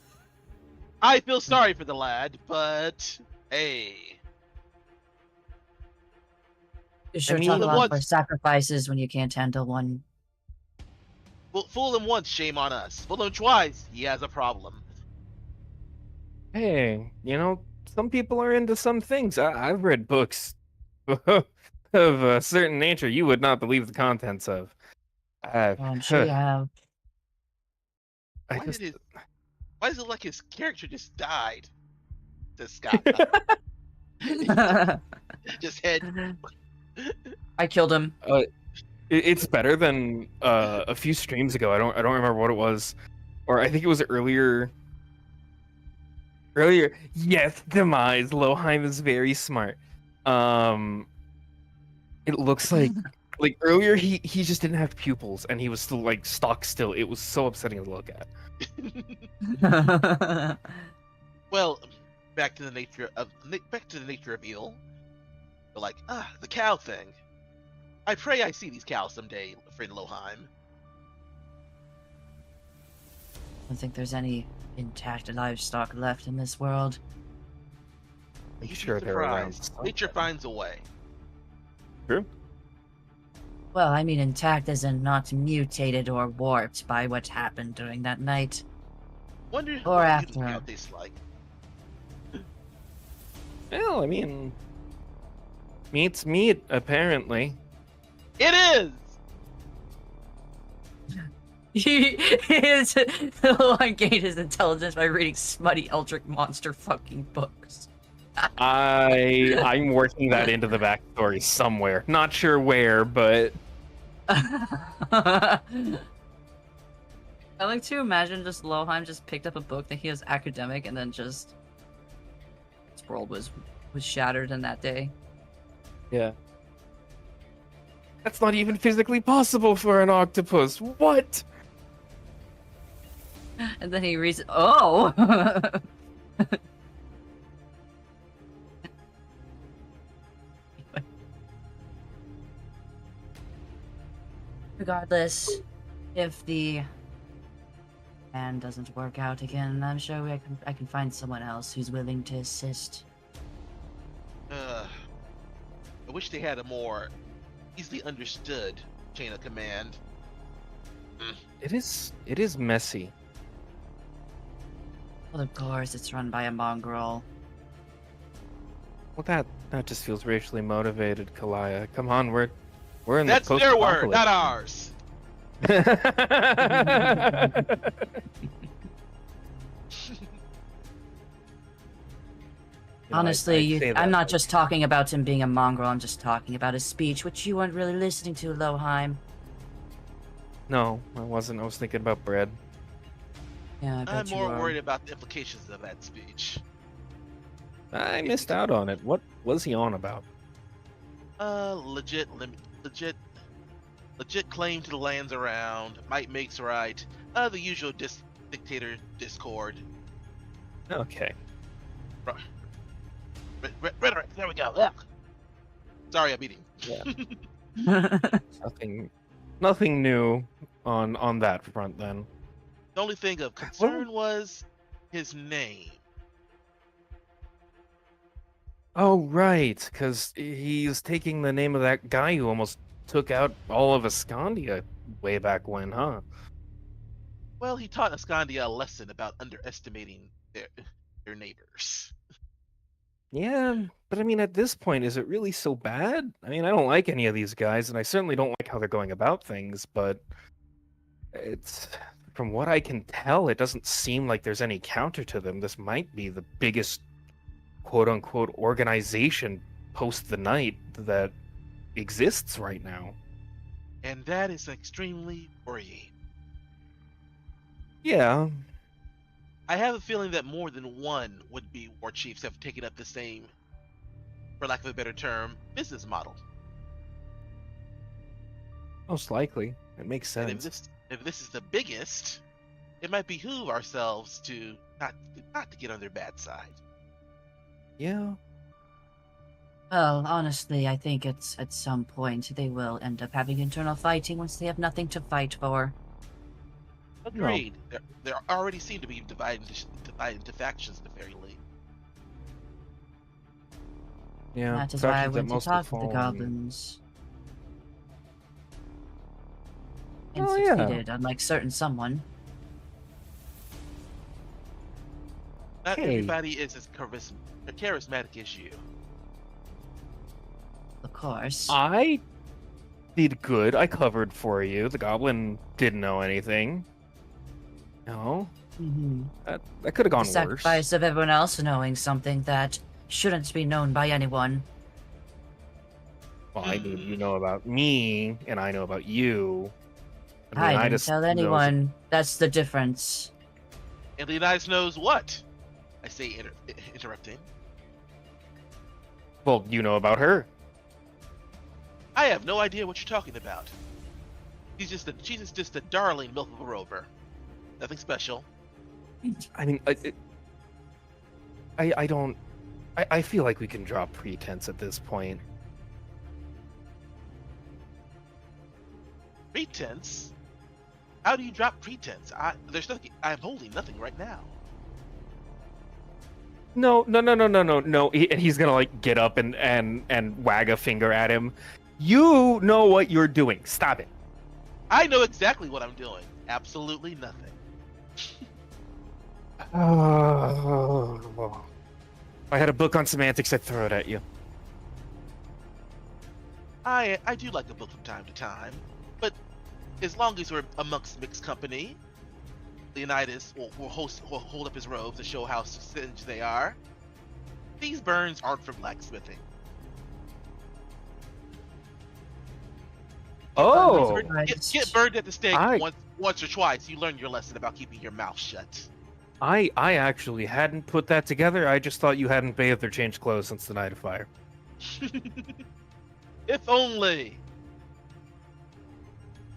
I feel sorry for the lad, but hey, You sure mean, talk about once- for sacrifices when you can't handle one. well, fool him once, shame on us. Fool him twice, he has a problem. Hey, some people are into some things. I've read books of a certain nature you would not believe the contents of. Well, I'm sure you have. I Why just, why is it like his character just died? Says Scott. Just head. I killed him. it's better than a few streams ago. I don't remember what it was, or I think it was earlier. Yes, demise. Loheim is very smart. It looks like earlier he just didn't have pupils and he was still like stock still. It was so upsetting to look at. Well, back to the nature of evil. But like, the cow thing. I pray I see these cows someday, friend Loheim. I don't think there's any intact livestock left in this world. I'm You'd be sure they're around. surprised. Nature finds a way. True. Well, I mean intact as in not mutated or warped by what happened during that night. Wonder Or what after. mutant cow tastes like. Well, I mean, meat's meat apparently. It is. He gained his intelligence by reading smutty eldritch monster fucking books. I'm working that into the backstory somewhere. Not sure where, but I like to imagine just Loheim just picked up a book that he was academic and then just his world was shattered in that day. yeah. That's not even physically possible for an octopus. What? And then he reads oh regardless, if the plan doesn't work out again, I'm sure I can find someone else who's willing to assist. I wish they had a more easily understood chain of command. It is messy. Well, of course, it's run by a mongrel. Well, that just feels racially motivated, Kalaya. Come on, we're in the That's their word, post-apocalypse. not ours. Honestly, I'm not just talking about him being a mongrel, I'm just talking about his speech, which you weren't really listening to, Loheim. No, I wasn't. I was thinking about bread. Yeah, I bet I'm you more are. worried about the implications of that speech. I missed out on it. What was he on about? Legit claim to the lands around. Might makes right. The usual dictator discord. Okay. Rhetoric. There we go. Ugh. Sorry, I'm eating. Yeah. Nothing new on that front then. The only thing of concern was his name. Oh, right, because he's taking the name of that guy who almost took out all of Escondia way back when, huh? Well, he taught Ascandia a lesson about underestimating their neighbors. Yeah, but I mean, at this point, is it really so bad? I mean, I don't like any of these guys, and I certainly don't like how they're going about things, but it's, from what I can tell, it doesn't seem like there's any counter to them. This might be the biggest quote-unquote organization post the night that exists right now. And that is extremely worrying. Yeah, I have a feeling that more than one would-be war chiefs have taken up the same, for lack of a better term, business model. most likely. It makes And sense. if this is the biggest, it might behoove ourselves to not to get on their bad side. Yeah. Well, honestly, I think it's at some point they will end up having internal fighting once they have nothing to fight for. Agreed. There already seem to be divided into factions at the very least. Yeah. That is why I factions that went to mostly talk to the follow me. goblins. And Oh, yeah. succeeded, unlike certain someone. Not Hey. everybody is as charismatic as you. Of course. I did good. I covered for you. The goblin didn't know anything. No, Mhm. that could have gone The worse. sacrifice of everyone else knowing something that shouldn't be known by anyone. Well, I knew you know about me, and I know about you. I didn't Leonidas tell knows- anyone. That's the difference. And Leonidas knows what? I say, interrupting. Well, you know about her. I have no idea what you're talking about. She's just a darling milk of a rover. Nothing special. I mean, I don't. I feel like we can drop pretense at this point. Pretense? How do you drop pretense? There's nothing. I'm holding nothing right now. No. He's gonna like get up and wag a finger at him. You know what you're doing. Stop it. I know exactly what I'm doing. Absolutely nothing. Oh. If I had a book on semantics, I'd throw it at you. I do like a book from time to time, but as long as we're amongst mixed company, Leonidas will hold up his robes to show how singed they are. These burns aren't for blacksmithing. Oh, Get burned at the stake I- once or twice. You learn your lesson about keeping your mouth shut. I actually hadn't put that together. I just thought you hadn't bathed or changed clothes since the night of fire. If only.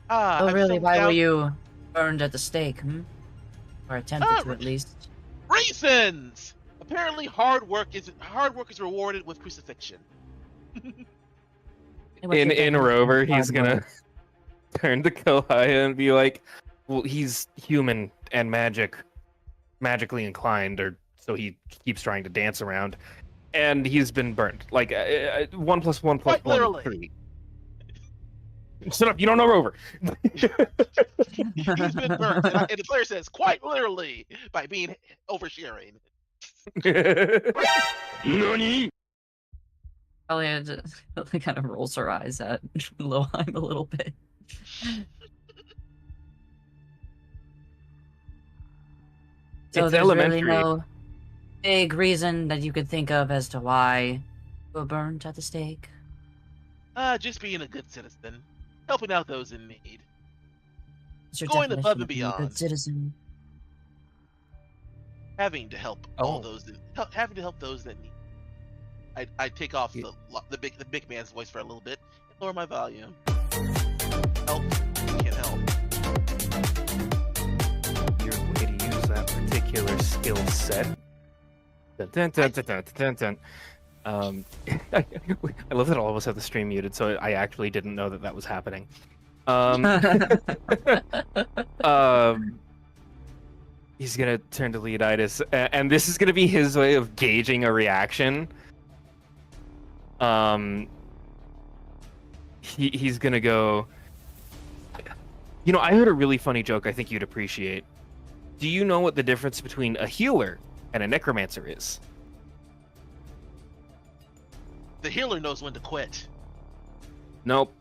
Oh, I'm really? so Why were down- you burned at the stake, Or attempted to, at least. Reasons? Apparently, hard work is rewarded with crucifixion. In Rover, he's gonna turn to Kohaya and be like, "Well, he's human and magically inclined, or so he keeps trying to dance around, and he's been burnt. Like 1 + 1 + Quite 1 literally. is 3." Shut up! You don't know Rover. He's been burnt, and the player says quite literally by being oversharing. Nani? Elliot kind of rolls her eyes at Loheim a little bit. So It's there's really elementary. no big reason that you could think of as to why you were burned at the stake. Just being a good citizen, helping out those in need. What's your going definition above and of being a beyond. good citizen? Having to help having to help those that need. I take off the big man's voice for a little bit and lower my volume. Help, can't help. Your way to use that particular skill set. Dun, dun, dun, dun, dun, dun. I love that all of us have the stream muted, so I actually didn't know that was happening. He's gonna turn to Leonidas, and this is gonna be his way of gauging a reaction. he's gonna go. You know, I heard a really funny joke I think you'd appreciate. Do you know what the difference between a healer and a necromancer is? The healer knows when to quit. Nope.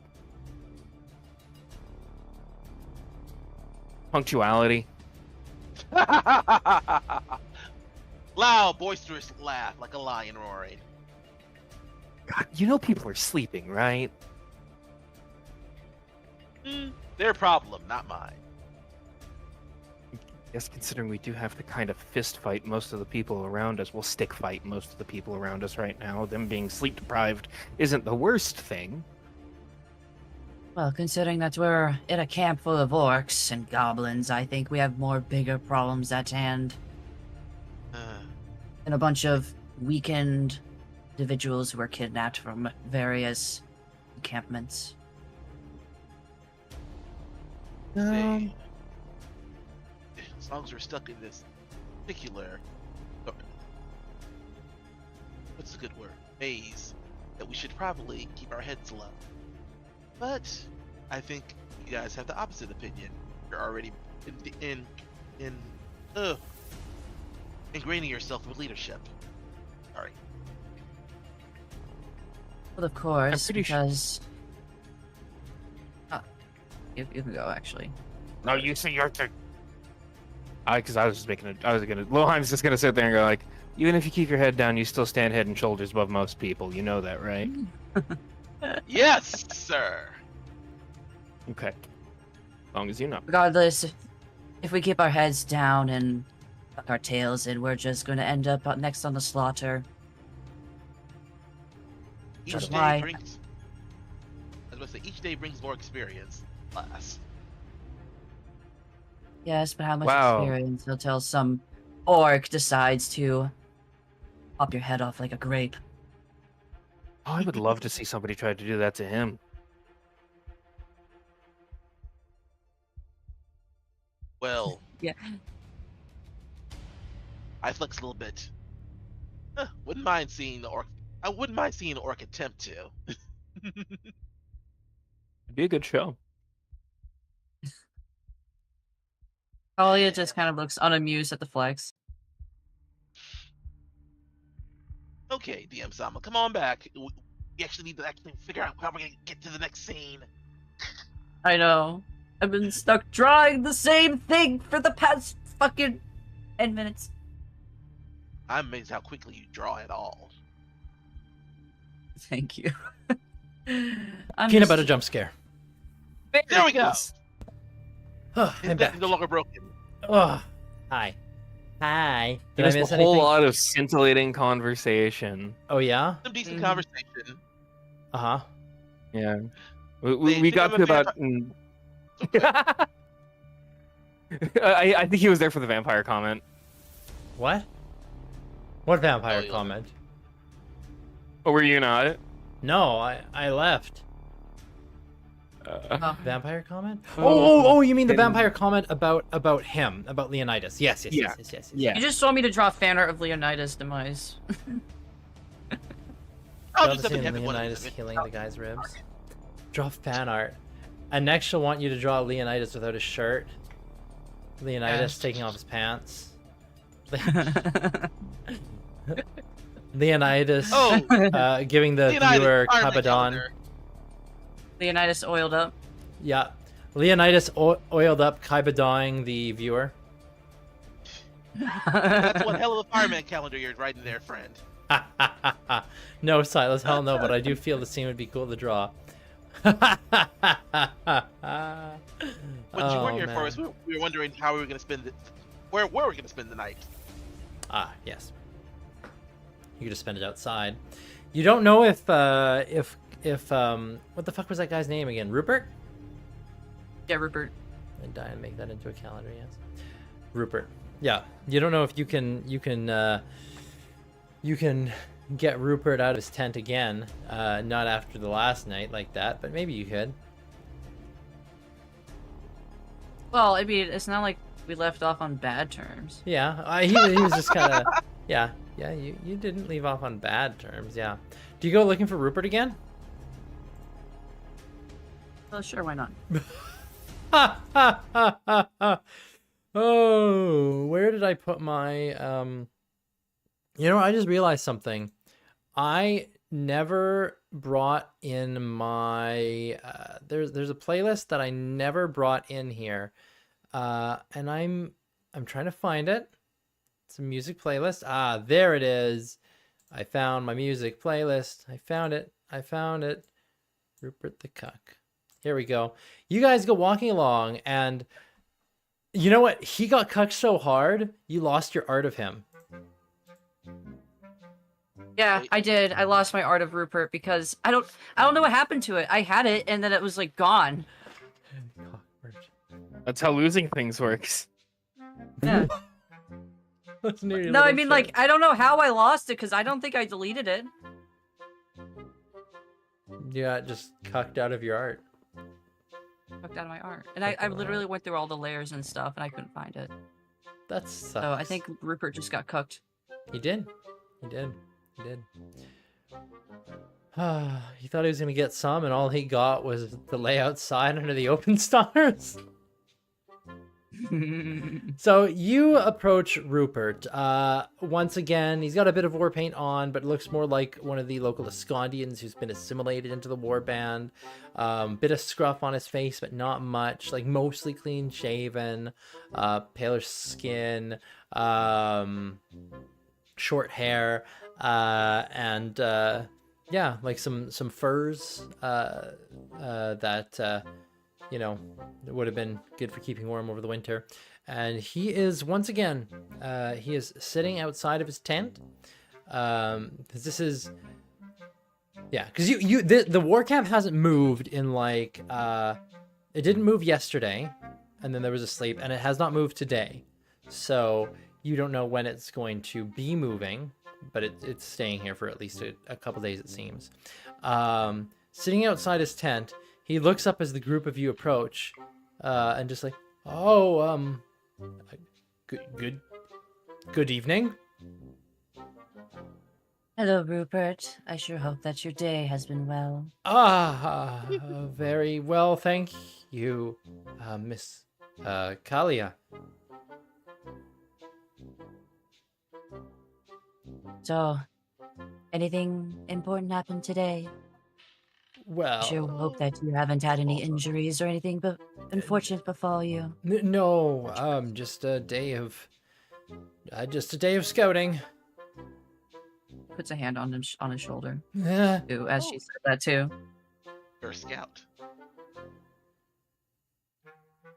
Punctuality. Loud, boisterous laugh like a lion roaring. God, you know people are sleeping, right? Their problem, not mine. Yes, considering we do have to kind of fist fight most of the people around us, we'll stick fight most of the people around us right now. Them being sleep deprived isn't the worst thing. Well, considering that we're in a camp full of orcs and goblins, I think we have more bigger problems at hand. And a bunch of weakened individuals who were kidnapped from various encampments. As long as we're stuck in this particular, what's a good word? Maze, that we should probably keep our heads low. But I think you guys have the opposite opinion. You're already ingraining yourself with leadership. Sorry. Well, of course, pretty because... you can go, actually. No, you say your turn. Because I was just making I was gonna. Loheim's just gonna sit there and go like, even if you keep your head down, you still stand head and shoulders above most people. You know that, right? Yes, sir. Okay. As long as you know. Regardless, if we keep our heads down and tuck our tails in, we're just going to end up next on the slaughter. Each That's day why- brings. I was about to say, each day brings more experience. Class. Yes, but how much Wow. experience until some orc decides to pop your head off like a grape? Oh, I would love to see somebody try to do that to him. Well, Yeah. I flex a little bit. Wouldn't mind seeing the orc. I wouldn't mind seeing the orc attempt to. It'd be a good show. Talia just kind of looks unamused at the flex. Okay, DM Sama, come on back. We actually need to actually figure out how we're gonna get to the next scene. I know. I've been stuck drawing the same thing for the past fucking 10 minutes. I'm amazed how quickly you draw it all. Thank you. Peanut butter jump scare. There we go. Oh, His I'm neck back. is no longer broken. Oh, hi. Hi. Did I There's miss a whole anything? lot of scintillating conversation. Oh, yeah? Some decent Mhm. conversation. Uh-huh. Yeah. They We think got I'm to a about. I think he was there for the vampire comment. What? What vampire Oh, yeah. comment? Or were you not? No, I left. Vampire comment? Oh, Oh, you mean the then- vampire comment about him, about Leonidas. Yes. Yeah. Yeah. You just told me to draw fan art of Leonidas' demise. I'll Love just have seeing to have one of Leonidas them. healing the guy's ribs. Draw fan art. And next she'll want you to draw Leonidas without his shirt. Leonidas taking off his pants. Leonidas Oh, giving the Leonidas, viewer Iron Man Cabadon. calendar. Leonidas oiled up. Yeah. Leonidas oiled up Kaibadawing the viewer. That's one hell of a fireman calendar you're writing there, friend. No, Silas, hell no, but I do feel the scene would be cool to draw. What What you weren't here for is we were wondering how we were going to spend it. Where we're going to spend the night. Ah, yes. You could just spend it outside. You don't know if what the fuck was that guy's name again? Rupert? Yeah, Rupert. I die and make that into a calendar, yes. Rupert. Yeah. You don't know if you can get Rupert out of his tent again. Not after the last night like that, but maybe you could. Well, I mean, it's not like we left off on bad terms. Yeah. He was just kind of yeah. Yeah, you didn't leave off on bad terms. Yeah. Do you go looking for Rupert again? Oh, sure, why not? Ha ha ha ha ha. Oh, where did I put my You know, I just realized something. I never brought in my there's a playlist that I never brought in here. And I'm trying to find it. It's a music playlist. Ah, there it is. I found my music playlist. I found it. I found it. Rupert the Cuck. Here we go. You guys go walking along, and you know what? He got cucked so hard, you lost your art of him. Yeah, I did. I lost my art of Rupert because I don't know what happened to it. I had it and then it was like gone. That's how losing things works. Yeah. No, I mean like I don't know how I lost it because I don't think I deleted it. Yeah, just cucked out of your art. Fucked out of my art. And I literally went through all the layers and stuff and I couldn't find it. That sucks. So I think Rupert just got cooked. He did. He did. He did. He thought he was gonna get some, and all he got was the lay outside under the open stars. So you approach Rupert. Once again, he's got a bit of war paint on, but looks more like one of the local Scondians who's been assimilated into the warband. Bit of scruff on his face, but not much. Like mostly clean shaven, paler skin, short hair, and yeah, like some furs that you know, it would have been good for keeping warm over the winter. And he is, once again, he is sitting outside of his tent. Because this is, yeah, because the war camp hasn't moved in like, it didn't move yesterday, and then there was a sleep, and it has not moved today. So you don't know when it's going to be moving, but it's staying here for at least a couple days, it seems. Sitting outside his tent, he looks up as the group of you approach, and just like, oh, good evening. Hello, Rupert. I sure hope that your day has been well. Very well, thank you, Miss Kalia. So, anything important happened today? Well, I sure hope that you haven't had any injuries or anything but unfortunate befall you. no, just a day of scouting. Puts a hand on his shoulder. Yeah. Too, as she said that too. You're a scout.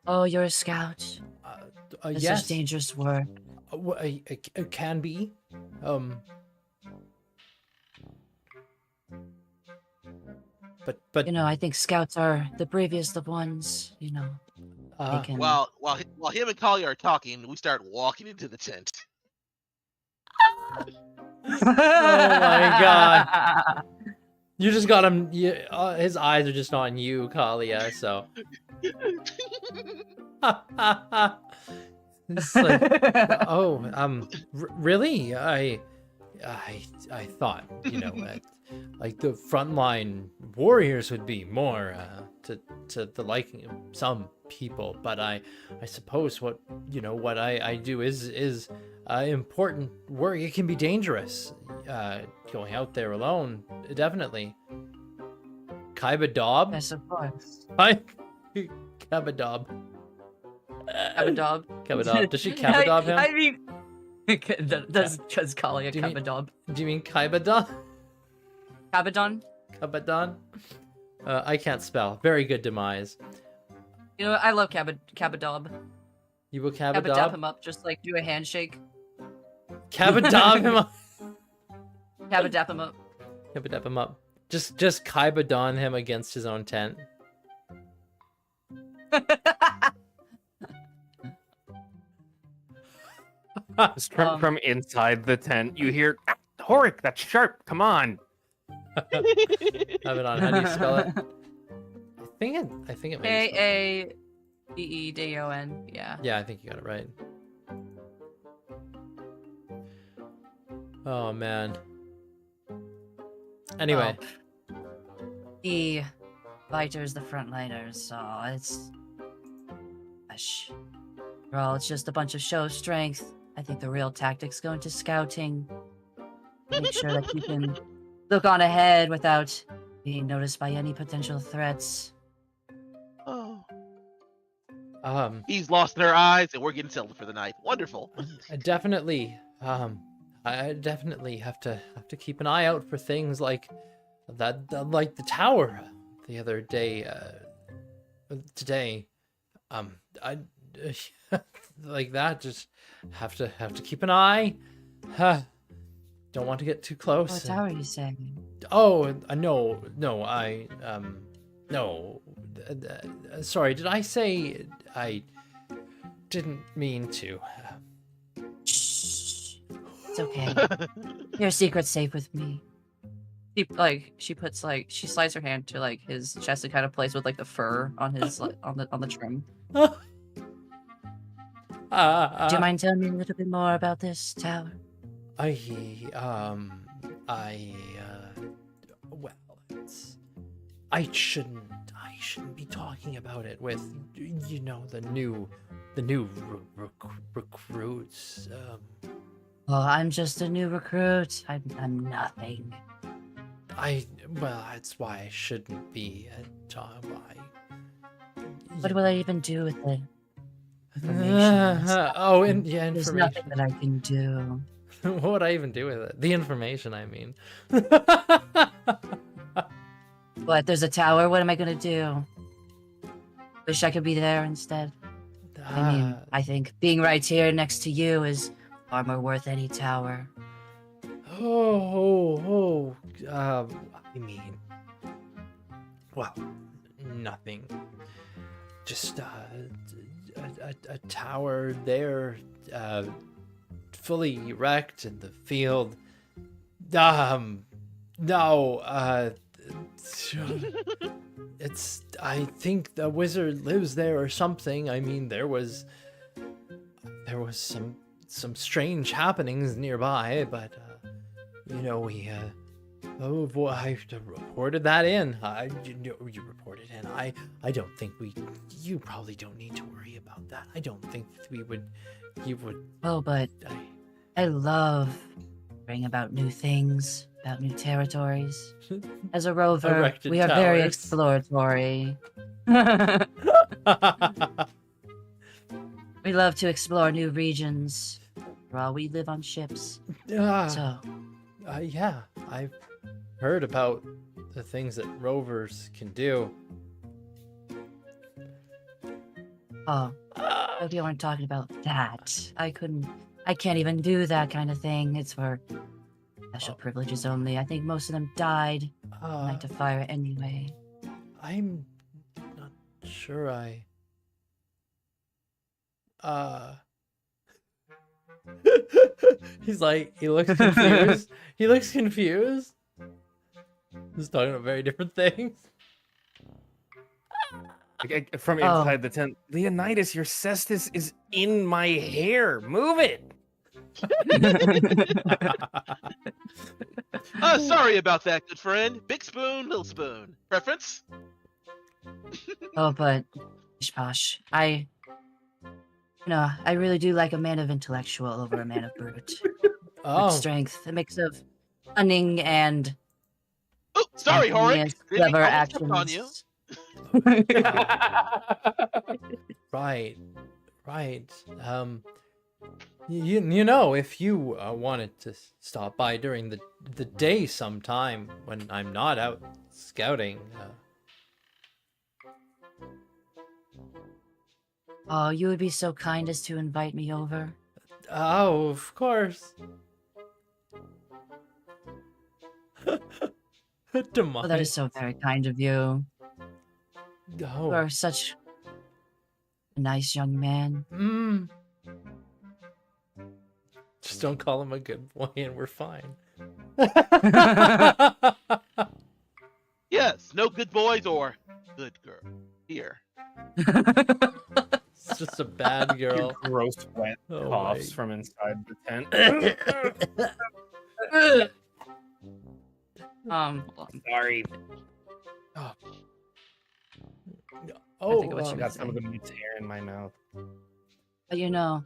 Oh, you're a scout. It's Yes. such dangerous work. It can be. But You know, I think scouts are the bravest of ones. You know, they can. While him and Collier are talking, we start walking into the tent. oh my god, you just got him. His eyes are just on you, Kalia. So. It's like, oh, really? I thought, you know, like the frontline warriors would be more to the liking of some people, but I suppose what I do is important work. It can be dangerous, going out there alone, definitely. Kaiba Dob? Yes, of course. Hi, Kaiba Dob. Kabadob. Kabadob. Does she Kabadob him? I mean, does calling it Do you mean- Kabadob. Do you mean Kaibadon? Kabadon? Kabadon? I can't spell. Very good demise. You know what? I love Kabadob. You will Kabadab Kabadob? him up, just like do a handshake. Kabadob him up. Kabadap him up. Kabadab him up. Just Kaibadon him against his own tent. Just from inside the tent, you hear, Horik, that's sharp, come on. Kaibadon, how do you spell it? I think it may be spelled- Kaeedon. Yeah. Yeah, I think you got it right. Oh man. Anyway, The fighters, the frontliners, so it's... Gosh. Well, it's just a bunch of show strength. I think the real tactic's going to scouting. Make sure that you can look on ahead without being noticed by any potential threats. Oh, he's he's lost their eyes, and we're getting settled for the night. Wonderful. I definitely have to keep an eye out for things like that, like the tower the other day. Today, I like that. Just have to keep an eye. Don't want to get too close. What tower are you saying? Oh no, sorry. Did I say I didn't mean to? Shh. It's okay. Your secret's safe with me. She puts like she slides her hand to like his chest and kind of plays with like the fur on his like, on the trim. Do you mind telling me a little bit more about this tower? Well, I shouldn't be talking about it with, you know, the new recruits. Oh, I'm just a new recruit. I'm nothing. Well, that's why I shouldn't be talking. What will I even do with the information? Yeah, There's information. nothing that I can do. What would I even do with it? The information, I mean. What, there's a tower? What am I gonna do? Wish I could be there instead. I mean, I think being right here next to you is far more worth any tower. I mean, well, nothing. Just a tower there, fully wrecked in the field. No, it's, I think the wizard lives there or something. I mean, there was some strange happenings nearby, but you know, we oh boy, I reported that in. You reported in. I don't think you probably don't need to worry about that. I don't think you would. Oh, but I love hearing about new things, about new territories. As a rover, Erected we are very towers. exploratory. We love to explore new regions. Well, we live on ships, so Yeah, I've heard about the things that rovers can do. oh, hope you weren't talking about that. I can't even do that kind of thing. It's for special privileges only. I think most of them died night to fire anyway. I'm not sure He's like, he looks confused. He looks confused. He's talking about very different things. From Oh. inside the tent, Leonidas, your cestus is in my hair. Move it. Sorry about that, good friend. Big spoon, little spoon. Preference? Oh, but Posh, I really do like a man of intellectual over a man of brute. Oh, With strength, a mix of cunning and Oh, sorry, Horik. genius, Didn't mean clever to almost step on you. actions. right. You know, if you wanted to stop by during the day sometime when I'm not out scouting, Oh, you would be so kind as to invite me over. oh, of course. Oh, that is so very kind of you. You Oh. are such a nice young man. Just don't call him a good boy and we're fine. Yes, no good boys or good girl. Here. It's just a bad girl. Gross wet Oh coughs my. from inside the tent. Hold on. Sorry. Oh, think of what I you got some of the meat's hair in my mouth. But you know,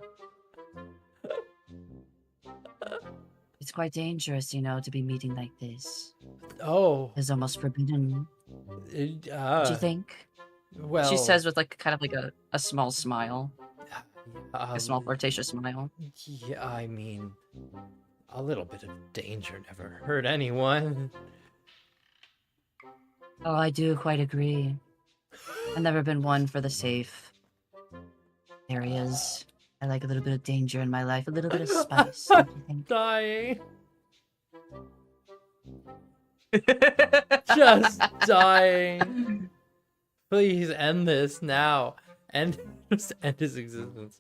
it's quite dangerous, you know, to be meeting like this. oh, It's almost forbidden. What do you think? well, She says with like kind of like a small smile, a small um, flirtatious smile. yeah, I mean, a little bit of danger never hurt anyone. Oh, I do quite agree. I've never been one for the safe areas. I like a little bit of danger in my life, a little bit of spice. Don't you think? Dying. Just dying. Please end this now. Just end his existence.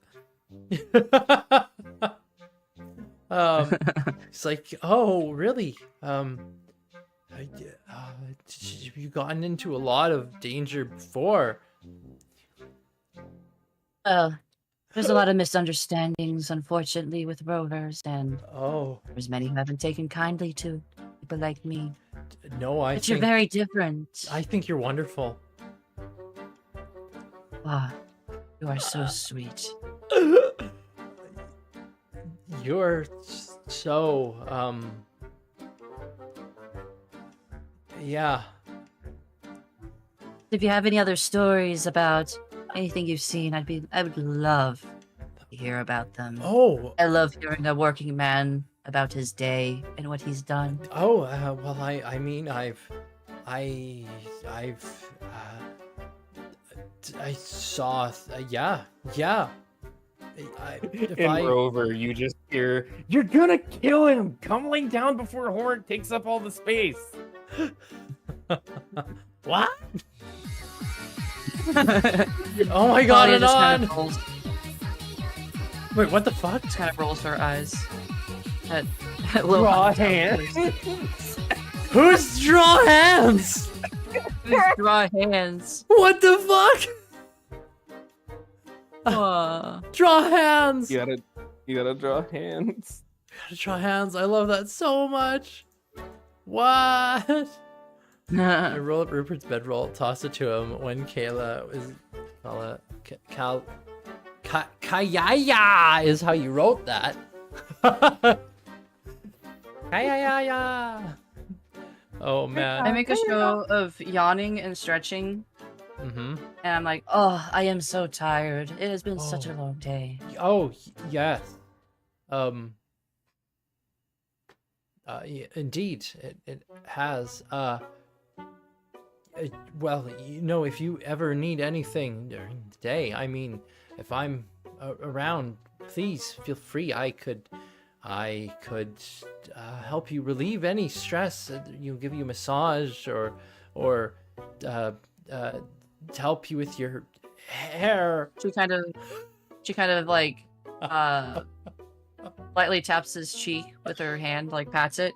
It's like, oh, really? You gotten into a lot of danger before. There's a lot of misunderstandings, unfortunately, with rovers, and Oh, there's many who haven't taken kindly to people like me. no, I But you're think very different. I think you're wonderful. Ah, you are so sweet. You're so yeah. If you have any other stories about anything you've seen, I would love to hear about them. Oh, I love hearing a working man about his day and what he's done. oh, well, I mean, I saw, yeah. If In Rover, you just hear, "You're gonna kill him! Come lay down before Horn takes up all the space." What? Oh my god, Claudia and just on! kind of rolls, Wait, what the fuck? just kind of rolls her eyes. At Lil Raw Hunt. hands. Who's draw hands? These dry hands. What the fuck? Draw hands! You gotta draw hands. Gotta draw hands. I love that so much. What? I roll up Rupert's bedroll, toss it to him when Kayla is Kayaya is how you wrote that. Kayaya. Oh man. I make a show of yawning and stretching, Mm-hmm. and I'm like, Oh, I am so tired. It has been such a Oh. long day. Oh yes. Indeed, it has. Well, you know, if you ever need anything during the day, I mean, if I'm around, please feel free. I could help you relieve any stress. Give you a massage or help you with your hair. she kind of like lightly taps his cheek with her hand, like pats it.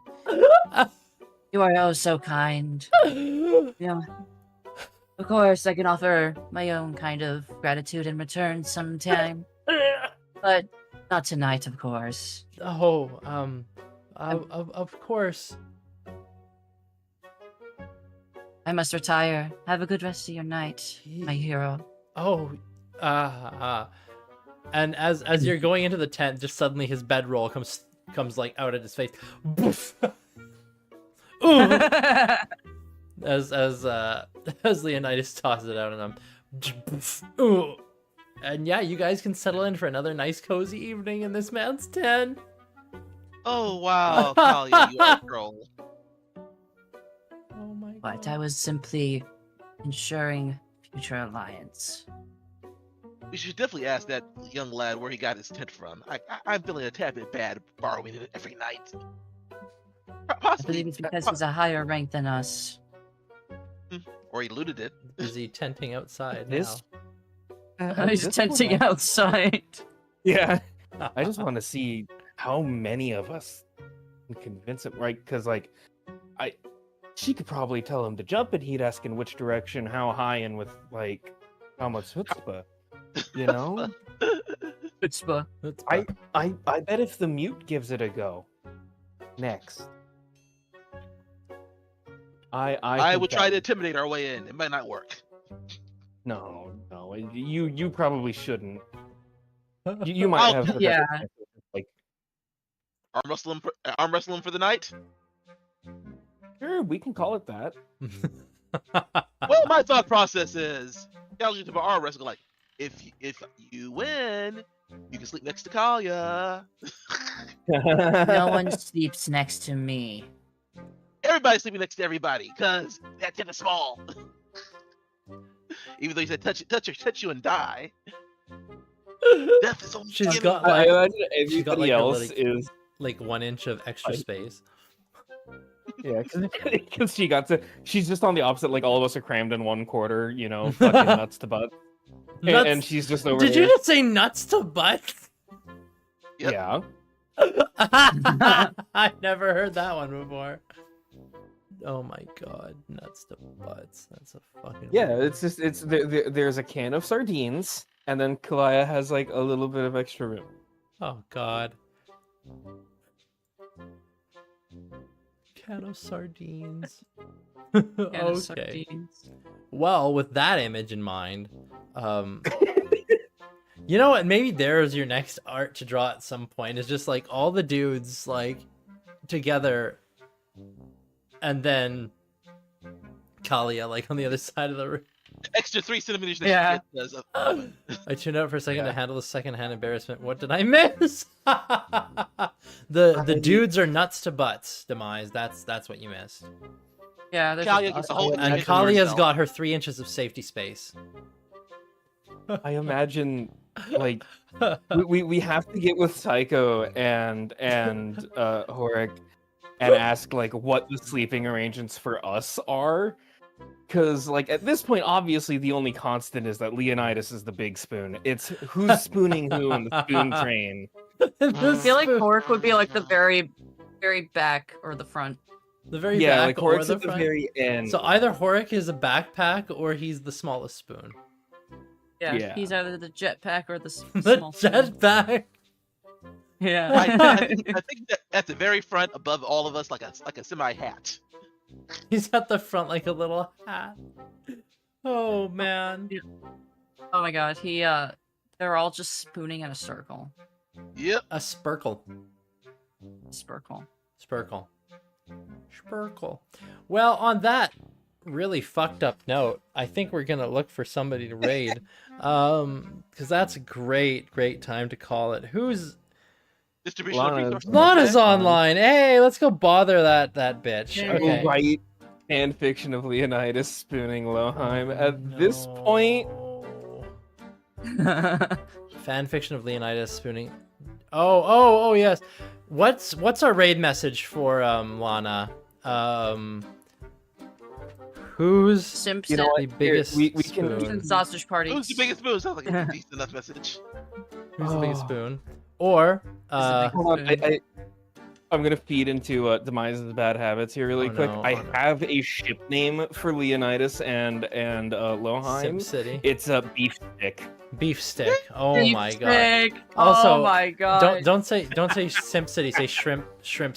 You are oh so kind. You know, of course, I can offer my own kind of gratitude in return sometime, but not tonight, of course. Oh, of course. I must retire. Have a good rest of your night, my hero. Oh, and as you're going into the tent, just suddenly his bedroll comes like out at his face. Boof. Ooh. As Leonidas tosses it out, and I'm, ooh. And yeah, you guys can settle in for another nice cozy evening in this man's tent. Oh wow, Talia, you are a troll. Oh my god. But I was simply ensuring future alliance. We should definitely ask that young lad where he got his tent from. I'm feeling a tad bit bad borrowing it every night. I Possibly, believe it's because he's a higher rank than us. or he looted it. Is he tenting outside This- now? He's tenting outside. Yeah. I just want to see how many of us can convince him, right? Because she could probably tell him to jump, and he'd ask in which direction, how high, and with like how much chutzpah, you know? Chutzpah. That's I bet if the mute gives it a go, next? I think would that- try to intimidate our way in. It might not work. No, you probably shouldn't. You might Oh, have the yeah. better chance of, like, Arm wrestling for the night. sure, we can call it that. Well, my thought process is challenging to arm wrestle. Like, if you win, you can sleep next to Kalia. No one sleeps next to me. Everybody's sleeping next to everybody, cause that tip is small. Even though you said touch you and die. Death is only She's beginning. got I like imagine she's got, everybody like, a else little- is like 1 inch of extra space. yeah, because she's just on the opposite. Like all of us are crammed in one quarter, you know, fucking nuts to butt, Nuts- and she's just over Did here. you just say nuts to butt? Yep. Yeah. I've never heard that one before. Oh my god, nuts to butts. That's a fucking Yeah, it's just there's a can of sardines, and then Kalaya has like a little bit of extra room. Oh god. Can of sardines. And Okay. sardines. Well, with that image in mind, you know what? Maybe there's your next art to draw at some point. Is just like all the dudes like together, and then Kalia like on the other side of the room. Extra 3 centimeters. That Yeah. she does of- I tuned out for a second to Yeah. handle the secondhand embarrassment. What did I miss? the dudes are nuts to butts. Demise. That's what you missed. Yeah, there's Kalia just gets us. a whole And image of Kalia's herself. got her 3 inches of safety space. I imagine like we have to get with Psycho and Horik and ask like what the sleeping arrangements for us are. Because, like, at this point, obviously, the only constant is that Leonidas is the big spoon. It's who's spooning who in the spoon train. I feel like Hork would be like the very, very back or the front. The very Yeah, back like or Horik's the at the front. very end. So either Horik is a backpack or he's the smallest spoon. Yeah, Yeah. he's either the jetpack or the The small spoon. jetpack. Yeah. I think that at the very front, above all of us, like a semi hat. He's at the front like a little hat. Oh man. Oh my god, they're all just spooning in a circle. Yep. A spurkle. Spurkle. Spurkle. Spurkle. Well, on that really fucked up note, I think we're gonna look for somebody to raid. Because that's a great time to call it. Who's Distribution of Lana. resources. Lana's online? Hey, let's go bother that bitch. Yeah. Okay. Right fan fiction of Leonidas spooning Loheim. At this point, Fan fiction of Leonidas spooning. Oh yes. What's our raid message for Lana? Who's Simpson. you know what? the biggest we can- spoon? Simpson sausage party. Who's the biggest spoon? Sounds like a decent enough message. Who's the biggest Oh. spoon? Or hold on, I'm gonna feed into Demise's bad habits here really Oh, quick. no, I oh, no. have a ship name for Leonidas and Loheim. Sim City. It's a beef stick. Beef stick. Oh Beef my god. stick. Also, oh my god. Don't say Simp City, say Shrimp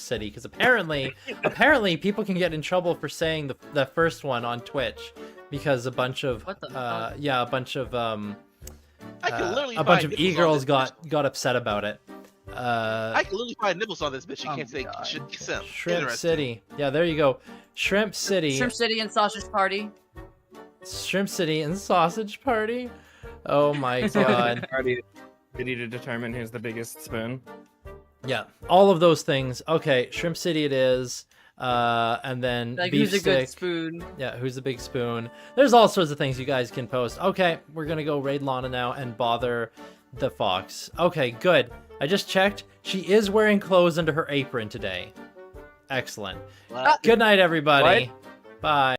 City, because apparently people can get in trouble for saying the first one on Twitch because a bunch of What the fuck? a bunch of I can literally a bunch find of nibbles on e-girls this got upset about it. I can literally find nibbles on this bitch. You Oh can't my say God. should be simp. Shrimp Interesting. City. Yeah, there you go. Shrimp City. Shrimp City and sausage party. Shrimp City and Sausage Party. Oh my god. Already ready to determine who's the biggest spoon. Yeah, all of those things. Okay, Shrimp City it is. And then Like beef who's a stick. good spoon? Yeah, who's the big spoon? There's all sorts of things you guys can post. Okay, we're gonna go raid Lana now and bother the fox. Okay, good. I just checked. She is wearing clothes under her apron today. Excellent. Well, Good night, everybody. Bye.